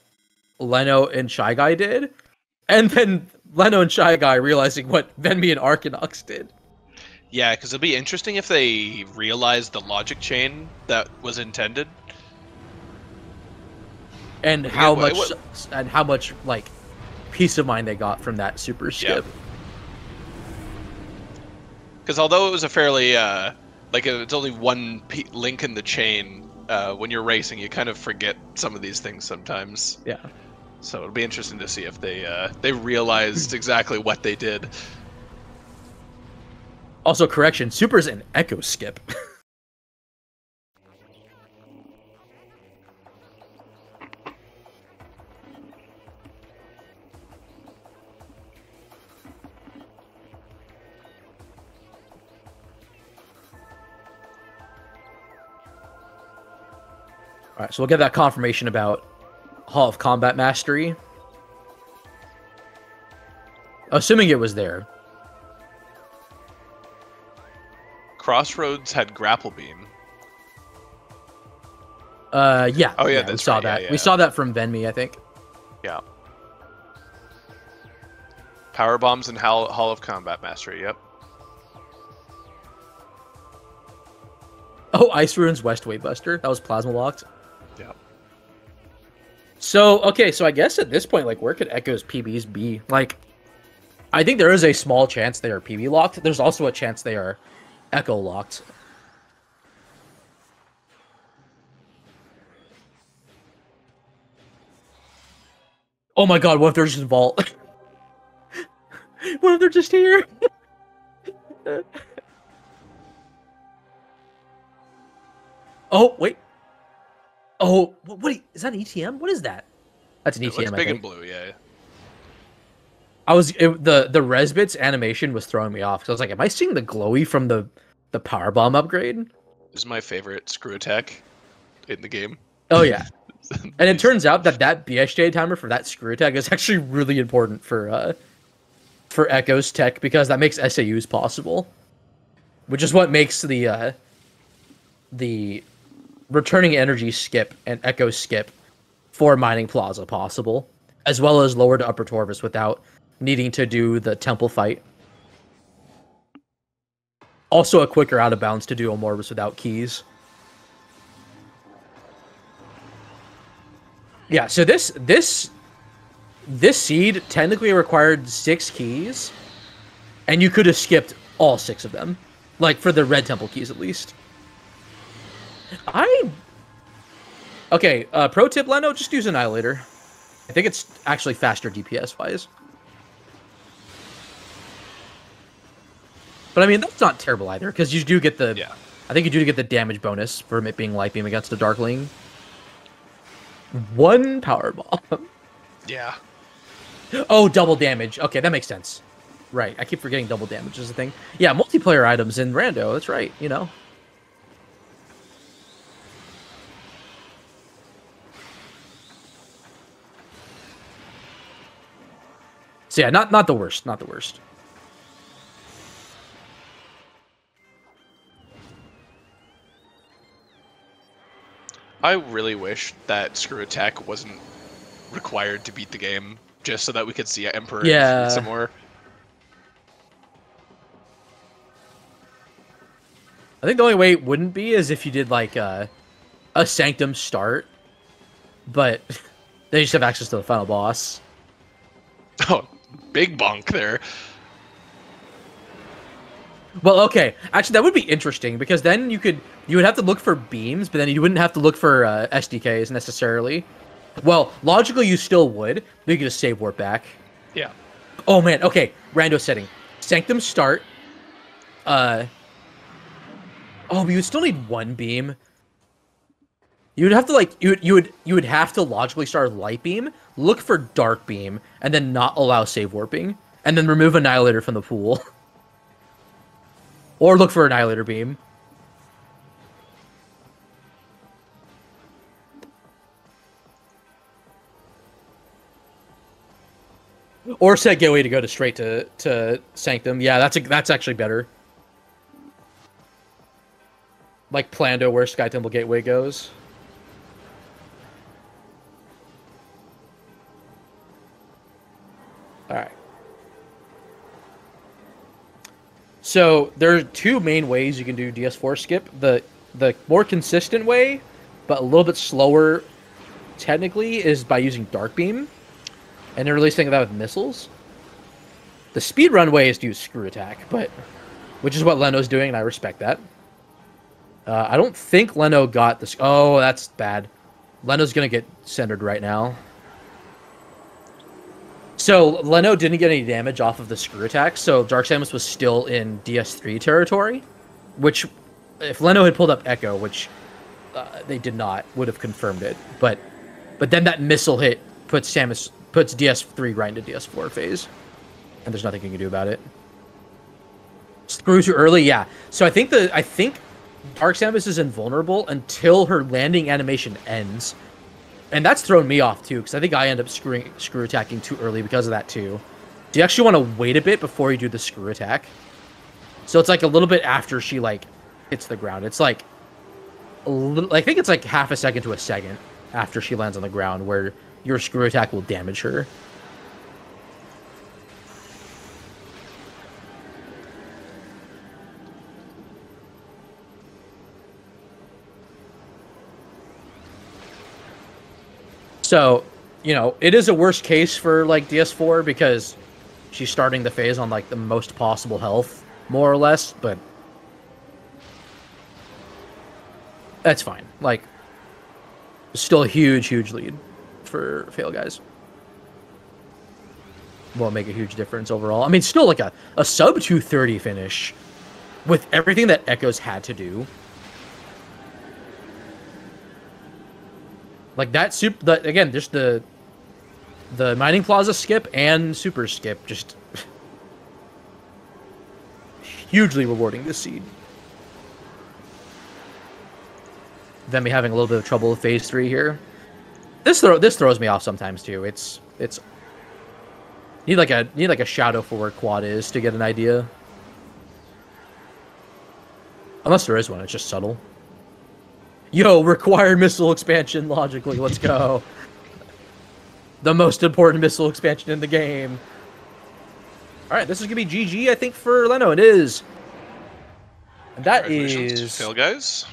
Leno and Shy Guy did, and then Leno and Shy Guy realizing what Venmi and Arcanox did. Yeah, because it'll be interesting if they realized the logic chain that was intended, and how much like peace of mind they got from that super skip. Because although it was a fairly like it's only one link in the chain, when you're racing, you kind of forget some of these things sometimes. Yeah. So it'll be interesting to see if they realized exactly what they did. Also, correction, Super's an echo skip. All right, so we'll get that confirmation about Hall of Combat Mastery. Assuming it was there. Crossroads had Grapple Beam. Yeah. Oh, yeah, we that's saw right. that. Yeah. We saw that from Venmi, I think. Yeah. Power Bombs and Hall of Combat Mastery, yep. Oh, Ice Ruins West Wavebuster. That was plasma locked. Yeah. So, okay, so I guess at this point, like, where could Echo's PBs be? Like, I think there is a small chance they are PB locked. There's also a chance they are Echo locked. Oh my god, what if they're just Vault? What if they're just here? Oh, wait. Oh, what is that an ETM? What is that? That's an ETM, It looks I big think. and blue, yeah. The Resbits animation was throwing me off. So I was like, am I seeing the glowy from the power bomb upgrade? This is my favorite screw attack in the game. Oh yeah. And it turns out that BSJ timer for that screw attack is actually really important for Echo's tech, because that makes SAUs possible, which is what makes the returning energy skip and Echo skip for Mining Plaza possible, as well as lower to upper Torvus without needing to do the temple fight. Also a quicker out of bounds to do Morbus without keys. Yeah, so this seed technically required 6 keys, and you could have skipped all 6 of them. Like, for the red temple keys, at least. Okay, pro tip, Leno, just use Annihilator. I think it's actually faster DPS-wise. But, I mean, that's not terrible either, because you do get the... Yeah. I think you do get the damage bonus from it being Light Beam against a Darkling. 1 power bomb. Yeah. Oh, double damage. Okay, that makes sense. Right, I keep forgetting double damage is a thing. Yeah, multiplayer items in Rando, that's right, you know. So yeah, not the worst, not the worst. I really wish that screw attack wasn't required to beat the game, just so that we could see Emperor some more. I think the only way it wouldn't be is if you did like a Sanctum start, but they just have access to the final boss. Oh, big bonk there. Well, okay. Actually, that would be interesting, because then you would have to look for beams, but then you wouldn't have to look for SDKs necessarily. Well, logically you still would. But you could just save warp back. Yeah. Oh man. Okay. Rando setting. Sanctum start. Oh, but you would still need 1 beam. You would have to like you would have to logically start Light Beam, look for Dark Beam, and then not allow save warping, and then remove Annihilator from the pool. Or look for Annihilator Beam. Or set Gateway to go straight to Sanctum. Yeah, that's actually better. Like Plando, where Sky Temple Gateway goes. Alright. So there are 2 main ways you can do DS4 skip. The more consistent way, but a little bit slower technically, is by using Dark Beam and then releasing that with missiles. The speedrun way is to use Screw Attack, which is what Leno's doing, and I respect that. I don't think Leno got this. Oh, that's bad. Leno's gonna get centered right now. So, Leno didn't get any damage off of the Screw Attack, so Dark Samus was still in DS3 territory, which, if Leno had pulled up Echo, which they did not, would have confirmed it. But then that missile hit puts DS3 right into DS4 phase, and there's nothing you can do about it. Screw too early, yeah. So I think Dark Samus is invulnerable until her landing animation ends. And that's thrown me off too, because I think I end up screw attacking too early because of that too. So you actually want to wait a bit before you do the screw attack. So it's like a little bit after she like hits the ground. It's like a little, I think it's like half a second to a second after she lands on the ground where your screw attack will damage her. So, you know, it is a worst case for like DS4 because she's starting the phase on like the most possible health, more or less, but that's fine. Like, still a huge lead for Fail Guys. Won't make a huge difference overall. I mean, still like a sub 230 finish with everything that Echoes had to do. Like that again, just the Mining Plaza skip and Super skip, just hugely rewarding this seed. Then we having a little bit of trouble with phase 3 here. This throws me off sometimes too. It's need like a shadow for where quad is to get an idea. Unless there is one, it's just subtle. Yo, required missile expansion logically, let's go. The most important missile expansion in the game. Alright, this is gonna be GG, I think, for Leno. It is. And that is Fail Guys.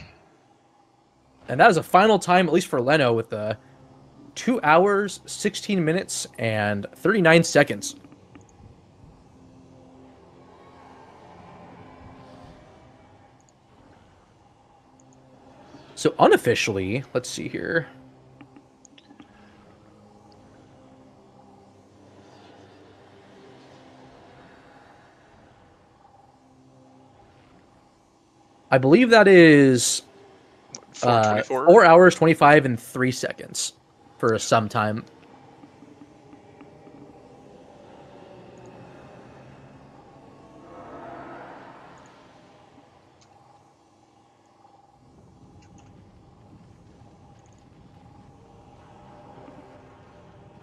And that is a final time, at least for Leno, with the 2 hours, 16 minutes, and 39 seconds. So unofficially, let's see here. I believe that is 4 hours, 25, and 3 seconds for some time.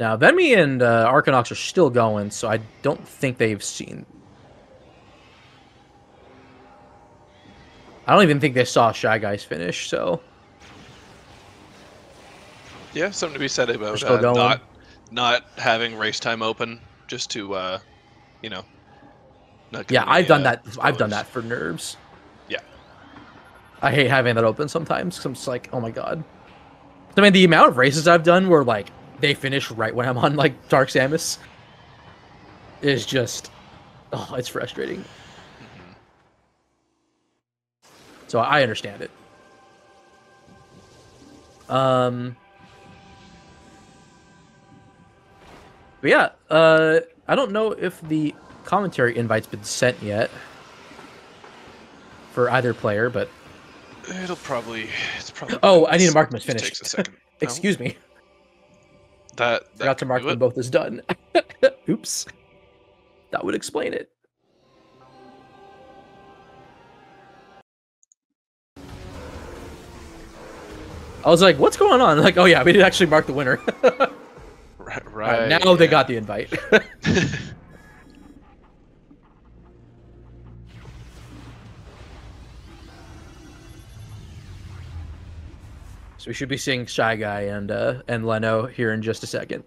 Now, Venmi and Arcanox are still going, so I don't think they've seen. I don't even think they saw Shy Guys finish, so. Yeah, something to be said about not having race time open just to, you know. Not yeah, I've done that. Spoilers. I've done that for nerves. Yeah. I hate having that open sometimes because I'm just like, oh my god. I mean, the amount of races I've done where like they finish right when I'm on like Dark Samus is just, oh, it's frustrating. Mm-hmm. So I understand it. But yeah, I don't know if the commentary invite's been sent yet for either player, but it's probably. Oh, I need to mark them as Just finished. takes a second. Excuse me. That Forgot to mark them both as done. Oops. That would explain it. I was like, what's going on? Like, oh yeah, we did actually mark the winner. Right. Now they got the invite. So we should be seeing Shy Guy and Leno here in just a second.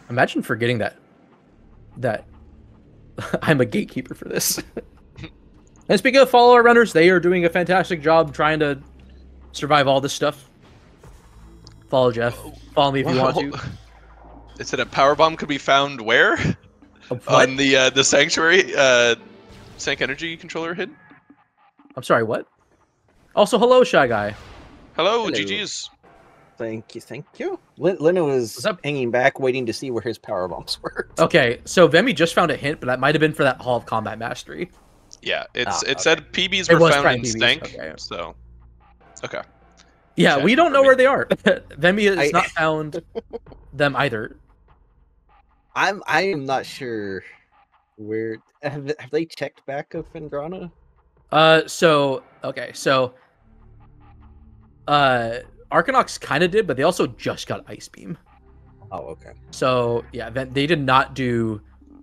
Imagine forgetting that I'm a gatekeeper for this. And speaking of follower runners, they are doing a fantastic job trying to survive all this stuff. Follow Jeff. Follow me if you want to. It said a power bomb could be found where? On the sanctuary Sync energy controller hidden. I'm sorry, what? Also, hello, Shy Guy. Hello. GG's. Thank you. Leno was hanging back, waiting to see where his power bombs were. Okay, so Vemi just found a hint, but that might have been for that Hall of Combat Mastery. Yeah, it said PBs were found in Stank, okay. So okay. Yeah, Check we don't know me. where they are. Vemi has not found them either. I am not sure Weird. Have they checked back of Fendrana? Arcanox kind of did, but they also just got Ice Beam. Oh, okay. So yeah, they did not do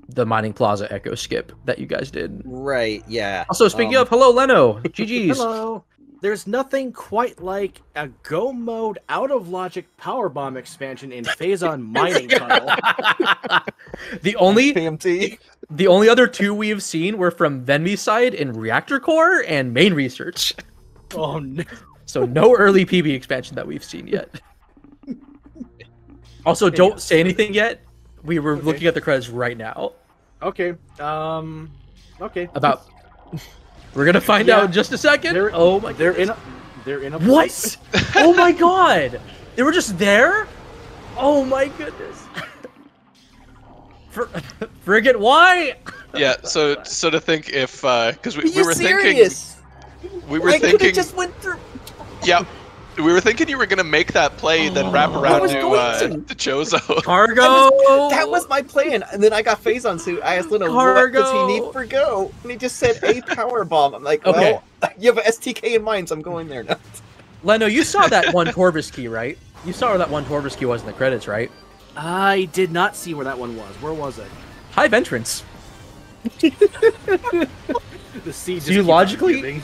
the Mining Plaza Echo skip that you guys did. Right. Yeah. Also, speaking of, hello Leno, GG's. Hello. There's nothing quite like a Go Mode out of logic powerbomb expansion in Phazon Mining Tunnel. The only PMT. The only other two we've seen were from Venmi's side in Reactor Core and Main Research. Oh no. So no early PB expansion that we've seen yet. Also, don't say anything yet. We were looking at the credits right now. Okay. Okay. About. We're gonna find out in just a second. Oh my. They're in a. What? Oh my god! They were just there. Oh my goodness. Frigate, why? Yeah. So to think if because we were serious? thinking we were thinking just went through. Yeah. We were thinking you were gonna make that play, then wrap around to Chozo. Cargo. That was my plan, and then I got Phazon suit. I asked Leno, what does he need for Go? And he just said a power bomb. I'm like, well, you have an STK in mind, so I'm going there now. Leno, you saw that one Torvis key, right? You saw where that one Torvis key was in the credits, right? I did not see where that one was. Where was it? Hive entrance. The seed. So you logically.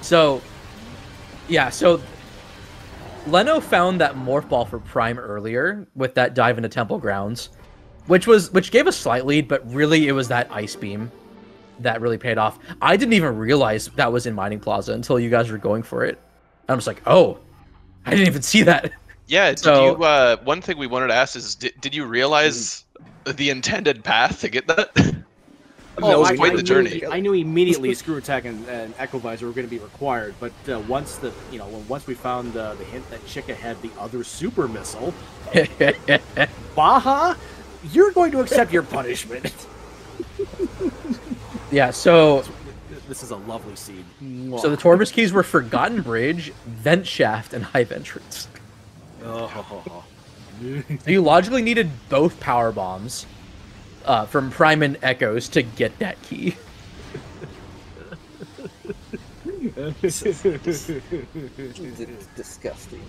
So. Yeah, so Leno found that Morph Ball for Prime earlier with that dive into Temple Grounds, which gave a slight lead, but really it was that Ice Beam that really paid off. I didn't even realize that was in Mining Plaza until you guys were going for it. I was like, oh, I didn't even see that. Yeah, so, did you, one thing we wanted to ask is, did you realize the intended path to get that? Oh, that was quite the journey. I knew immediately Screw Attack and Echo Visor were going to be required, but once we found the hint that Chica had the other super missile, Baja, you're going to accept your punishment. Yeah, so this is a lovely seed. So the Torvis keys were Forgotten Bridge, Vent Shaft, and Hive Entrance. Oh. So you logically needed both power bombs. From Prime and Echoes to get that key. It's disgusting.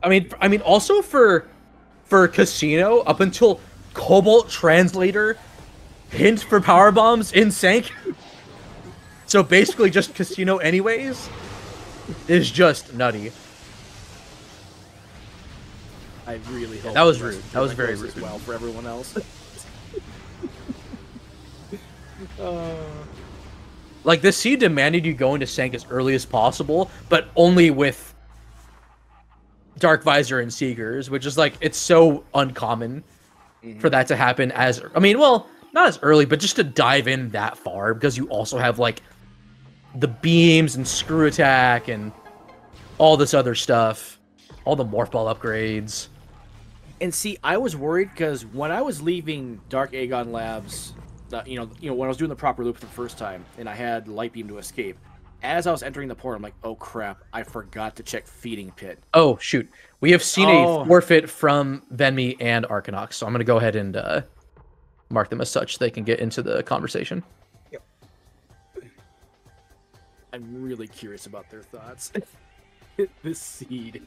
I mean, also for Casino, up until Cobalt Translator, hint for power bombs in Sank. So basically, just Casino, anyways, is just nutty. I really hope that was rude. That was very rude. As well for everyone else. Like the seed demanded you go into Sank as early as possible, but only with Dark Visor and Seekers, which is like it's so uncommon for that to happen. Well, not as early, but just to dive in that far because you also have like the beams and Screw Attack and all this other stuff, all the Morph Ball upgrades. And see, I was worried because when I was leaving Dark Aegon Labs, when I was doing the proper loop the first time, and I had Light Beam to escape, as I was entering the port, I'm like, oh crap, I forgot to check Feeding Pit. Oh shoot, we have seen a forfeit from Venmi and Arcanox, so I'm gonna go ahead and mark them as such so they can get into the conversation. Yep. I'm really curious about their thoughts. This seed.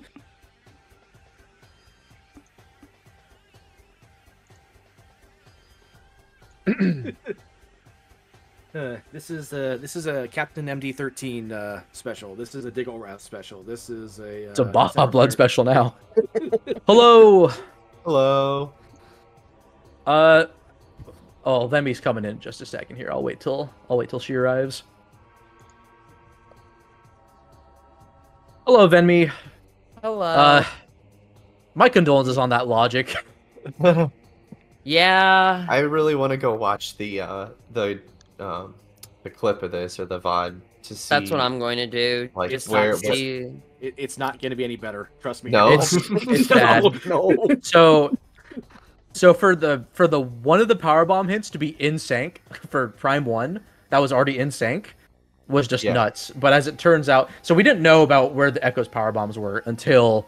This is a Captain MD13 special. This is a Diggle Wrath special. This is a it's a Baja Blood special now. Hello. Hello. Oh, Venmi's coming in just a second here. I'll wait till she arrives. Hello, Venmi. Hello. My condolences on that logic. Yeah. I really want to go watch the clip of this or the VOD to see. That's what I'm going to do. Like it's it's not going to be any better. Trust me. No, it's bad. No. So for the one of the powerbomb hints to be in Sank for Prime 1, that was already in Sank, was just nuts. But as it turns out, so we didn't know about where the Echo's powerbombs were until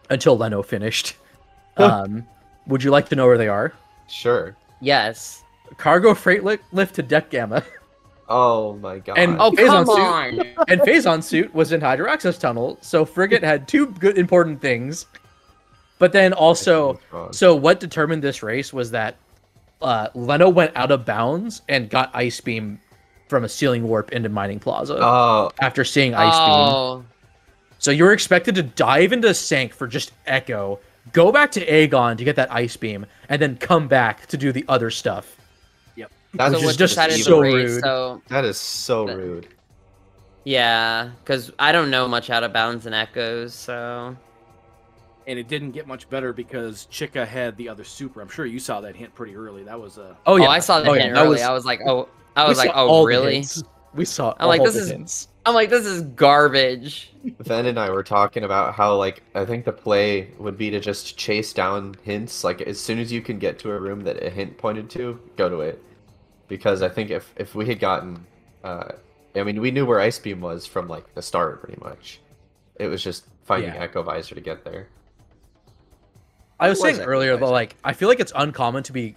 until Leno finished. Would you like to know where they are? Sure. Yes. Cargo freight lift to deck gamma. Oh my god. And Oh, Phazon come suit, on. and Phazon suit was in Hydro Access Tunnel, so Frigate had two good important things. But then also, so what determined this race was that Leno went out of bounds and got Ice Beam from a ceiling warp into Mining Plaza after seeing Ice Beam. So you were expected to dive into Sank for just Echo, go back to Aegon to get that Ice Beam, and then come back to do the other stuff. Yep. That's just so rude. So, that is so rude. yeah, because I don't know much out of bounds and echoes, so. And it didn't get much better because Chica had the other super. I'm sure you saw that hint pretty early. That was a. Oh yeah, I saw that hint early. I was like, oh, really? We saw. I'm like, this is garbage. Ven and I were talking about how, like, I think the play would be to just chase down hints. Like, as soon as you can get to a room that a hint pointed to, go to it. Because I think if we had gotten, I mean, we knew where Ice Beam was from, like, the start, pretty much. It was just finding Echo Visor to get there. I was saying earlier, though, like, I feel like it's uncommon to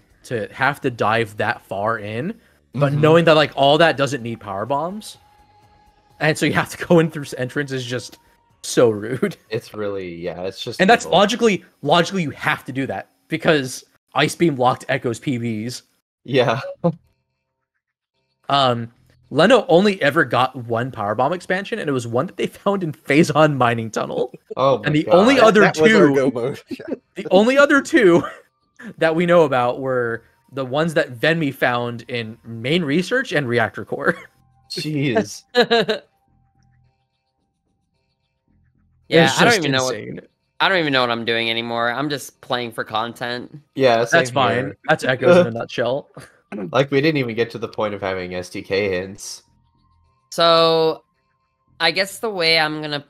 have to dive that far in, but knowing that, like, all that doesn't need power bombs. And so you have to go in through entrance is just so rude. It's really, it's just... And that's logically you have to do that, because Ice Beam locked Echo's PBs. Yeah. Leno only ever got one power bomb expansion, and it was one that they found in Phazon Mining Tunnel. Oh, and the only other two, Yeah. the only other two that we know about were the ones that Venmi found in Main Research and Reactor Core. Jeez. Yeah, I don't even know what I'm doing anymore. I'm just playing for content. Yeah, that's fine. Here. That's Echoes in a nutshell. Like, we didn't even get to the point of having SDK hints. So, I guess the way I'm gonna.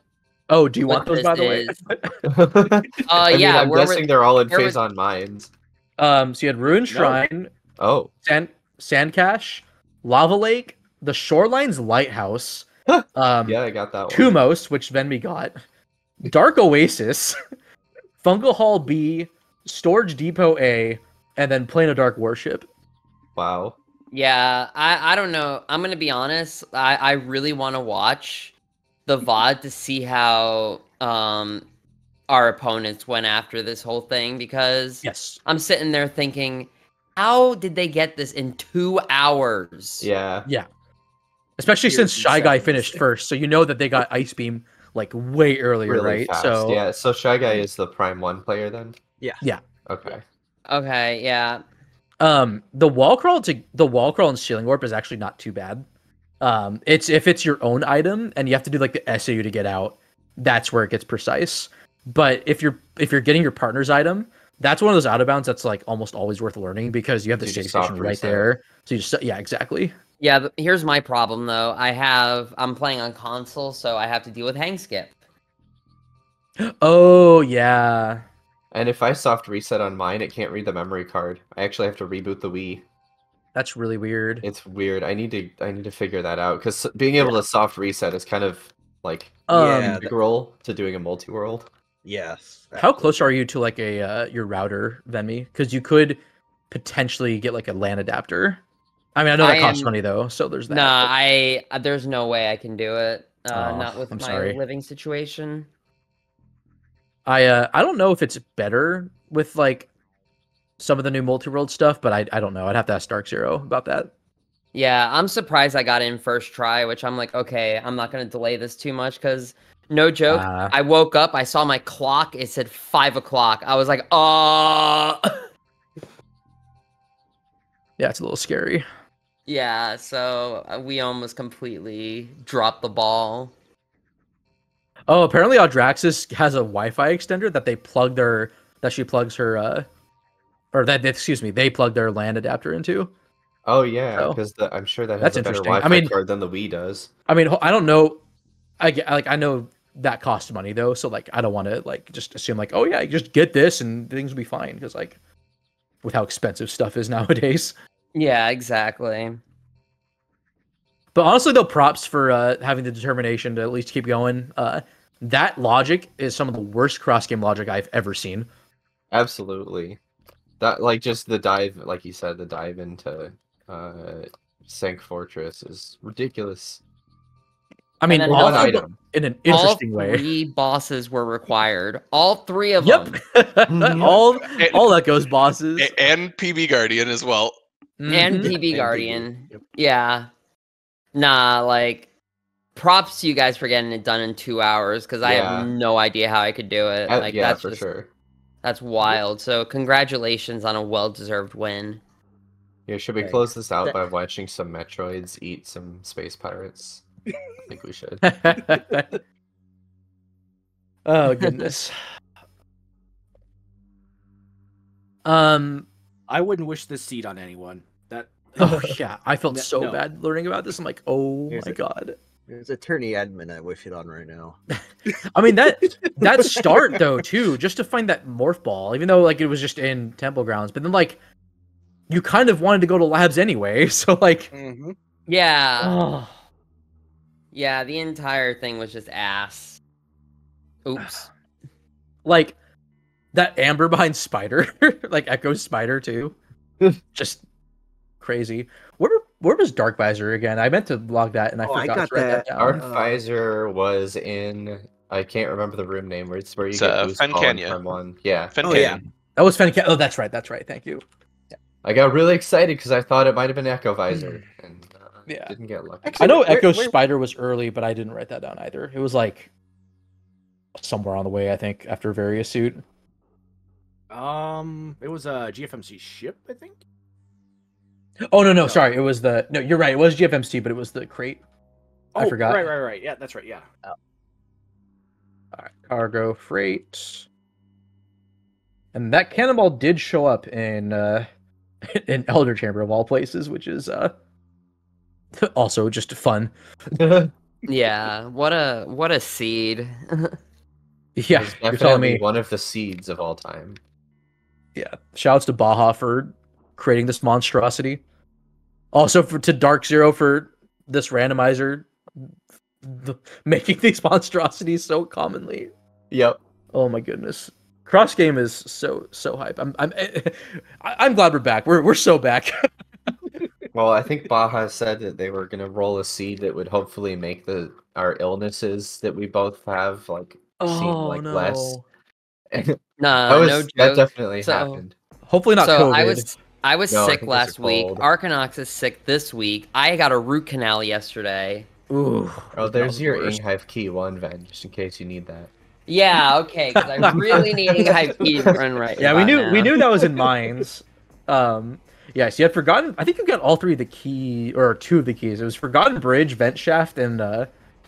Oh, do you want those, by the way? I mean, yeah, I'm guessing they're all in Phazon Mines. So you had Ruined Shrine. Oh. Sand Cache, Lava Lake, the Shoreline's Lighthouse. Yeah, I got that one. Tumos, which Venmi got. Dark Oasis, Fungal Hall B, Storage Depot A, and then Plane of Dark Warship. Wow. Yeah, I don't know. I'm gonna be honest. I really want to watch the VOD to see how our opponents went after this whole thing, because I'm sitting there thinking, how did they get this in 2 hours? Yeah. Yeah. Especially since Shy Guy finished first, so you know that they got Ice Beam like way earlier, really right? Fast. So yeah, so Shy Guy is the Prime 1 player then? Yeah. Yeah. Okay. Okay, yeah. The wall crawl and ceiling warp is actually not too bad. It's if it's your own item and you have to do like the SAU to get out, that's where it gets precise. But if you're getting your partner's item, that's one of those out of bounds that's like almost always worth learning, because you have the save station right there. So you just exactly. Yeah, here's my problem though. I'm playing on console, so I have to deal with hang skip. Oh yeah. And if I soft reset on mine, it can't read the memory card. I actually have to reboot the Wii. That's really weird. It's weird. I need to figure that out, because being able to soft reset is kind of like integral to doing a multi-world. Yes. How close are you to like your router, Venmi? Because you could potentially get like a LAN adapter. I mean, I know that costs money though, so there's that. Nah, there's no way I can do it. Not with my living situation. I don't know if it's better with like some of the new multi-world stuff, but I don't know. I'd have to ask Dark Zero about that. Yeah, I'm surprised I got in first try, which I'm like, okay, I'm not going to delay this too much, because no joke, I woke up, I saw my clock, it said 5 o'clock. I was like, Yeah, it's a little scary. Yeah, so we almost completely dropped the ball. Oh, apparently Aldraxis has a Wi-Fi extender that they plug they plug their LAN adapter into. Oh yeah, because I'm sure that has a better Wi-Fi card than the Wii does. I mean, I don't know. I know that costs money though, so like I don't want to like just assume like, oh yeah, you just get this and things will be fine, because like with how expensive stuff is nowadays. Yeah, exactly. But honestly though, props for having the determination to at least keep going. that logic is some of the worst cross-game logic I've ever seen. Absolutely. That like just the dive, like you said, the dive into Sank Fortress is ridiculous. I mean, then One also item. in an interesting all way. 3 bosses were required. All 3 of Yep. them. all Echo's bosses. And PB Guardian as well. And Mhm. PB Guardian. Yeah. Nah, like, props to you guys for getting it done in 2 hours, because I Yeah. have no idea how I could do it. Like, Yeah, that's for just, sure. that's wild. So congratulations on a well-deserved win. Yeah, should we Right. close this out by watching some Metroids eat some space pirates? I think we should. Oh goodness. I wouldn't wish this seed on anyone. That. Oh yeah, I felt No, so no. bad learning about this. I'm like, oh Here's my it. god. There's attorney admin I wish it on right now. I mean that start though too, just to find that morph ball, even though like it was just in temple grounds, but then like you kind of wanted to go to labs anyway, so like Mm-hmm. Yeah. oh. Yeah, the entire thing was just ass. Oops. Like that amber behind Spider, like Echo's Spider too. Just crazy. Where was Dark Visor again? I meant to log that and I Oh, I forgot got to write that that. down. Arc Visor was in, I can't remember the room name, where it's where you It's, get boost Fen pollen Canyon. from one. Yeah. Fen Oh, yeah. Canyon. That was Fenneca. Oh, that's right. Thank you. I got really excited because I thought it might have been Echo Visor, and Yeah. didn't get lucky. Actually, I know where- Echo's where- Spider was early, but I didn't write that down either. It was like somewhere on the way, I think, after Various Suit. It was a GFMC ship, I think. Oh no, sorry, it was the no. You're right. It was GFMC, but it was the crate. I forgot. Right. Yeah, that's right. Yeah. All right, cargo freight, and that cannonball did show up in in Elder Chamber of all places, which is also just fun. Yeah, what a seed. Yeah, It's you're telling definitely me. one of the seeds of all time. Yeah, shouts to Baja for creating this monstrosity. Also to Dark Zero for this randomizer making these monstrosities so commonly. Yep. Oh my goodness, cross game is so hype. I'm glad we're back. We're so back. Well, I think Baja said that they were gonna roll a seed that would hopefully make our illnesses that we both have seem like less. Nah, no joke. That definitely So- happened. Hopefully not So COVID. I was No, I sick think it's a last week. cold. Arcanox is sick this week. I got a root canal yesterday. Ooh. Oh, that there's was the your worst. Inghive Key 1 vent, just in case you need that. Yeah, okay, because I really need IP to run right. Yeah, we about knew now. that was in mines. Yes, you had forgotten. I think you got all 3 of the key or 2 of the keys. It was Forgotten Bridge, Vent Shaft, and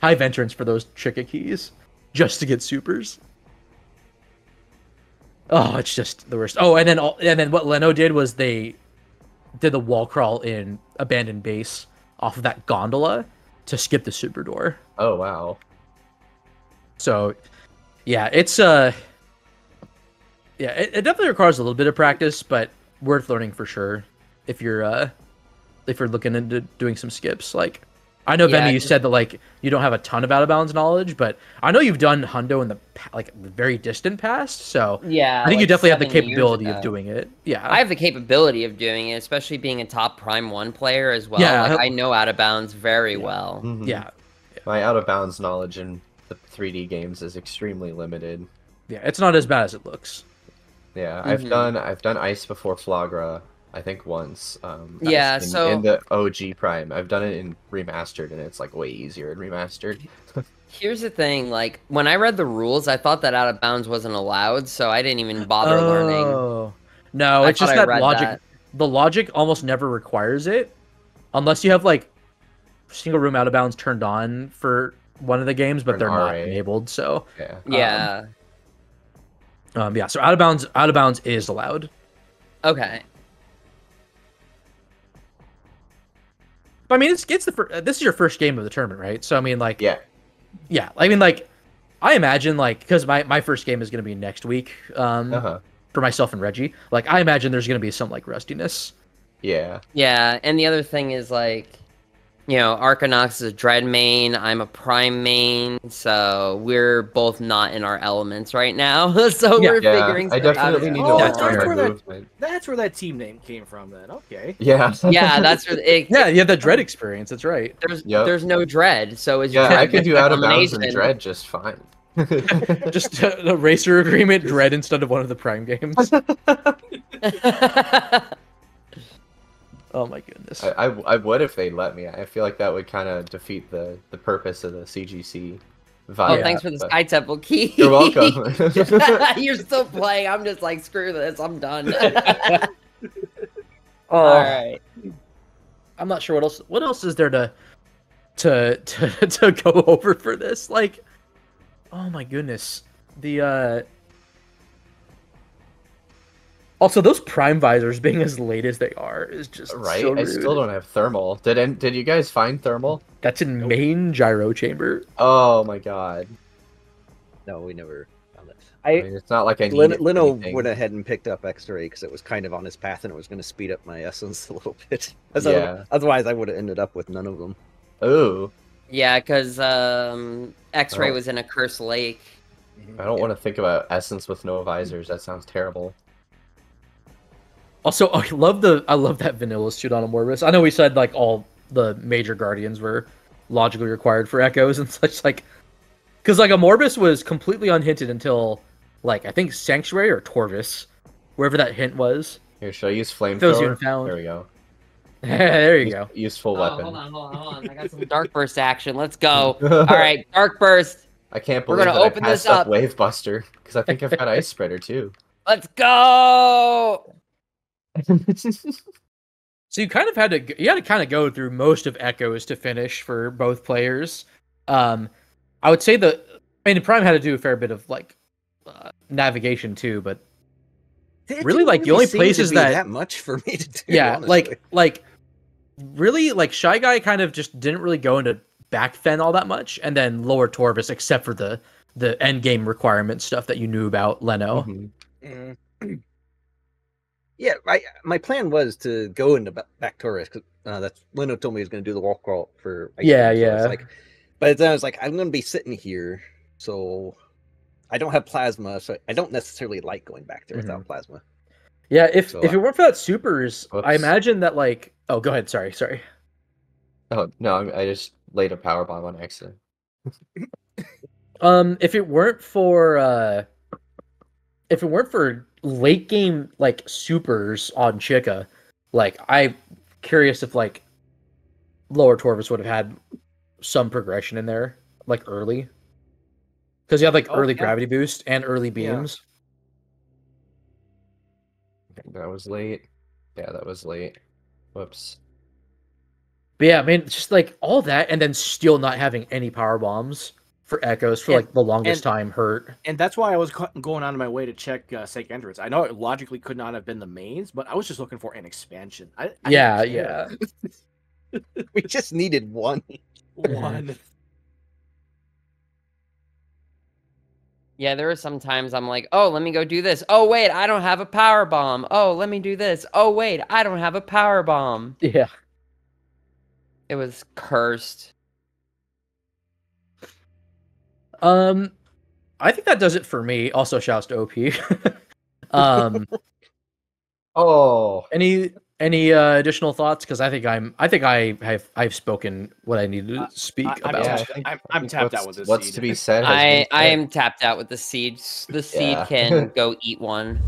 Hive Entrance for those Chica keys, just to get supers. Oh, it's just the worst. Oh, and then what Leno did was they did the wall crawl in Abandoned Base off of that gondola to skip the super door. Oh wow. So, yeah, it's it definitely requires a little bit of practice, but worth learning for sure if you're looking into doing some skips. Like, I know, Yeah, Benny, you said that like you don't have a ton of out of bounds knowledge, but I know you've done Hundo in the very distant past, so Yeah, I think you like definitely have the 7 years capability of ago. doing it. Yeah, I have the capability of doing it, especially being a top Prime 1 player as well. Yeah. Like, I know out of bounds very well. Mhm. yeah, My out of bounds knowledge in the 3D games is extremely limited. yeah. It's not as bad as it looks. Yeah, Mhm. I've done Ice before Flagra, I think once. Yeah, in, so- in the OG Prime, I've done it in remastered, and it's like way easier in remastered. Here's the thing, like, when I read the rules, I thought that out of bounds wasn't allowed, so I didn't even bother learning. Oh no, I it's just thought I that read logic. that. The logic almost never requires it, unless you have like single room out of bounds turned on for one of the games, but an they're not RA. enabled. So Yeah. Yeah. yeah, so out of bounds is allowed. Okay. But I mean, it's this is your first game of the tournament, right? So I mean, like, Yeah. yeah. I mean, like, I imagine like because my first game is going to be next week Uh-huh. for myself and Reggie. Like, I imagine there's going to be some like rustiness. Yeah. Yeah, and the other thing is, like, you know, Arcanox is a Dread main, I'm a Prime main, so we're both not in our elements right now. So we're figuring I stuff out. definitely need to work on my where movement. that's where that team name came from then. Okay. Yeah. Yeah, that's where Yeah, you have the Dread experience. That's right. There's no Dread, so it's Yeah, I could do out of bounds Abomination. and Dread just fine. Just a racer agreement, Dread instead of one of the Prime games. Oh my goodness. I would if they'd let me. I feel like that would kind of defeat the purpose of the CGC vibe. Oh, thanks for the Sky Temple key. You're welcome. You're still playing. I'm just like, screw this. I'm done. Oh, All right. I'm not sure what else is there to go over for this. Like, oh my goodness. Also, those Prime visors being as late as they are is just Right? so rude. I still don't have thermal. Did you guys find thermal? That's in main gyro chamber. Oh my god. No, we never found it. I mean, it's not like I need Leno anything. went ahead and picked up X-ray because it was kind of on his path and it was going to speed up my essence a little bit. Yeah. Otherwise, I would have ended up with none of them. Ooh. Yeah, because X-Ray Oh. was in a cursed lake. I don't want to think about essence with no visors. That sounds terrible. Also, I love that vanilla suit on Amorbus. I know we said like all the major guardians were logically required for echoes and such, like, because like Amorbus was completely unhinted until like I think Sanctuary or Torvis, wherever that hint was. Here, should I use Those you flamethrower? found. There we go. There you go. Useful Oh, weapon. hold on. I got some Dark Burst action. Let's go. All right, Dark Burst. I can't We're believe gonna that open I this passed up up. Wave Buster because I think I've got Ice Spreader too. Let's go. So you kind of had to kind of go through most of Echoes to finish for both players. I would say Prime had to do a fair bit of like navigation too, but It really didn't like the only seem to places be that much for me to do. yeah, honestly. like really like Shy Guy kind of just didn't really go into back fen all that much, and then lower Torvis except for the end game requirement stuff that you knew about Leno. Mhm. Yeah, my plan was to go into back Taurus because that's Leno told me he was going to do the wall crawl for. Yeah, Iceman, so I was yeah. like, but then I was like, I'm going to be sitting here, so I don't have plasma, so I don't necessarily like going back there without plasma. Yeah, if So, it weren't for that supers, I Whoops. imagine that like oh go ahead, sorry. Oh no, I just laid a power bomb on accident. If it weren't for late game like supers on Chica, like I'm curious if like lower Torvis would have had some progression in there, like early. Because you have like early gravity boost and early beams. That was late. Yeah, that was late. Whoops. But yeah, I mean, just like all that, and then still not having any power bombs for Echoes for like the longest time hurt. And that's why I was going out of my way to check Sake Entrance. I know it logically could not have been the mains, but I was just looking for an expansion. Yeah. We just needed one. One. Yeah, there were some times I'm like, oh, let me go do this. Oh, wait, I don't have a power bomb. Oh, let me do this. Oh, wait, I don't have a power bomb. Yeah. It was cursed. I think that does it for me. Also, shouts to OP. Oh. Any additional thoughts? Because I think I've spoken what I needed to speak about. Yeah, I'm tapped out with this What's seed. to be said? has I been said. am tapped out with the seed. The seed Yeah. can go eat one.